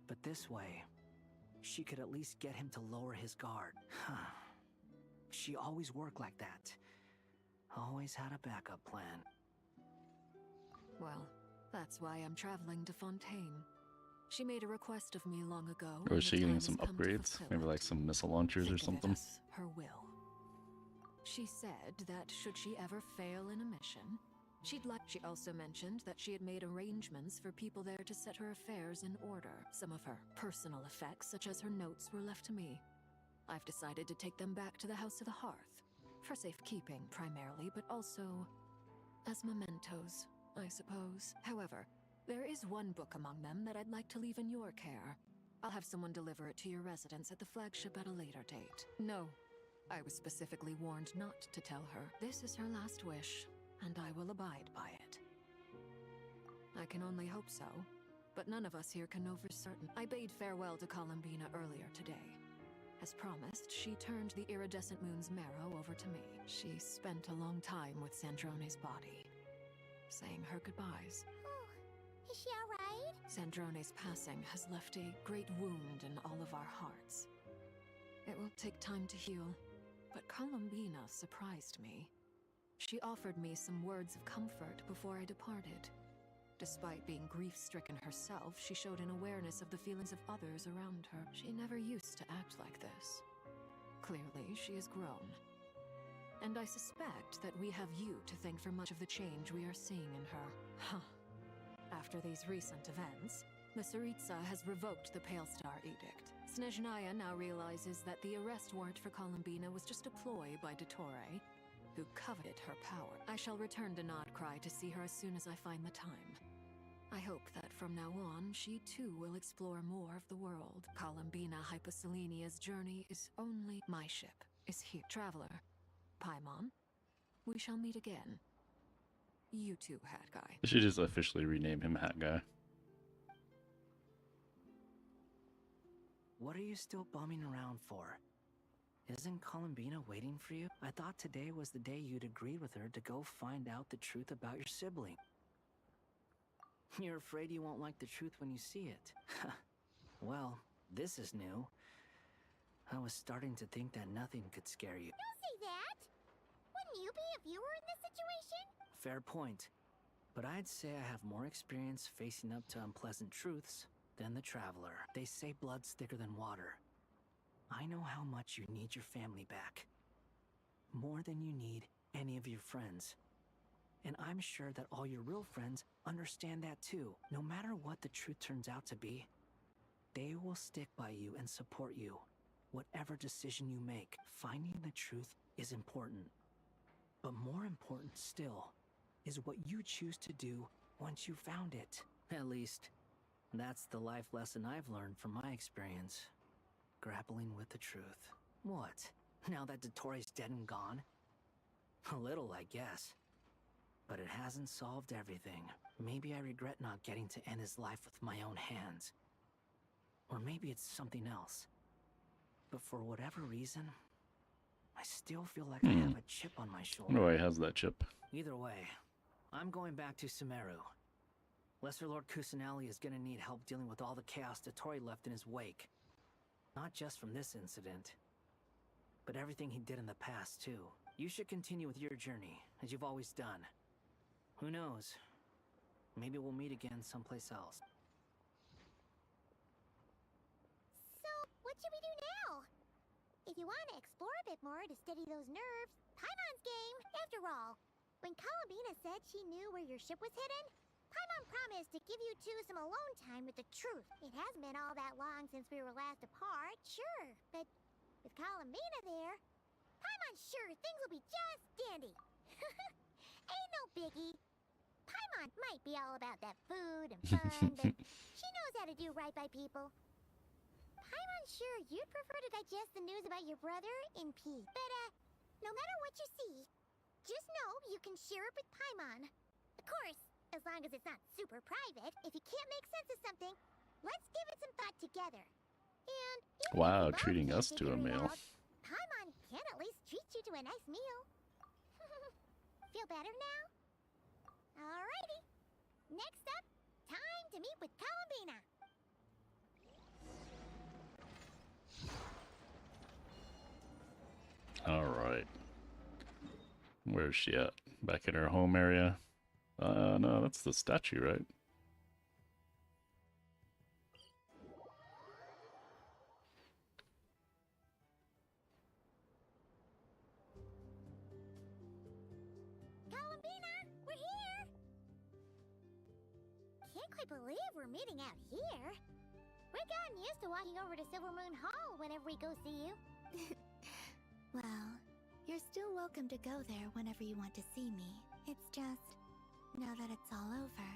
But this way, she could at least get him to lower his guard. She always worked like that. Always had a backup plan. Well, that's why I'm traveling to Fontaine. She made a request of me long ago. Or is she getting some upgrades? Maybe like some missile launchers or something? Her will. She said that should she ever fail in a mission, she'd like— She also mentioned that she had made arrangements for people there to set her affairs in order. Some of her personal effects, such as her notes, were left to me. I've decided to take them back to the House of the Hearth. For safekeeping, primarily, but also as mementos, I suppose. However, there is one book among them that I'd like to leave in your care. I'll have someone deliver it to your residence at the flagship at a later date. No, I was specifically warned not to tell her. This is her last wish, and I will abide by it. I can only hope so, but none of us here can know for certain. I bade farewell to Columbina earlier today. As promised, she turned the iridescent moon's marrow over to me. She spent a long time with Sandrone's body, saying her goodbyes. Is she alright? Sandrone's passing has left a great wound in all of our hearts. It will take time to heal, but Columbina surprised me. She offered me some words of comfort before I departed. Despite being grief-stricken herself, she showed an awareness of the feelings of others around her. She never used to act like this. Clearly, she has grown. And I suspect that we have you to thank for much of the change we are seeing in her. After these recent events, The Tsaritsa has revoked the Pale Star Edict. Snezhnaya now realizes that the arrest warrant for Columbina was just a ploy by Dottore, who coveted her power. I shall return to Nodcry to see her as soon as I find the time. I hope that from now on, she too will explore more of the world. Columbina Hyposelenia's journey is only my ship. Is here. Traveler, Paimon, we shall meet again. You too, Hat Guy. I should just officially rename him Hat Guy. What are you still bumming around for? Isn't Columbina waiting for you? I thought today was the day you'd agreed with her to go find out the truth about your sibling. You're afraid you won't like the truth when you see it. Well, this is new. I was starting to think that nothing could scare you. Don't say that! Wouldn't you be if you were in this situation? Fair point. But I'd say I have more experience facing up to unpleasant truths than the Traveler. They say blood's thicker than water. I know how much you need your family back. More than you need any of your friends. And I'm sure that all your real friends understand that too. No matter what the truth turns out to be, they will stick by you and support you. Whatever decision you make, finding the truth is important. But more important still is what you choose to do once you found it. At least, that's the life lesson I've learned from my experience. Grappling with the truth. What? Now that Dottore's dead and gone? A little, I guess. But it hasn't solved everything. Maybe I regret not getting to end his life with my own hands. Or maybe it's something else. But for whatever reason, I still feel like I have a chip on my shoulder. Wonder why he has that chip. Either way, I'm going back to Sumeru. Lesser Lord Kusanali is gonna need help dealing with all the chaos Dottore left in his wake. Not just from this incident, but everything he did in the past too. You should continue with your journey, as you've always done. Who knows? Maybe we'll meet again someplace else. So, what should we do now? If you want to explore a bit more to steady those nerves, Paimon's game. After all, when Columbina said she knew where your ship was hidden, Paimon promised to give you two some alone time with the truth. It hasn't been all that long since we were last apart, sure. But with Columbina there, Paimon's sure things will be just dandy. Ain't no biggie. Paimon might be all about that food and fun, but she knows how to do right by people. Paimon's sure you'd prefer to digest the news about your brother in peace. But, no matter what you see, just know you can share it with Paimon. Of course, as long as it's not super private. If you can't make sense of something, let's give it some thought together. And wow, treating us to a meal. Paimon can at least treat you to a nice meal. Feel better now? Alrighty. Next up, time to meet with Columbina. Alright. Where's she at? Back in her home area? No, that's the statue, right? Columbina, we're here! Can't quite believe we're meeting out here. We've gotten used to walking over to Silver Moon Hall whenever we go see you. Well, you're still welcome to go there whenever you want to see me. It's just, now that it's all over,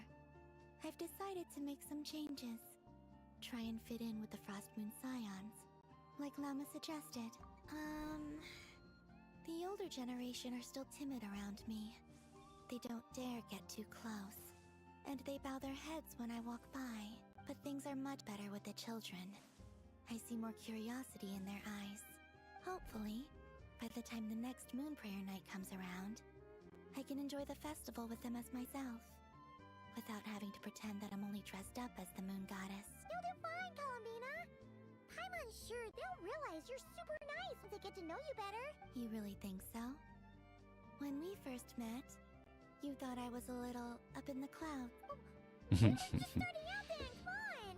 I've decided to make some changes. Try and fit in with the Frost Moon Scions, like Lama suggested. The older generation are still timid around me. They don't dare get too close, and they bow their heads when I walk by. But things are much better with the children. I see more curiosity in their eyes. Hopefully, by the time the next Moon Prayer Night comes around, I can enjoy the festival with them as myself, without having to pretend that I'm only dressed up as the Moon Goddess. You'll do fine, Columbina. Paimon's sure they'll realize you're super nice once they get to know you better. You really think so? When we first met, you thought I was a little up in the clouds. Just starting out then, come on!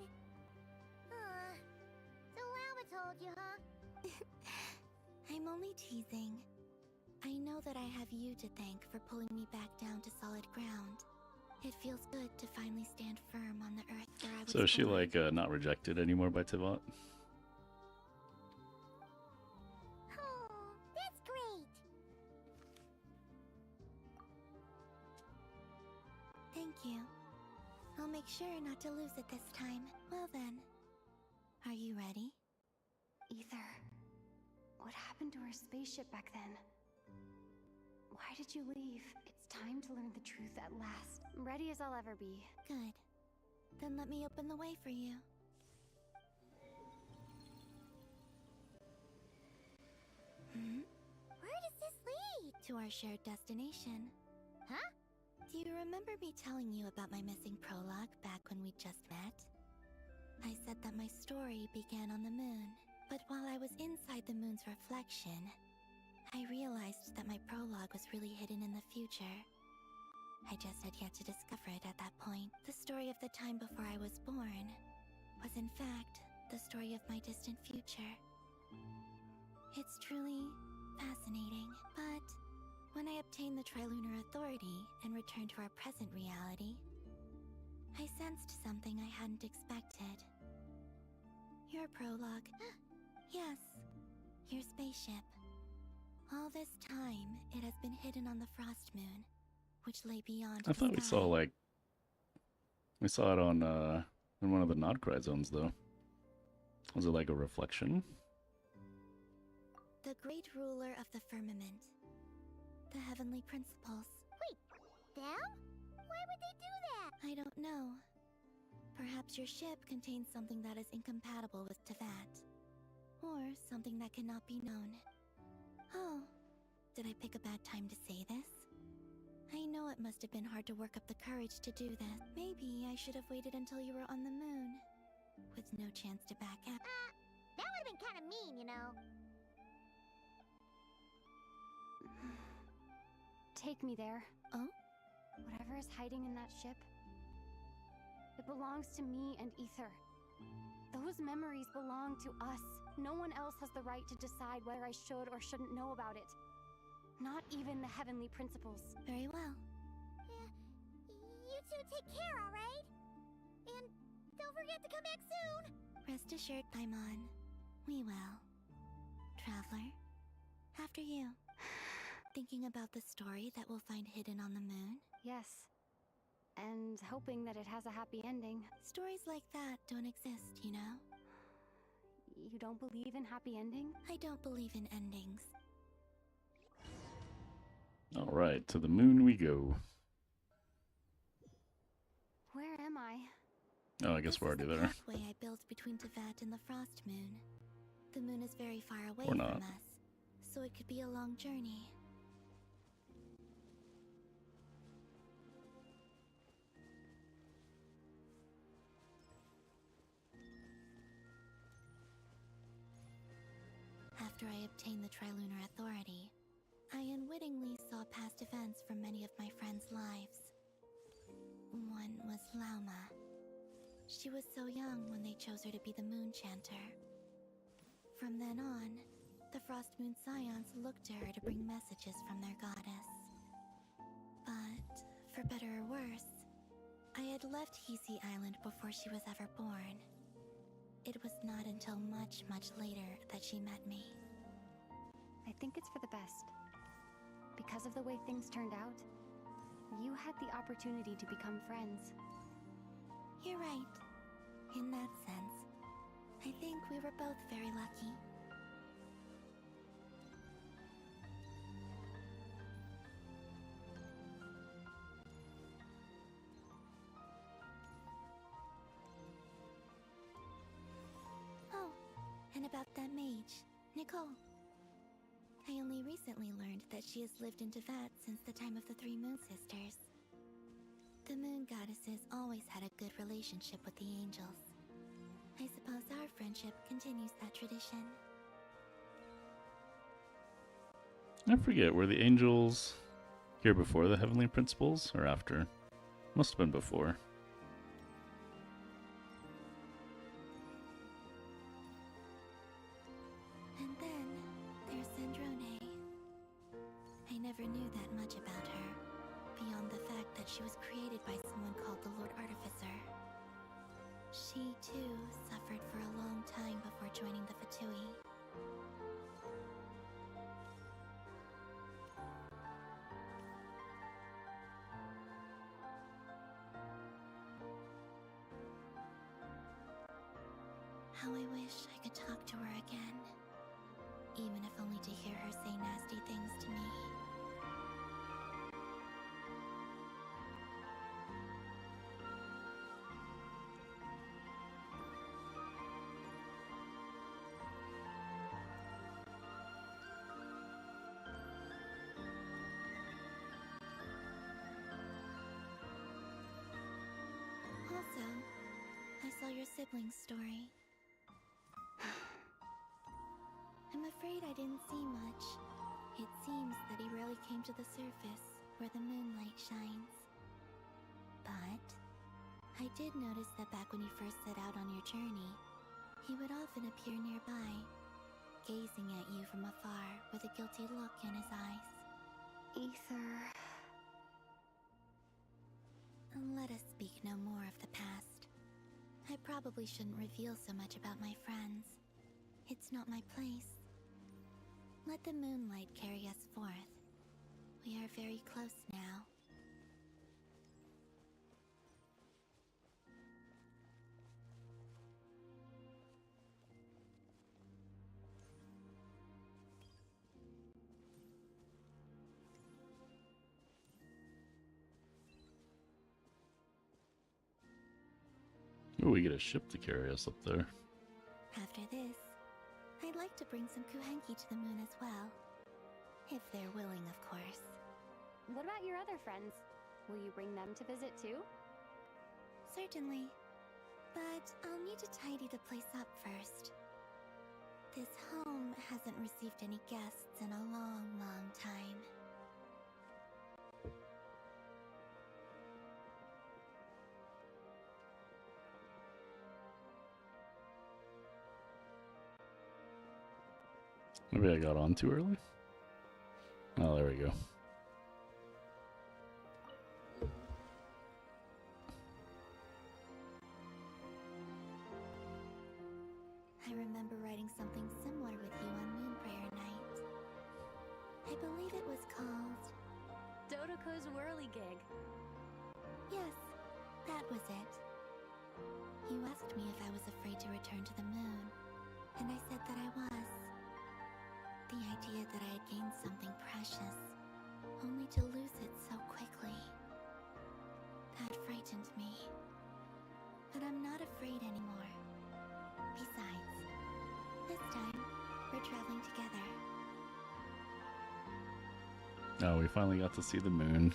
So Lama told you, huh? I'm only teasing. I know that I have you to thank for pulling me back down to solid ground. It feels good to finally stand firm on the earth where I was So is she born. like not rejected anymore by Tivat? Oh, that's great. Thank you. I'll make sure not to lose it this time. Well then, are you ready? Ether, what happened to our spaceship back then? Why did you leave? It's time to learn the truth at last. Ready as I'll ever be. Good. Then let me open the way for you. Where does this lead? To our shared destination. Huh? Do you remember me telling you about my missing prologue back when we just met? I said that my story began on the moon, but while I was inside the moon's reflection, I realized that my prologue was really hidden in the future. I just had yet to discover it at that point. The story of the time before I was born was in fact the story of my distant future. It's truly fascinating, but when I obtained the Trilunar Authority and returned to our present reality, I sensed something I hadn't expected. Your prologue. Yes, your spaceship. All this time, it has been hidden on the Frost Moon, which lay beyond I the thought we sky. saw like we saw it on in one of the Nodcry zones though. Was it like a reflection? The great ruler of the firmament. The heavenly principles. Wait, them? Why would they do that? I don't know. Perhaps your ship contains something that is incompatible with Tevat. Or something that cannot be known. Oh, did I pick a bad time to say this? I know it must have been hard to work up the courage to do this. Maybe I should have waited until you were on the moon. With no chance to back up. That would have been kind of mean, you know. Take me there. Oh? Whatever is hiding in that ship, it belongs to me and Ether. Those memories belong to us. No one else has the right to decide whether I should or shouldn't know about it. Not even the heavenly principles. Very well. You two take care, alright? And don't forget to come back soon! Rest assured, Paimon. We will. Traveler, after you. Thinking about the story that we'll find hidden on the moon? Yes. And hoping that it has a happy ending. Stories like that don't exist, you know? You don't believe in happy ending? I don't believe in endings. Alright, to the moon we go. Where am I? Oh, I guess we're already there. Pathway I built between Tevat and the Frost Moon. The moon is very far away Or not. from us, so it could be a long journey. After I obtained the Trilunar Authority, I unwittingly saw past events from many of my friends' lives. One was Lauma. She was so young when they chose her to be the Moon Chanter. From then on, the Frost Moon Scions looked to her to bring messages from their goddess. But, for better or worse, I had left Hisi Island before she was ever born. It was not until much, much later that she met me. I think it's for the best. Because of the way things turned out, you had the opportunity to become friends. You're right. In that sense, I think we were both very lucky. Oh, and about that mage, Nicole. I only recently learned that she has lived in Tevat since the time of the Three Moon Sisters. The Moon Goddesses always had a good relationship with the angels. I suppose our friendship continues that tradition. I forget, were the angels here before the heavenly principles or after? Must have been before. And then there's Sandrone. I never knew that much about her, beyond the fact that she was created by someone called the Lord Artificer. How I wish I could talk to her again. Even if only to hear her say nasty things to me. Also, I saw your sibling's story. I'm afraid I didn't see much. It seems that he rarely came to the surface where the moonlight shines. But I did notice that back when you first set out on your journey, he would often appear nearby, gazing at you from afar with a guilty look in his eyes. Ether. Let us speak no more of the past. I probably shouldn't reveal so much about my friends. It's not my place. Let the moonlight carry us forth. We are very close now. Oh, we get a ship to carry us up there. After this, I'd like to bring some Kuhenki to the moon as well. If they're willing, of course. What about your other friends? Will you bring them to visit too? Certainly. But I'll need to tidy the place up first. This home hasn't received any guests in a long, long time. Maybe I got on too early? Oh, there we go. I remember writing something similar with you on Moon Prayer Night. I believe it was called... Dodoko's Whirligig. Yes, that was it. You asked me if I was afraid to return to the moon, and I said that I was. The idea that I had gained something precious, only to lose it so quickly. That frightened me. But I'm not afraid anymore. Besides, this time, we're traveling together. Oh, we finally got to see the moon.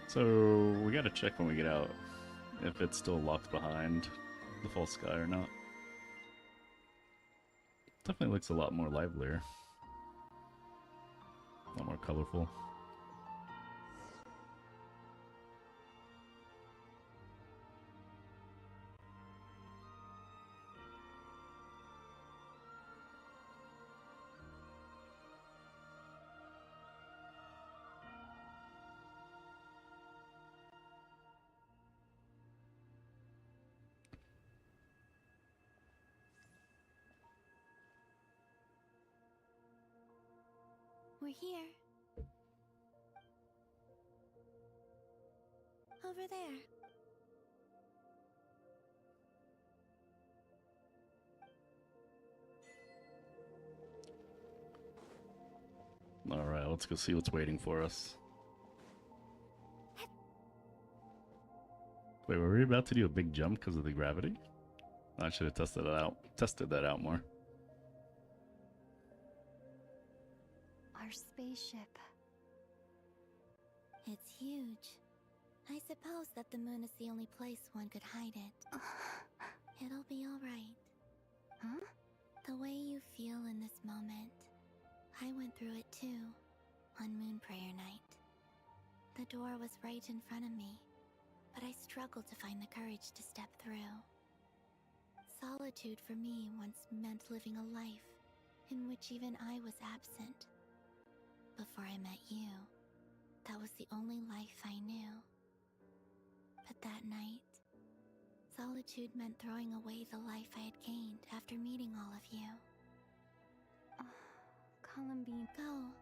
So, we gotta check when we get out if it's still locked behind the false sky or not. Definitely looks a lot more livelier. A lot more colorful. We're here. Over there. Alright, let's go see what's waiting for us. Wait, were we about to do a big jump because of the gravity? I should have tested that out more. Our spaceship. It's huge. I suppose that the moon is the only place one could hide it. It'll be alright. Huh? The way you feel in this moment, I went through it too, on Moon Prayer Night. The door was right in front of me, but I struggled to find the courage to step through. Solitude for me once meant living a life in which even I was absent. Before I met you, that was the only life I knew. But that night, solitude meant throwing away the life I had gained after meeting all of you. Columbine. Go.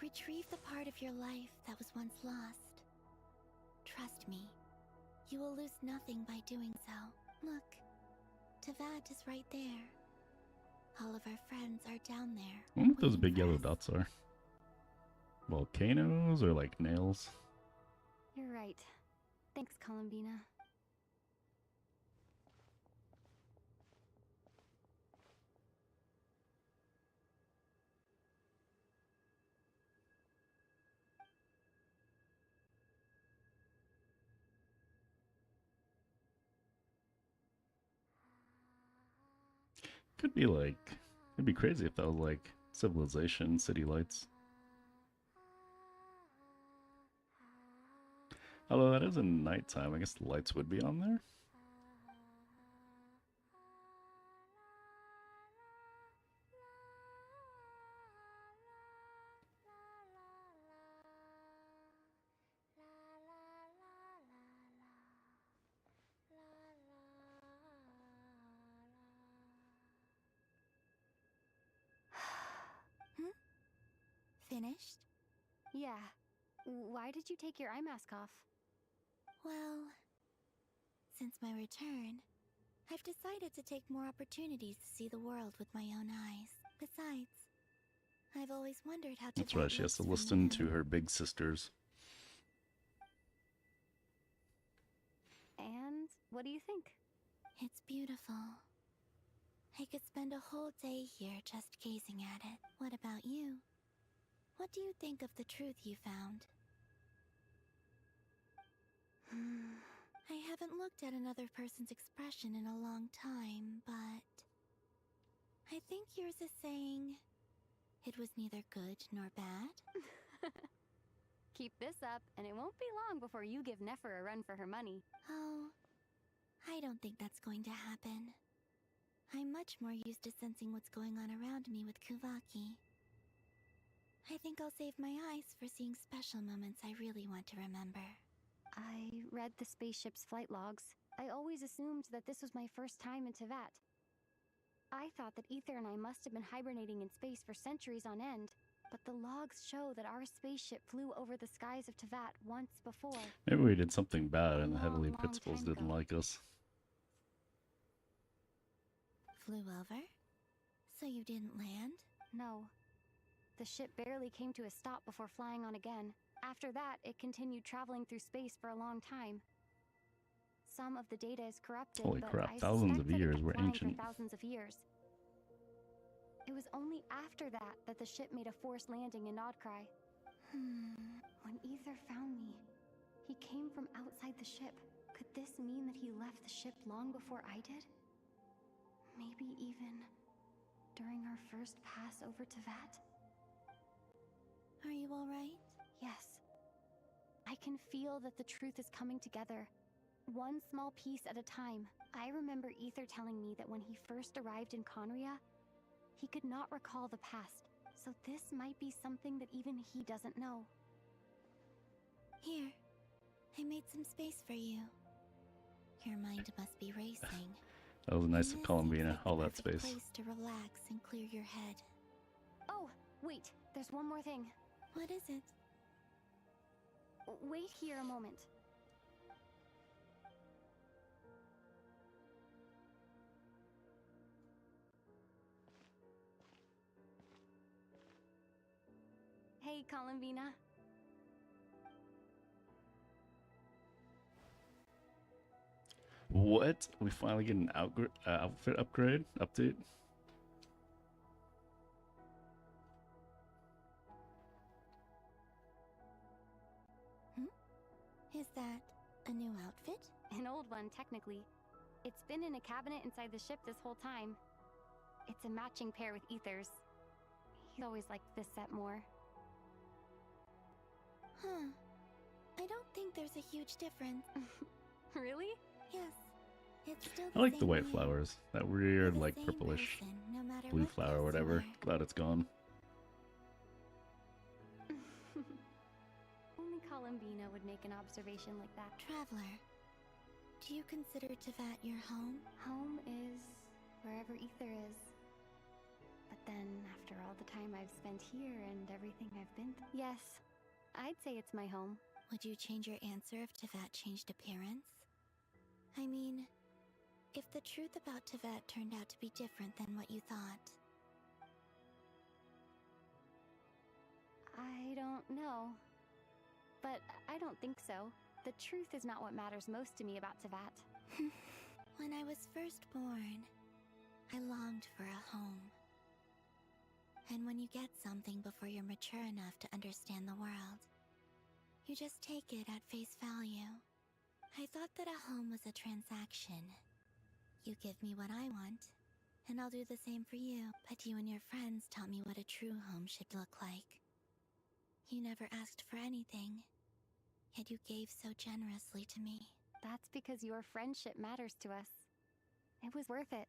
Retrieve the part of your life that was once lost. Trust me, you will lose nothing by doing so. Look, Tavad is right there. All of our friends are down there. I wonder what those big yellow dots are. Volcanoes or like nails? You're right. Thanks, Columbina. Could be like, it'd be crazy if that was like civilization, city lights. Although that is in nighttime, I guess the lights would be on there. Finished? Yeah. Why did you take your eye mask off? Well, since my return, I've decided to take more opportunities to see the world with my own eyes. Besides, I've always wondered how That's Tibet right, she has to looks from listen the to moon. her big sisters. And what do you think? It's beautiful. I could spend a whole day here just gazing at it. What about you? What do you think of the truth you found? I haven't looked at another person's expression in a long time, but I think yours is saying it was neither good nor bad. Keep this up, and it won't be long before you give Nefer a run for her money. Oh, I don't think that's going to happen. I'm much more used to sensing what's going on around me with Kuvaki. I think I'll save my eyes for seeing special moments I really want to remember. I read the spaceship's flight logs. I always assumed that this was my first time in Teyvat. I thought that Ether and I must have been hibernating in space for centuries on end, but the logs show that our spaceship flew over the skies of Teyvat once before. Maybe we did something bad and the Heavenly long Principles time didn't ago. like us. Flew over? So you didn't land? No. The ship barely came to a stop before flying on again. After that, it continued traveling through space for a long time. Some of the data is corrupted, Holy but crap, I thousands suspect of that it years, kept we're flying ancient. for thousands of years. It was only after that that the ship made a forced landing in Nodcry. When Ether found me, he came from outside the ship. Could this mean that he left the ship long before I did? Maybe even during our first pass over Teyvat? Are you alright? Yes. I can feel that the truth is coming together, one small piece at a time. I remember Ether telling me that when he first arrived in Conria, he could not recall the past, so this might be something that even he doesn't know. Here, I made some space for you. Your mind must be racing. That was nice And of this Columbina, seems like all the that perfect space. place to relax and clear your head. Oh, wait, there's one more thing. What is it? Wait here a moment. Hey, Columbina. What? We finally get an outfit upgrade? Update? Is that a new outfit? An old one, technically. It's been in a cabinet inside the ship this whole time. It's a matching pair with Ether's. He always liked this set more. Huh. I don't think there's a huge difference. Really? Yes. It's still I like the same white way. flowers. That weird, the like, same purplish person, no matter blue what flower or clothes you whatever. wear. Glad it's gone. Only Columbina would make an observation like that. Traveler, do you consider Teyvat your home? Home is wherever Ether is. But then, after all the time I've I've spent here and everything I've been through. Yes, I'd say it's my home. Would you change your answer if Tevat changed appearance? I mean, if the truth about Tevat turned out to be different than what you thought. I don't know. But I don't think so. The truth is not what matters most to me about Tevat. When I was first born, I longed for a home. And when you get something before you're mature enough to understand the world, you just take it at face value. I thought that a home was a transaction. You give me what I want, and I'll do the same for you. But you and your friends taught me what a true home should look like. You never asked for anything, yet you gave so generously to me. That's because your friendship matters to us. It was worth it.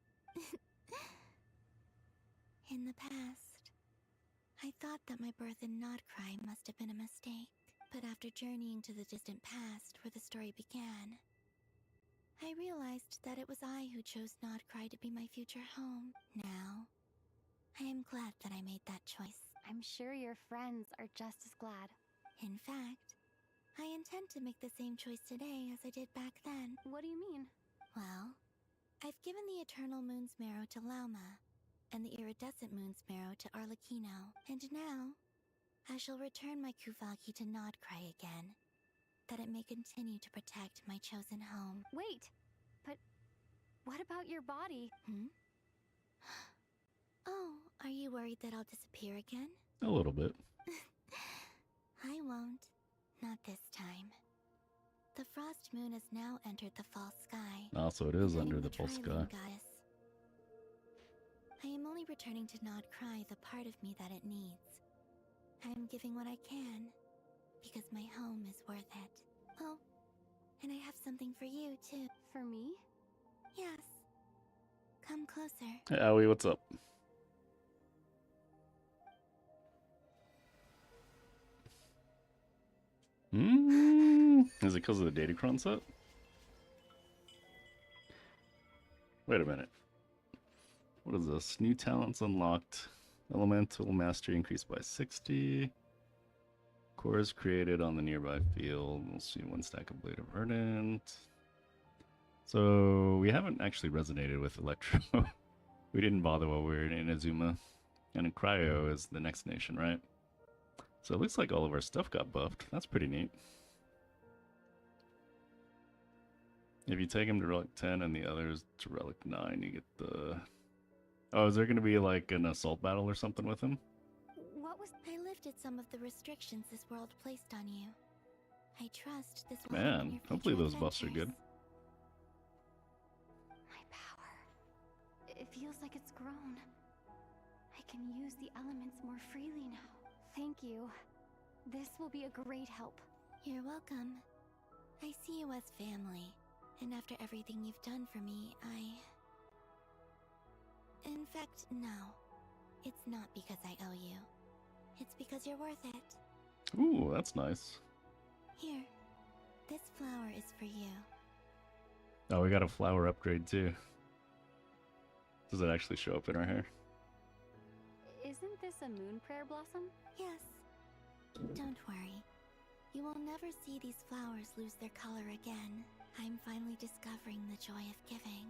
In the past, I thought that my birth in Nodcry must have been a mistake. But after journeying to the distant past where the story began, I realized that it was I who chose Nodcry to be my future home. Now, I am glad that I made that choice. I'm sure your friends are just as glad. In fact, I intend to make the same choice today as I did back then. What do you mean? Well, I've given the Eternal Moon's Marrow to Lauma, and the Iridescent Moon's Marrow to Arlecchino, and now I shall return my Kuvagi to Nodcry again, that it may continue to protect my chosen home. Wait, but what about your body? Oh, are you worried that I'll disappear again? A little bit. I won't. Not this time. The Frost Moon has now entered the false sky. Also, it is and I under am the false Trilene sky. Goddess. I am only returning to Nodcry the part of me that it needs. I am giving what I can, because my home is worth it. Oh, and I have something for you, too. For me? Yes. Come closer. Hey, Aoi, what's up? Is it because of the Datacron set? Wait a minute. What is this? New talents unlocked. Elemental mastery increased by 60. Cores created on the nearby field. We'll see one stack of Blade of Verdant. So we haven't actually resonated with Electro. We didn't bother while we were in Inazuma. And in Cryo is the next nation, right? So it looks like all of our stuff got buffed. That's pretty neat. If you take him to Relic 10 and the others to Relic 9, you get the... Oh, is there going to be like an assault battle or something with him? What was... I lifted some of the restrictions this world placed on you. I trust this will help in Man, your hopefully future those buffs are good. My power. It feels like it's grown. I can use the elements more freely now. Thank you. This will be a great help. You're welcome. I see you as family. And after everything you've done for me, In fact, no. It's not because I owe you. It's because you're worth it. Ooh, that's nice. Here. This flower is for you. Oh, we got a flower upgrade too. Does it actually show up in our hair? Isn't this a moon prayer blossom? Yes. Don't worry. You will never see these flowers lose their color again. I'm finally discovering the joy of giving.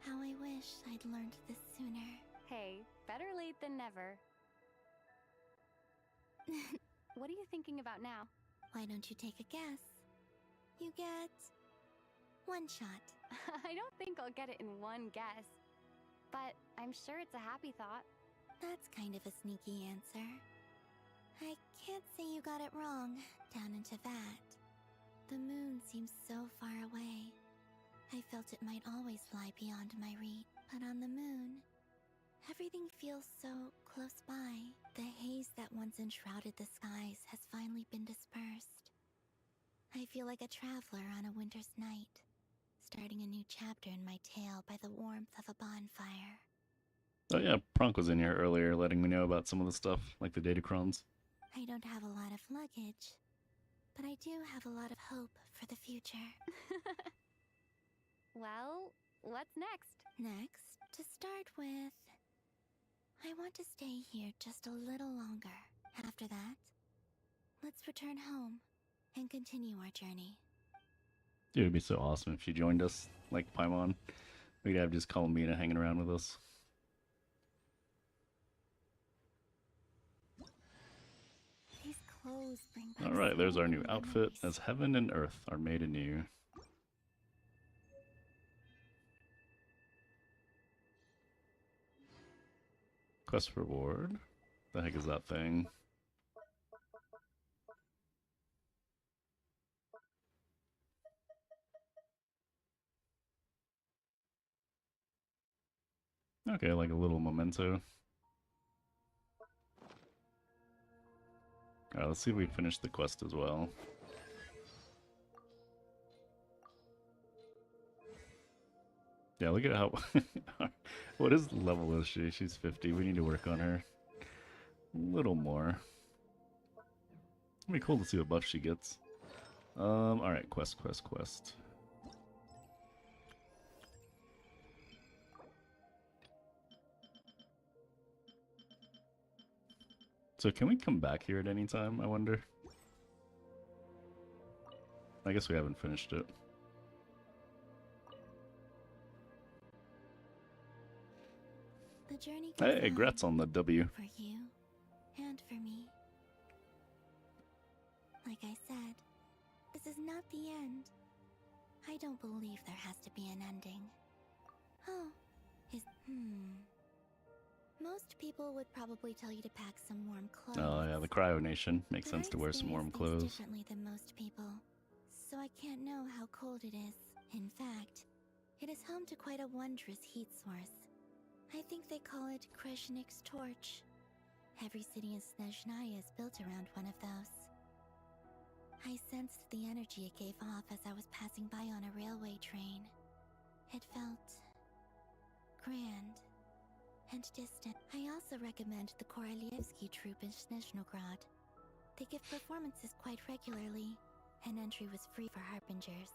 How I wish I'd learned this sooner. Hey, better late than never. What are you thinking about now? Why don't you take a guess? You get... one shot. I don't think I'll get it in one guess. But I'm sure it's a happy thought. That's kind of a sneaky answer. I can't say you got it wrong, down into that. The moon seems so far away. I felt it might always lie beyond my reach, but on the moon, everything feels so close by. The haze that once enshrouded the skies has finally been dispersed. I feel like a traveler on a winter's night, starting a new chapter in my tale by the warmth of a bonfire. Oh yeah, Pronk was in here earlier letting me know about some of the stuff, like the Datacrons. I don't have a lot of luggage, but I do have a lot of hope for the future. Well, what's next? Next, to start with, I want to stay here just a little longer. After that, let's return home and continue our journey. Dude, it'd be so awesome if she joined us, like Paimon. We'd have just Columbina hanging around with us. These clothes bring back Alright, there's so our new many outfit, memories. as heaven and earth are made anew. Quest reward? The heck is that thing? Okay, like a little memento. Alright, let's see if we finish the quest as well. Yeah, look at how... what is level is she? She's 50. We need to work on her. A little more. It'd be cool to see what buff she gets. Alright, quest. So can we come back here at any time, I wonder? I guess we haven't finished it. The journey goes Hey, congrats on the W. for you and for me. Like I said, this is not the end. I don't believe there has to be an ending. Oh, most people would probably tell you to pack some warm clothes. Oh yeah, the Cryo Nation. Makes But sense I to wear some warm experience things clothes. differently than most people, so I can't know how cold it is. In fact, it is home to quite a wondrous heat source. I think they call it Kreshnik's torch. Every city in Snezhnaya is built around one of those. I sensed the energy it gave off as I was passing by on a railway train. It felt grand and distant. I also recommend the Korolievsky troupe in Snezhnograd. They give performances quite regularly, and entry was free for Harbingers.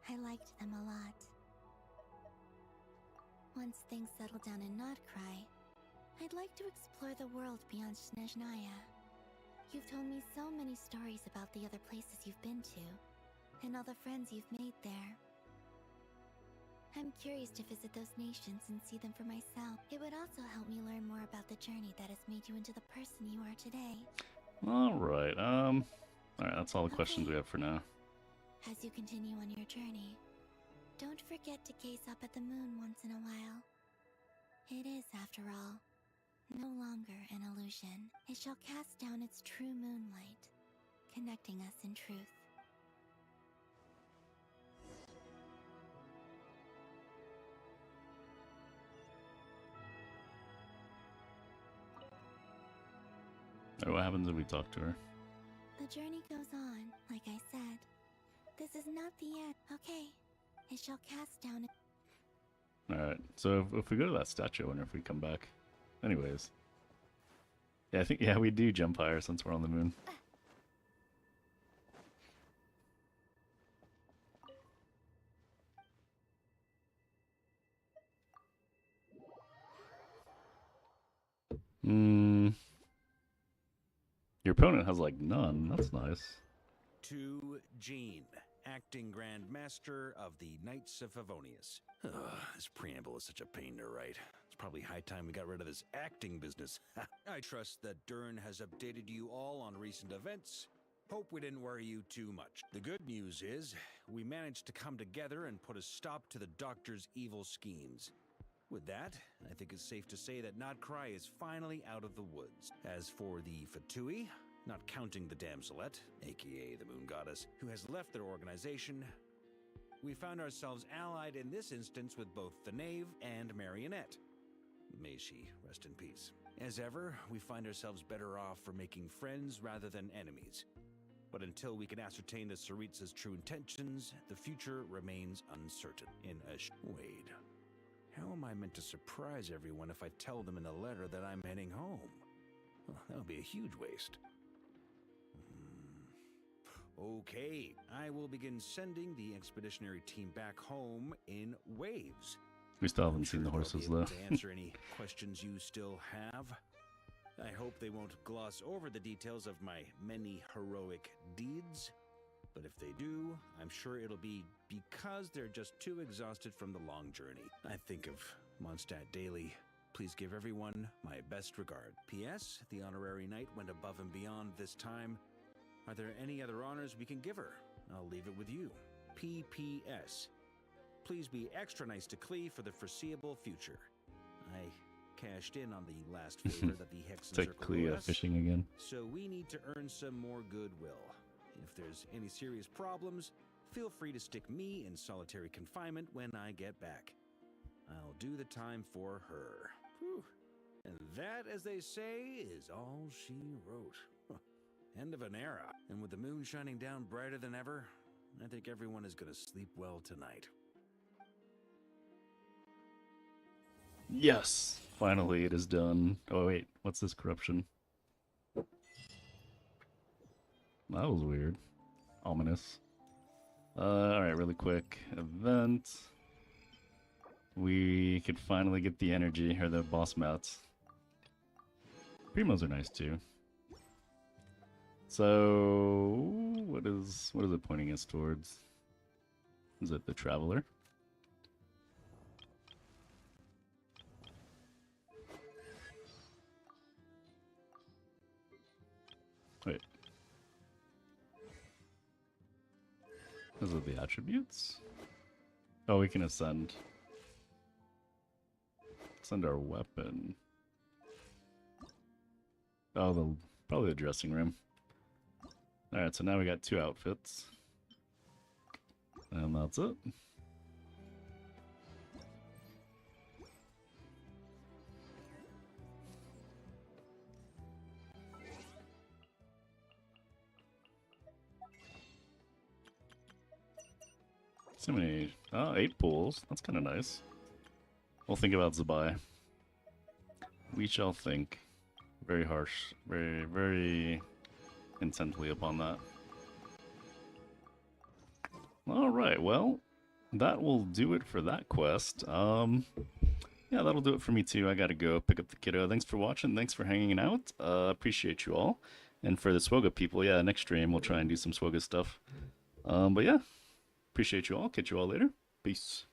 I liked them a lot. Once things settle down in Nodcry, I'd like to explore the world beyond Snezhnaya. You've told me so many stories about the other places you've been to, and all the friends you've made there. I'm curious to visit those nations and see them for myself. It would also help me learn more about the journey that has made you into the person you are today. Alright, alright, that's all the questions we have for now. As you continue on your journey, don't forget to gaze up at the moon once in a while. It is, after all, no longer an illusion. It shall cast down its true moonlight, connecting us in truth. Alright, what happens if we talk to her? The journey goes on, like I said. This is not the end. Okay, it shall cast down. Alright, so if we go to that statue, I wonder if we come back. Anyways. Yeah, I think, yeah, we do jump higher since we're on the moon. Your opponent has like none. That's nice. To Jean, acting Grand Master of the Knights of Favonius. Ugh, this preamble is such a pain to write. It's probably high time we got rid of this acting business. I trust that Dern has updated you all on recent events. Hope we didn't worry you too much. The good news is, we managed to come together and put a stop to the Doctor's evil schemes. With that, I think it's safe to say that Nodcry is finally out of the woods. As for the Fatui, not counting the Damselette, aka the Moon Goddess, who has left their organization, we found ourselves allied in this instance with both the Knave and Marionette. May she rest in peace. As ever, we find ourselves better off for making friends rather than enemies. But until we can ascertain the Tsaritsa's true intentions, the future remains uncertain. Wait. How am I meant to surprise everyone if I tell them in the letter that I'm heading home? Well, that would be a huge waste. Okay, I will begin sending the expeditionary team back home in waves. We still haven't seen the They'll be horses, able though. to answer any questions you still have. I hope they won't gloss over the details of my many heroic deeds. But if they do, I'm sure it'll be because they're just too exhausted from the long journey. I think of Mondstadt daily. Please give everyone my best regard. P.S. The honorary knight went above and beyond this time. Are there any other honors we can give her? I'll leave it with you. P.P.S. Please be extra nice to Klee for the foreseeable future. I cashed in on the last favor that the Hexen It's like Circle Clea owed us, fishing again. so we need to earn some more goodwill. If there's any serious problems, feel free to stick me in solitary confinement when I get back. I'll do the time for her. Whew. And that, as they say, is all she wrote. Huh. End of an era. And with the moon shining down brighter than ever, I think everyone is going to sleep well tonight. Yes! Finally, it is done. Oh, wait. What's this corruption? That was weird. Ominous. Alright, really quick. Event. We could finally get the energy, or the boss mats. Primos are nice too. So, what is it pointing us towards? Is it the Traveler? Wait. Those are the attributes? Oh, we can ascend. Ascend our weapon. Oh, probably the dressing room. Alright, so now we got 2 outfits. And that's it. So many... Oh, 8 pools. That's kind of nice. We'll think about Zabai. We shall think. Very harsh. Very, very intently upon that. Alright, well, that will do it for that quest. Yeah, that'll do it for me too. I gotta go pick up the kiddo. Thanks for watching. Thanks for hanging out. Appreciate you all. And for the Swoga people, yeah, next stream we'll try and do some Swoga stuff. But yeah, appreciate you all. Catch you all later. Peace.